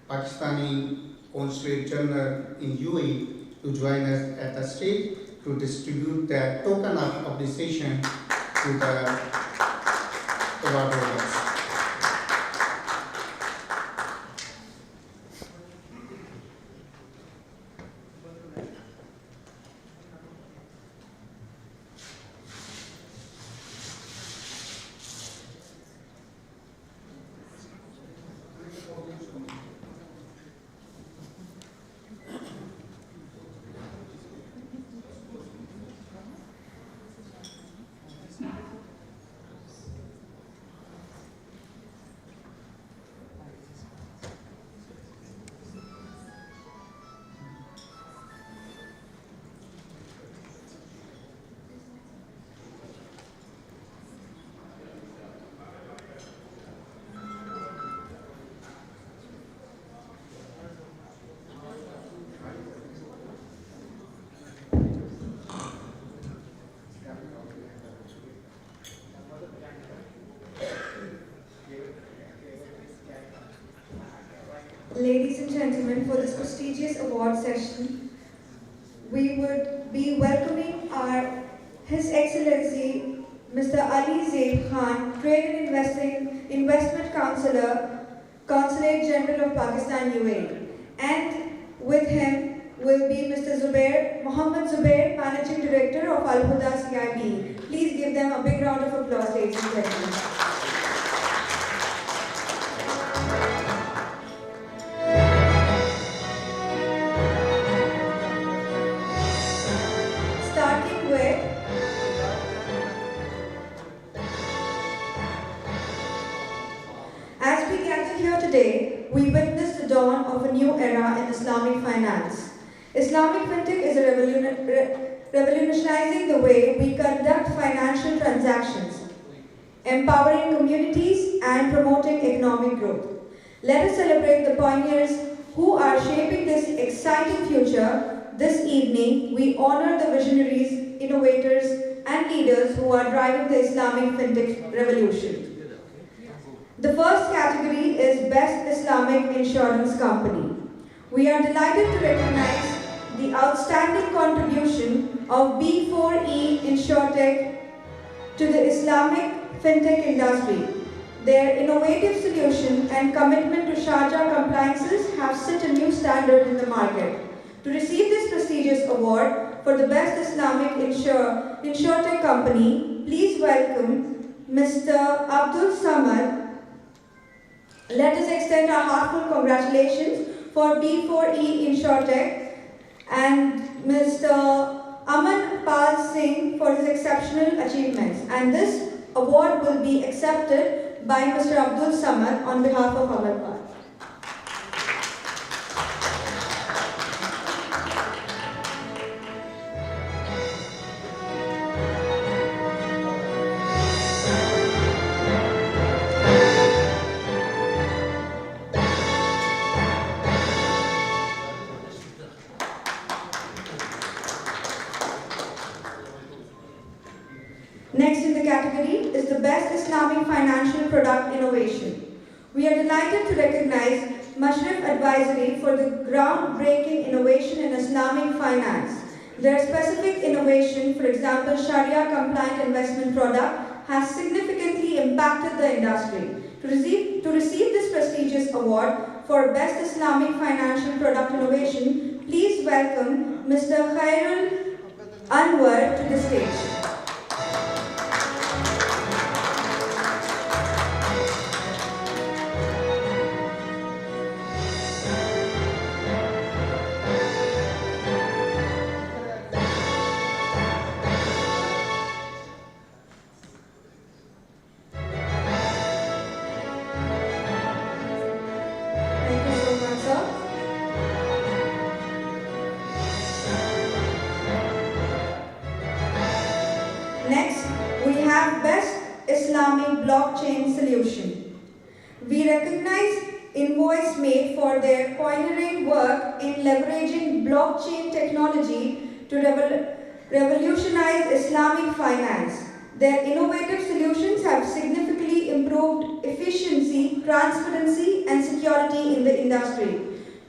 Pakistani Consulate General in UAE, to join us at the stage to distribute the token of appreciation to the award holders. Ladies and gentlemen, for this prestigious award session, we would be welcoming His Excellency Mr. Ali Zaid Khan, Trade and Investment Consulate General of Pakistan UAE. And with him will be Mr. Mohammed Zubair, Managing Director of alhudacibepk. Please give them a big round of applause, ladies and gentlemen. Starting with as we gather here today, we witness the dawn of a new era in Islamic finance. Islamic fintech is revolutionizing the way we conduct financial transactions, empowering communities and promoting economic growth. Let us celebrate the pioneers who are shaping this exciting future. This evening, we honor the visionaries, innovators, and leaders who are driving the Islamic fintech revolution. The first category is Best Islamic Insurance Company. We are delighted to recognize the outstanding contribution of B4E InsurTech to the Islamic fintech industry. Their innovative solution and commitment to Sharjah compliances have set a new standard in the market. To receive this prestigious award for the Best Islamic InsurTech Company, please welcome Mr. Abdul Samad. Let us extend our heartfelt congratulations for B4E InsurTech and Mr. Aman Pal Singh for his exceptional achievements. And this award will be accepted by Mr. Abdul Samad on behalf of Aman Pal. Next in the category is the Best Islamic Financial Product Innovation. We are delighted to recognize Mashrif Advisory for the groundbreaking innovation in Islamic finance. Their specific innovation, for example, Sharia-compliant investment product, has significantly impacted the industry. To receive this prestigious award for Best Islamic Financial Product Innovation, please welcome Mr. Khairul Anwar to the stage. Next, we have Best Islamic Blockchain Solution. We recognize Invoice Made for their pioneering work in leveraging blockchain technology to revolutionize Islamic finance. Their innovative solutions have significantly improved efficiency, transparency, and security in the industry.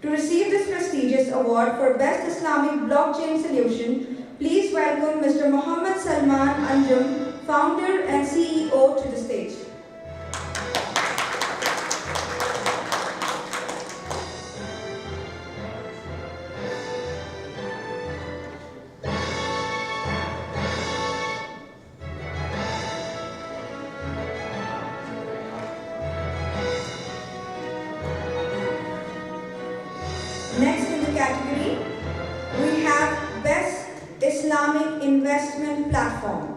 To receive this prestigious award for Best Islamic Blockchain Solution, please welcome Mr. Muhammad Salman Anjum, founder and CEO, to the stage. Next in the category, we have Best Islamic Investment Platform.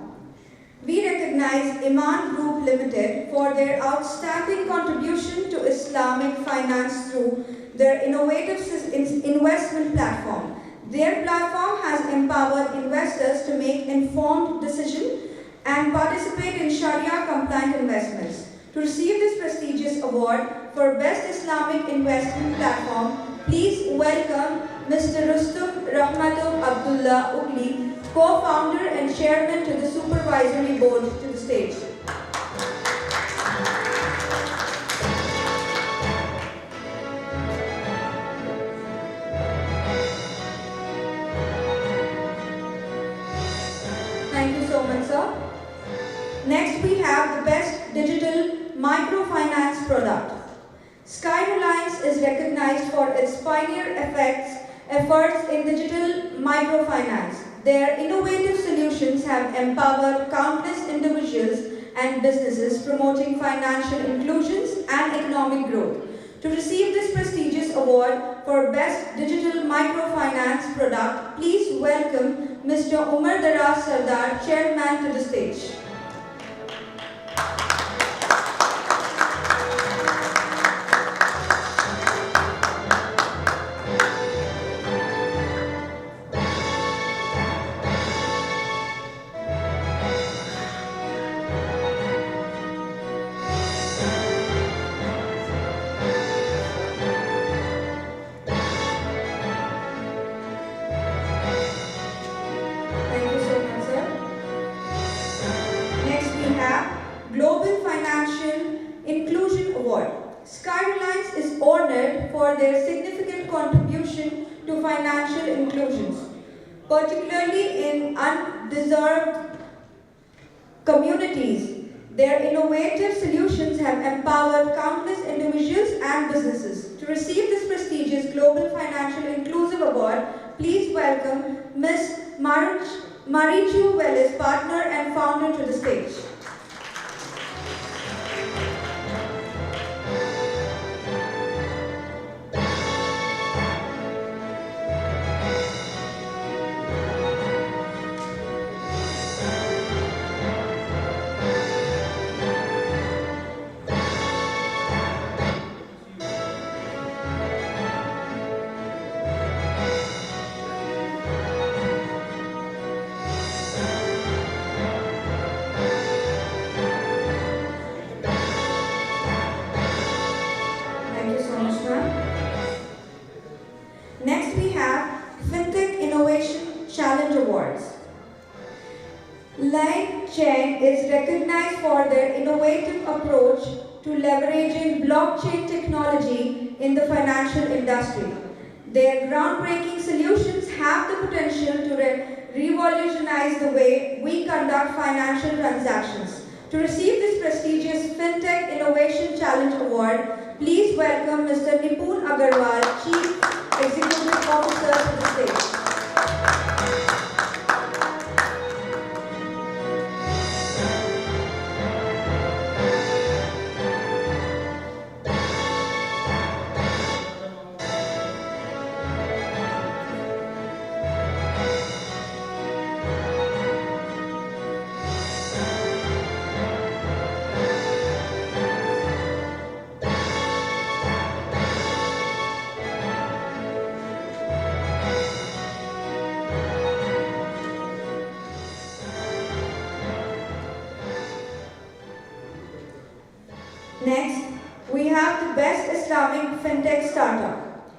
We recognize Iman Group Limited for their outstanding contribution to Islamic finance through their innovative investment platform. Their platform has empowered investors to make informed decisions and participate in Sharia-compliant investments. To receive this prestigious award for Best Islamic Investment Platform, please welcome Mr. Rustum Rahmatul Abdullah Ugli, co-founder and chairman to the supervisory board, to the stage. recognized for its pioneer efforts in digital microfinance. Their innovative solutions have empowered countless individuals and businesses, promoting financial inclusions and economic growth. To receive this prestigious award for Best Digital Microfinance Product, please welcome Mr. Umar Daraz Sardar, Chairman, to the stage. Thank you so much, sir. Next we have Global Financial Inclusion Award. Skylines is honored for their significant contribution to financial inclusions, particularly in undeserved communities. Their innovative solutions have empowered countless individuals and businesses. To receive this prestigious Global Financial Inclusive Award, please welcome Ms. Marichu Wellis, partner and founder, to the stage. Thank you so much, ma'am. Next we have FinTech Innovation Challenge Awards. Lai Cheng is recognized for their innovative approach to leveraging blockchain technology in the financial industry. Their groundbreaking solutions have the potential to revolutionize the way we conduct financial transactions. To receive this prestigious FinTech Innovation Challenge Award, please welcome Mr. Nipun Agarwal, Chief Executive Officer, to the stage. Next, we have the Best Islamic FinTech Startup.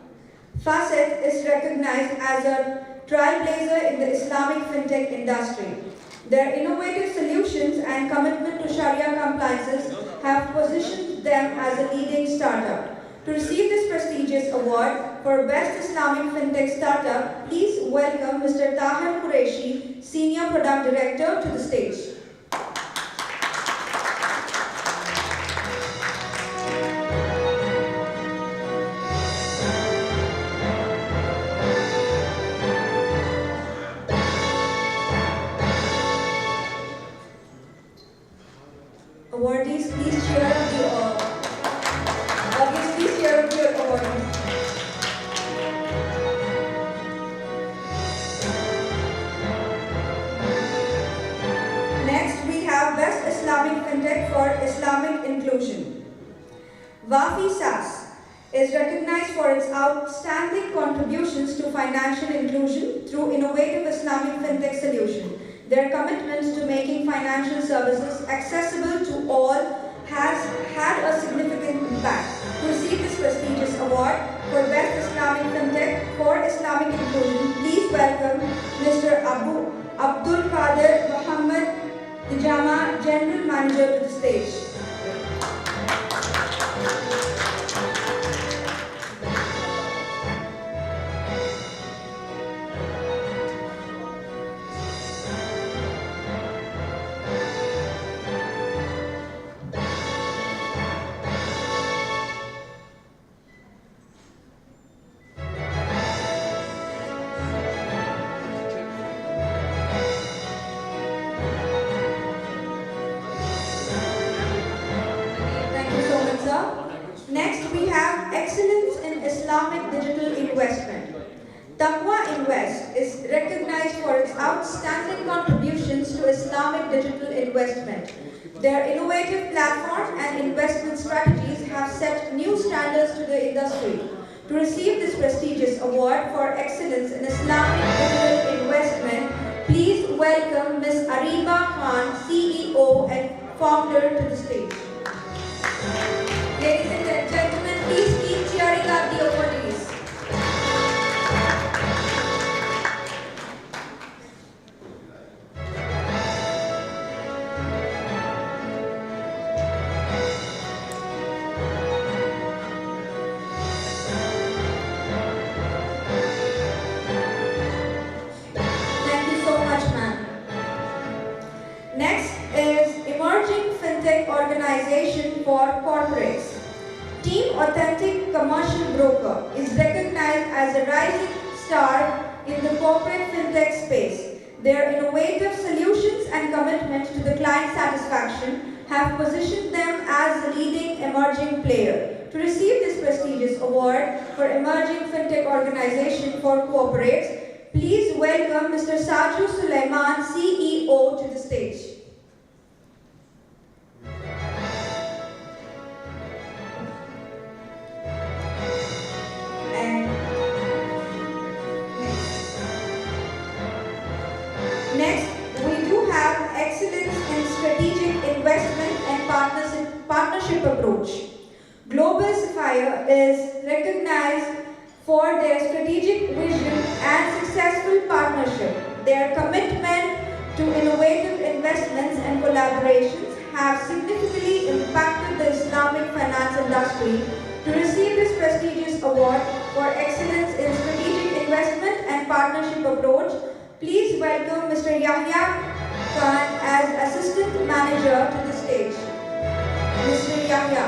Facet is recognized as a trailblazer in the Islamic FinTech industry. Their innovative solutions and commitment to Sharia compliances have positioned them as a leading startup. To receive this prestigious award for Best Islamic FinTech Startup, please welcome Mr. Tahir Qureshi, Senior Product Director, to the stage. Awardees, please cheer up the audience, please cheer up your awardees. Next, we have Best Islamic FinTech for Islamic Inclusion. Wafi SAS is recognized for its outstanding contributions to financial inclusion through innovative Islamic FinTech solutions. Their commitment to making financial services accessible to all has had a significant impact. To receive this prestigious award for Best Islamic FinTech for Islamic Inclusion, please welcome Mr. Abdul Qadir Muhammad Tijama, General Manager, to the stage. Next, we have Excellence in Islamic Digital Investment. Taqwa Invest is recognized for its outstanding contributions to Islamic digital investment. Their innovative platform and investment strategies have set new standards to the industry. To receive this prestigious award for excellence in Islamic digital investment, please welcome Ms. Ariba Khan, CEO and founder, to the stage. Ladies and gentlemen, please keep cheering up the awardees. Thank you so much, ma'am. Next is Emerging FinTech Organization for Corporates. Team Authentic Commercial Broker is recognized as a rising star in the corporate fintech space. Their innovative solutions and commitment to the client satisfaction have positioned them as a leading emerging player. To receive this prestigious award for Emerging FinTech Organization for Corporates, please welcome Mr. Saju Sulaiman, CEO, to the stage. Next, we do have excellence in strategic investment and partnership approach. Global Sapphire is recognized for their strategic vision and successful partnership. Their commitment to innovative investments and collaborations have significantly impacted the Islamic finance industry. To receive this prestigious award for excellence in strategic investment and partnership approach, please welcome Mr. Yahya Khan as Assistant Manager to the stage. Mr. Yahya.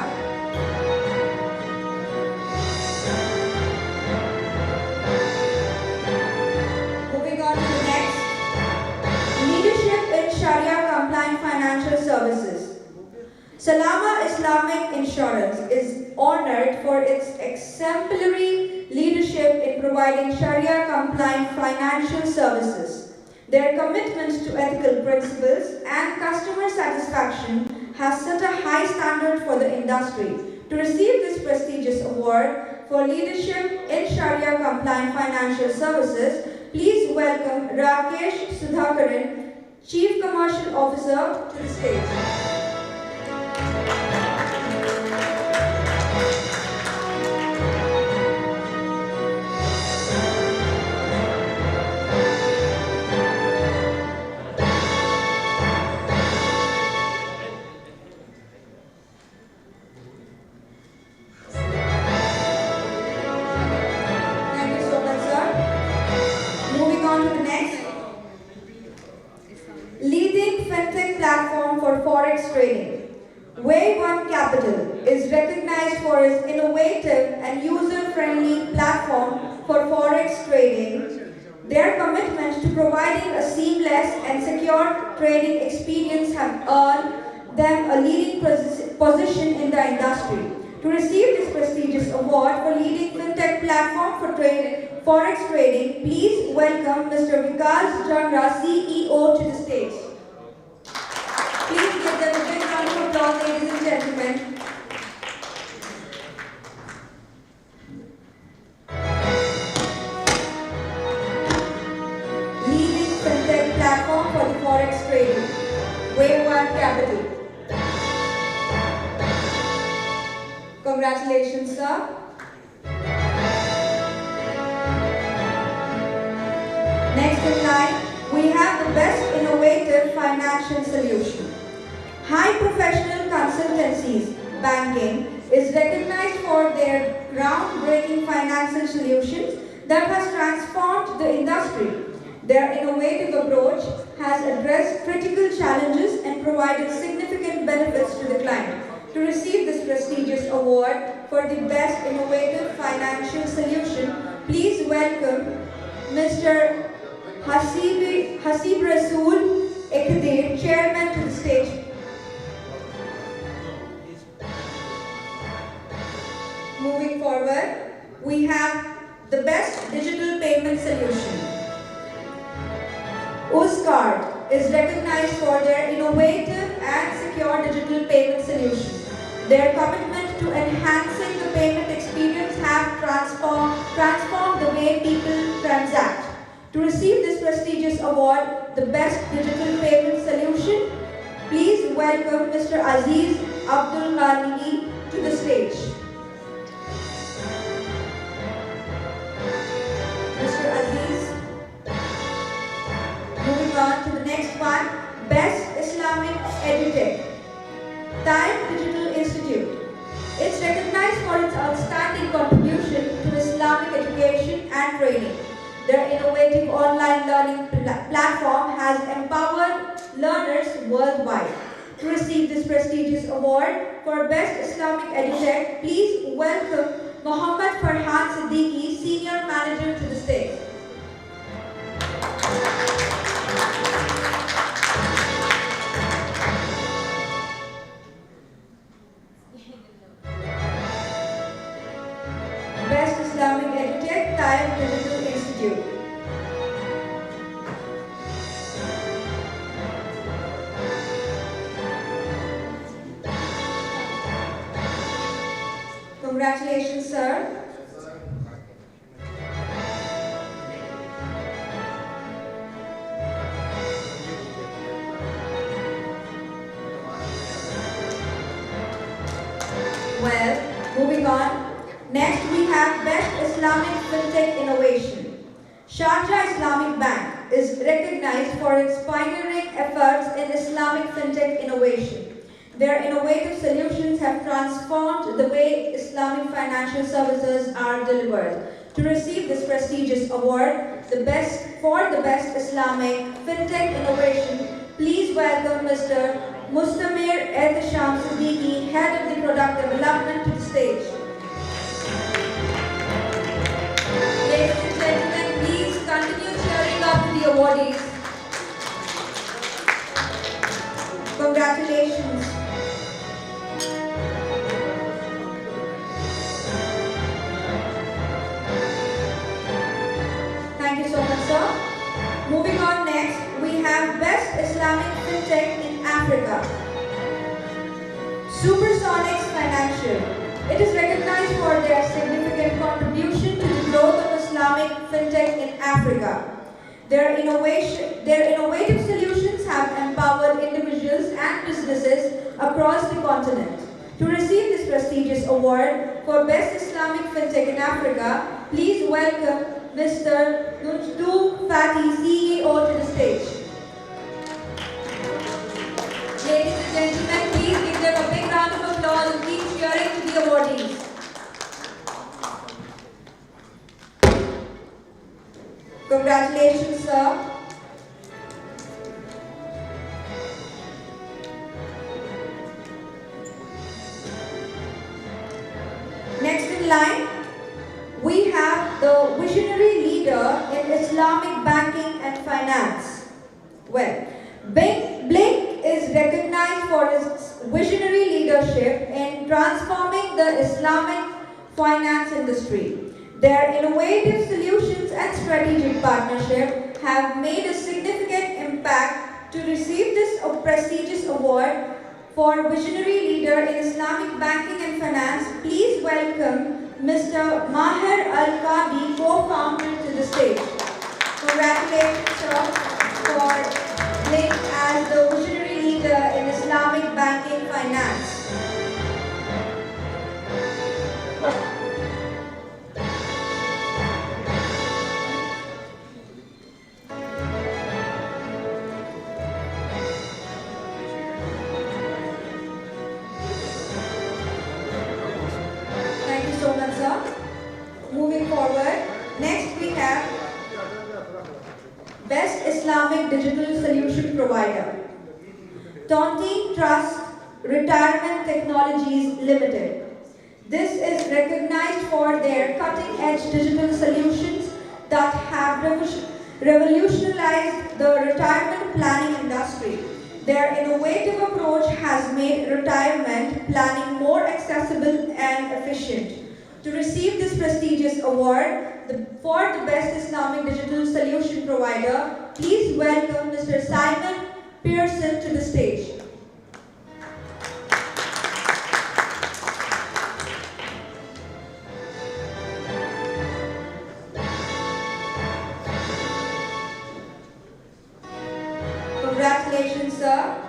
Moving on to the next. Leadership in Sharia Compliant Financial Services. Salama Islamic Insurance is honored for its exemplary leadership in providing Sharia-compliant financial services. Their commitment to ethical principles and customer satisfaction has set a high standard for the industry. To receive this prestigious award for leadership in Sharia-compliant financial services, please welcome Rakesh Sudhakaran, Chief Commercial Officer, to the stage. Thank you so much, sir. Moving on to the next. Leading fintech platform for forex trading. Wave One Capital is recognized for its innovative and user-friendly platform for forex trading. Their commitment to providing a seamless and secure trading experience have earned them a leading position in the industry. To receive this prestigious award for leading fintech platform for forex trading, please welcome Mr. Vikas Jangra, CEO, to the stage. Please give them a big round of applause, ladies and gentlemen. Leading fintech platform for the forex trading, Wave One Capital. Congratulations, sir. Next in line, we have the best innovative financial solution. High Professional Consultancies Banking is recognized for their groundbreaking financial solutions that has transformed the industry. Their innovative approach has addressed critical challenges and provided significant benefits to the client. To receive this prestigious award for the best innovative financial solution, please welcome Mr. Hasib Rasool Ekhadir, Chairman, to the stage. Moving forward, we have the best digital payment solution. Uzcard is recognized for their innovative and secure digital payment solution. Their commitment to enhancing the payment experience have transformed the way people transact. To receive this prestigious award, the best digital payment solution, please welcome Mr. Aziz Abdul Ghani to the stage. Mr. Aziz. Moving on to the next one, Best Islamic EduTech. Time Digital Institute. It's recognized for its outstanding contribution to Islamic education and training. Their innovative online learning platform has empowered learners worldwide. To receive this prestigious award for Best Islamic EduTech, please welcome Mohammad Farhan Siddiqui, Senior Manager, to the stage. Best Islamic EduTech, Time Digital Institute. Congratulations, sir. Well, moving on. Next, we have Best Islamic FinTech Innovation. Sharjah Islamic Bank is recognized for its pioneering efforts in Islamic FinTech innovation. Their innovative solutions have transformed the way Islamic financial services are delivered. To receive this prestigious award, the best Islamic FinTech innovation, please welcome Mr. Mustamir Ehtisham Siddiqui, Head of the Product Development, to the stage. Ladies and gentlemen, please continue cheering up the awardees. Congratulations. Thank you so much, sir. Moving on next, we have Best Islamic FinTech in Africa. Supersonics Financial. It is recognized for their significant contribution to the growth of Islamic FinTech in Africa. Their innovative solutions have empowered individuals and businesses across the continent. To receive this prestigious award for Best Islamic FinTech in Africa, please welcome Mr. Nujdu Fati, CEO, to the stage. Ladies and gentlemen, please give them a big round of applause and keep cheering to the awardees. Congratulations, sir. Next in line, we have the visionary leader in Islamic banking and finance. Well, Blink is recognized for its visionary leadership in transforming the Islamic finance industry. Their innovative solutions and strategic partnership have made a significant impact. To receive this prestigious award for visionary leader in Islamic banking and finance, please welcome Mr. Maher Al-Qadi, co-founder, to the stage. Congratulations, sir, for Blink as the visionary leader in Islamic banking finance. Thank you so much, sir. Moving forward, next we have Best Islamic Digital Solution Provider. Tontine Trust Retirement Technologies Limited. This is recognized for their cutting-edge digital solutions that have revolutionized the retirement planning industry. Their innovative approach has made retirement planning more accessible and efficient. To receive this prestigious award for the Best Islamic Digital Solution Provider, please welcome Mr. Simon Pearson to the stage. Congratulations, sir.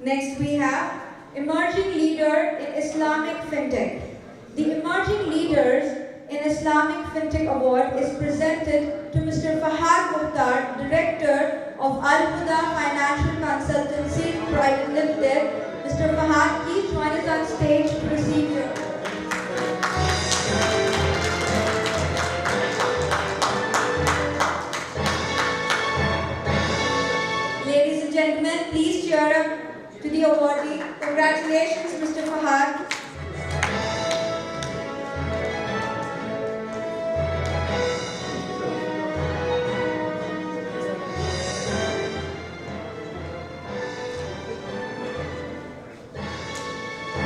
Next we have Emerging Leader in Islamic FinTech. The Emerging Leaders in Islamic FinTech Award is presented to Mr. Fahad Mukhtar, Director of Al-Huda Financial Consultancy Private Limited. Mr. Fahad, please join us on stage to receive your Ladies and gentlemen, please cheer up to the awardee. Congratulations, Mr. Fahad.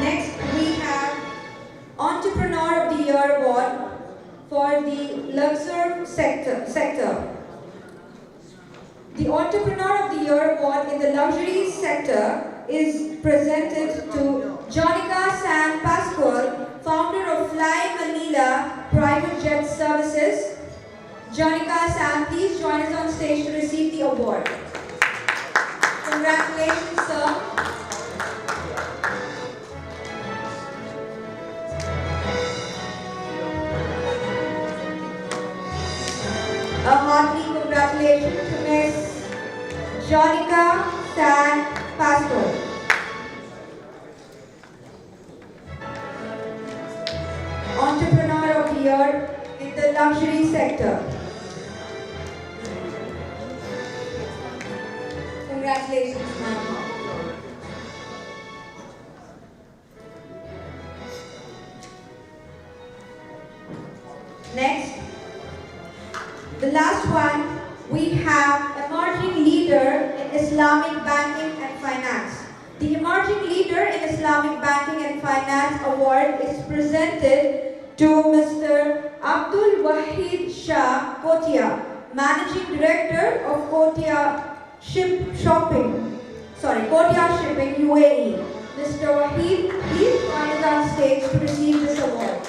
Next, we have Entrepreneur of the Year Award for the luxury sector. The Entrepreneur of the Year Award in the luxury sector is presented to Jonica San Pascual, founder of Fly Manila Private Jet Services. Jonica San, please join us on stage to receive the award. Congratulations, sir. A hearty congratulations to Ms. Jonica San Pascual. Entrepreneur of the Year in the luxury sector. Congratulations, ma'am. Next, the last one, we have Emerging Leader in Islamic Banking and Finance. The Emerging Leader in Islamic Banking and Finance Award is presented to Mr. Abdul Wahid Shah Kotia, Managing Director of Kotia Shipping, UAE. Mr. Wahid, please join us on stage to receive this award.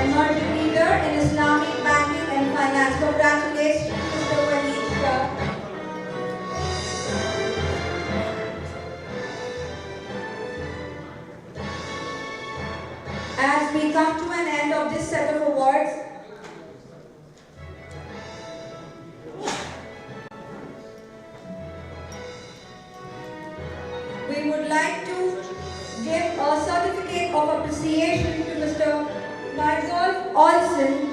Emerging Leader in Islamic Banking and Finance. Congratulations, Mr. Wahid Shah. As we come to an end of this set of awards, we would like to give a certificate of appreciation to Mr. Margolf Olsen.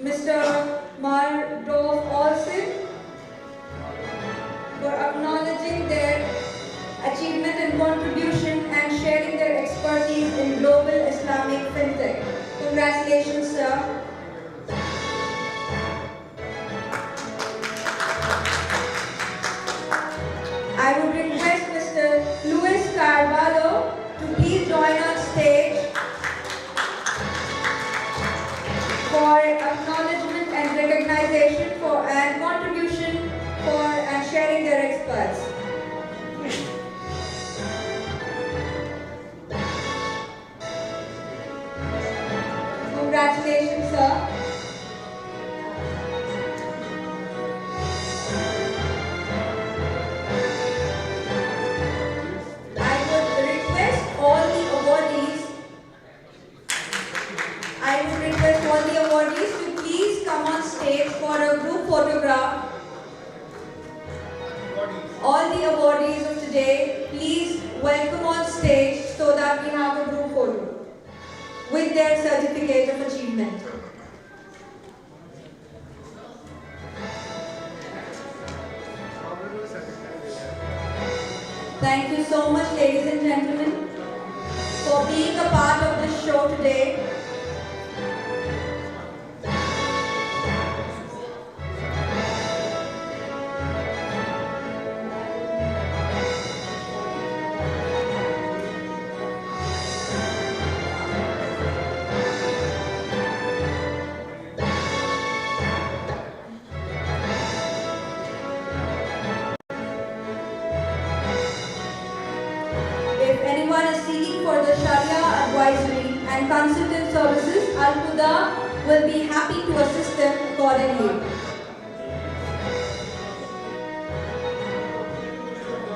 Mr. Mardolf Olsen for acknowledging their achievement and contribution and sharing their expertise in global Islamic FinTech. Congratulations, sir. I would request Mr. Luis Carvalho to please join on stage for acknowledgement and recognition for and contribution for and sharing their experts. Congratulations, sir. To please come on stage for a group photograph. All the awardees of today, please welcome on stage so that we have a group photo with their certificate of achievement. Thank you so much, ladies and gentlemen, for being a part of this show today. If anyone is seeking for the Sharia advisory and consultant services, Al-Huda will be happy to assist them accordingly.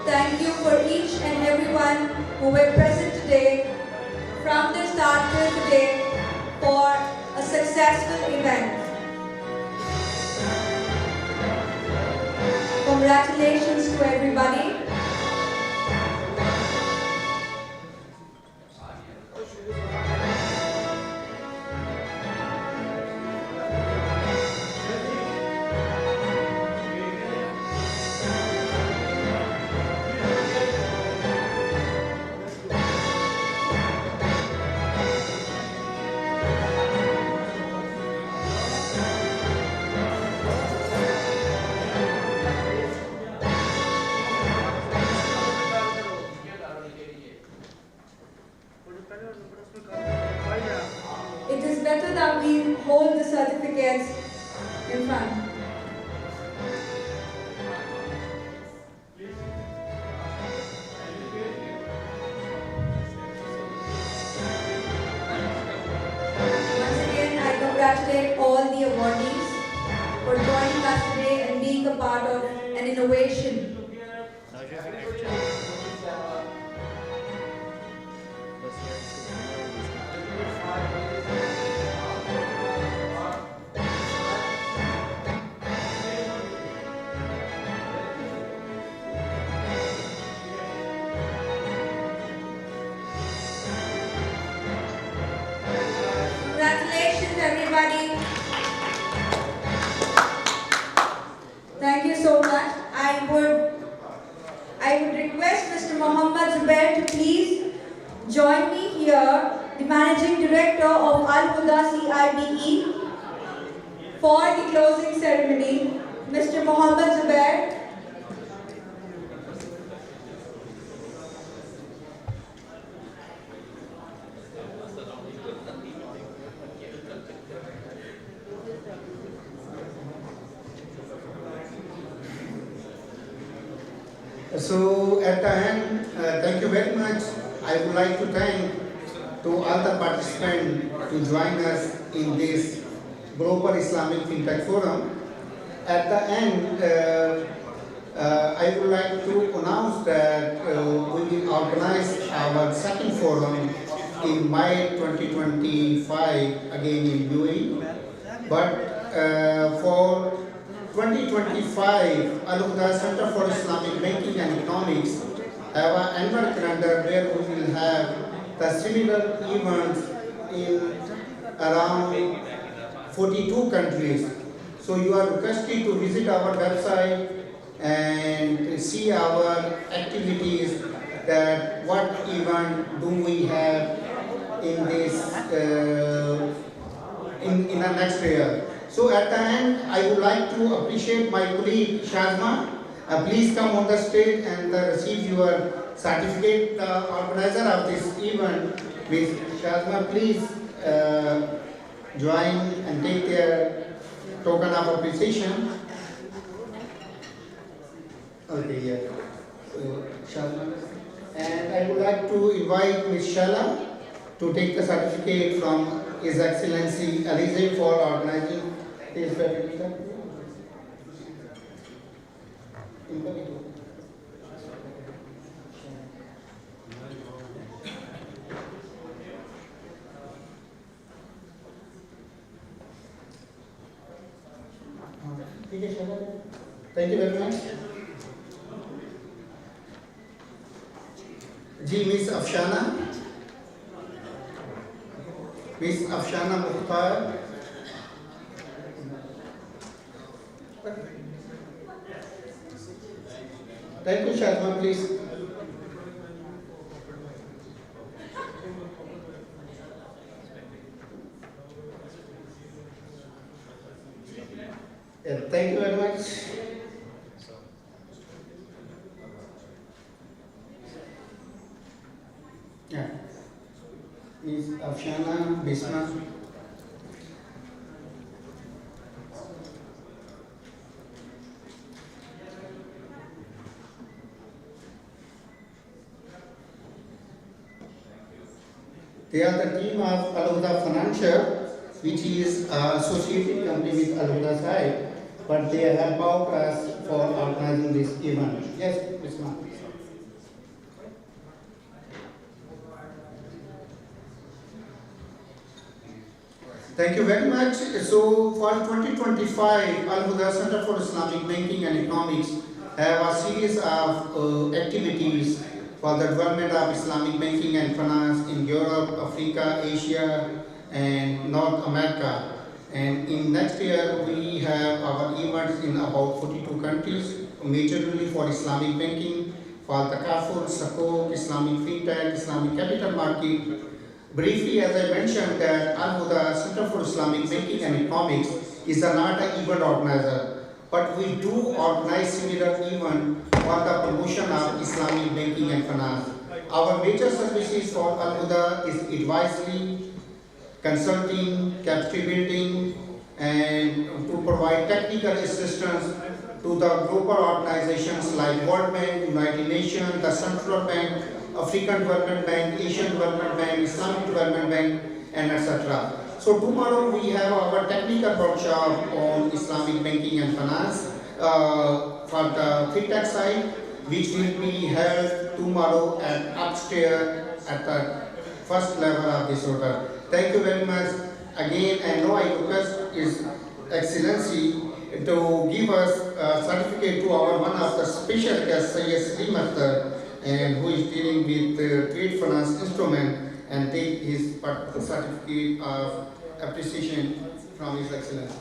Thank you for each and everyone who were present today, from the start till today, for a successful event. Congratulations to everybody. It is better that we hold the certificates in front. Once again, I congratulate all the awardees for joining us today and being a part of an innovation. Congratulations, everybody. Thank you so much. I would request Mr. Mohammad Zubair to please join me here, the Managing Director of alhudacibepk, for the closing ceremony. Mr. Mohammad Zubair. So at the end, thank you very much. I would like to thank to all the participants to join us in this Global Islamic FinTech Forum. At the end, I would like to announce that we will organize our second forum in May 2025 again in UAE. But for 2025, Al-Huda Center for Islamic Banking and Economics have an annual calendar where we will have the similar events in around 42 countries. So you are requested to visit our website and see our activities, that what event do we have in this in the next year. So at the end, I would like to appreciate my colleague Shazma. Please come on the stage and receive your certificate. The organizer of this event, Ms. Shazma, please join and take their token of appreciation. Okay, yeah. Shazma. And I would like to invite Ms. Shala to take the certificate from His Excellency Alize for organizing this webinar. Thank you very much. Ji, Miss Afshana. Miss Afshana Mukhtar. Thank you, Shazma, please. Yeah. Ms. Afshana Bisma. They are the team of Alhuda Financial, which is associated company with Alhuda side, but they have helped out us for organizing this event. Yes, Bisma. Thank you very much. So for 2025, Al-Huda Center for Islamic Banking and Economics have a series of activities for the development of Islamic banking and finance in Europe, Africa, Asia, and North America. And in next year, we have our events in about 42 countries, majorly for Islamic banking, for the Kafur, Sakok, Islamic FinTech, Islamic Capital Market. Briefly, as I mentioned, that Al-Huda Center for Islamic Banking and Economics is not an event organizer, but we do organize similar event for the promotion of Islamic banking and finance. Our major services for Al-Huda is advisory, consulting, capacity building, and to provide technical assistance to the global organizations like World Bank, United Nations, the Central Bank, African Development Bank, Asian Development Bank, Islamic Development Bank, and etc. So tomorrow we have our technical workshop on Islamic banking and finance for the FinTech side, which will be held tomorrow at upstairs at the first level of this hotel. Thank you very much. Again, and now I request His Excellency to give us a certificate to our one of the special guests, Sayyid Salim Akhtar, and who is dealing with trade finance instrument, and take his certificate of appreciation from His Excellency.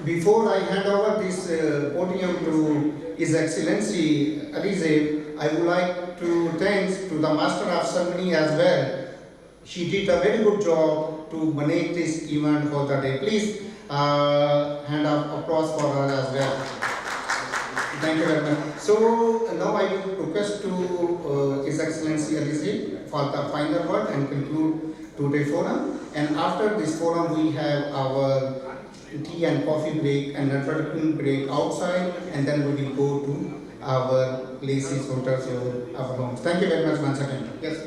Before I hand over this podium to His Excellency Alize, I would like to thank to the Master of Ceremony as well. She did a very good job to manage this event for the day. Please hand of applause for her as well. Thank you very much. So now I will request to His Excellency Alize for the final word and conclude today's forum. And after this forum, we have our tea and coffee break and networking break outside, and then we will go to our places, hotels, or our homes. Thank you very much once again. Yes.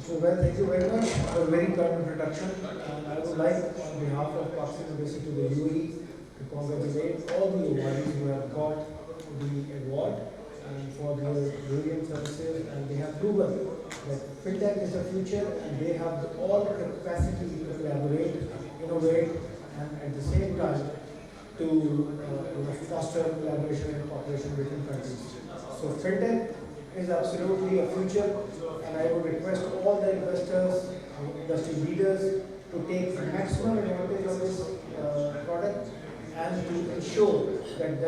So well, thank you very much for a very kind introduction. And I would like, on behalf of Pakistan Embassy to the UAE, to congratulate all the awardees who have got the award and for their brilliant services, and they have proven that FinTech is the future, and they have all the capacity to collaborate, innovate, and at the same time to foster collaboration and cooperation between countries. So FinTech is absolutely a future, and I would request all the investors, industry leaders to take maximum advantage of this product, and to ensure that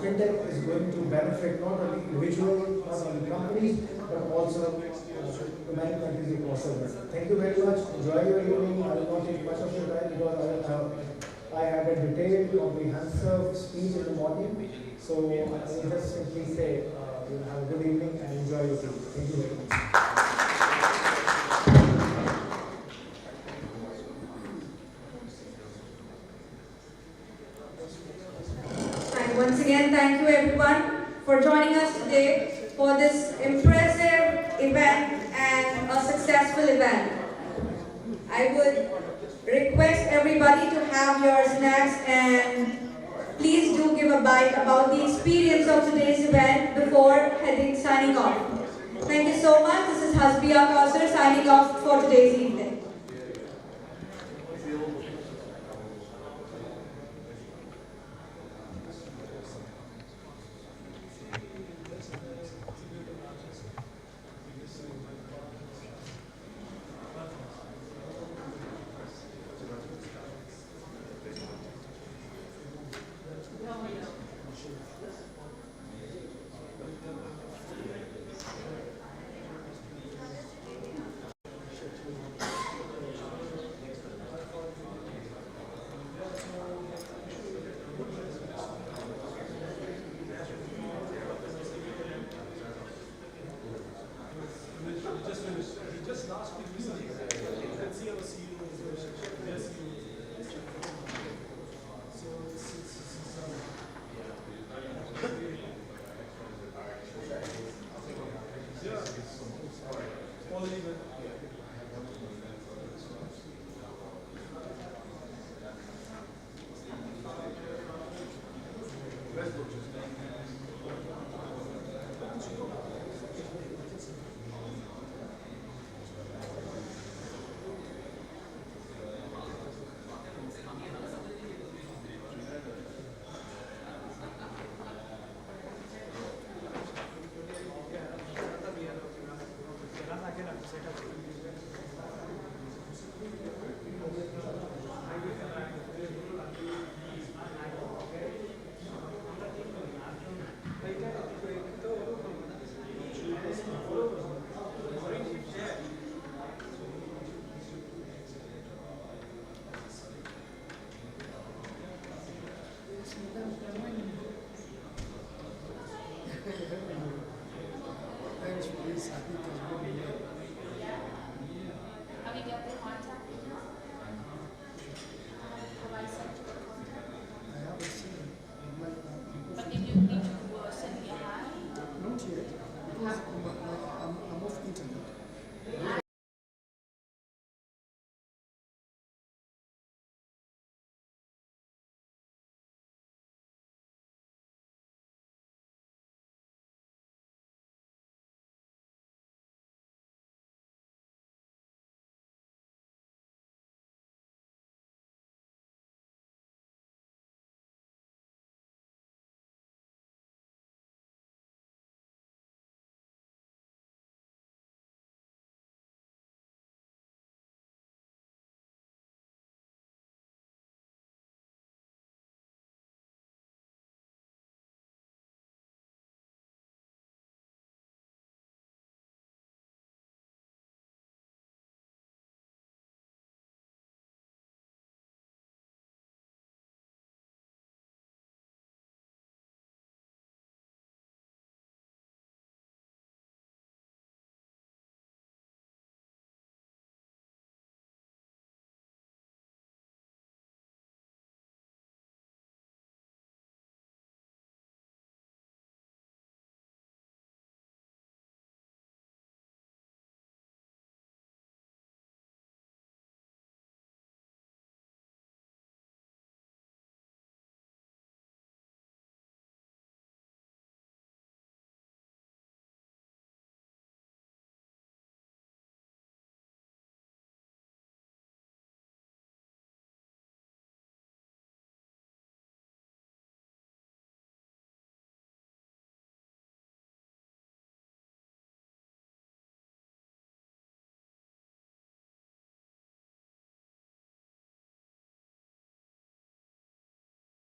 FinTech is going to benefit not only individuals, not only companies, but also many countries across the world. Thank you very much. Enjoy your evening. I will not take much of your time because I had a detailed, comprehensive speech in the morning. So I will just simply say, have a good evening and enjoy your evening. Thank you very much. Once again, thank you everyone for joining us today for this impressive event and a successful event. I would request everybody to have your snacks, and please do give a bite about the experience of today's event before signing off. Thank you so much. This is Hasbiya Kausar signing off for today's evening.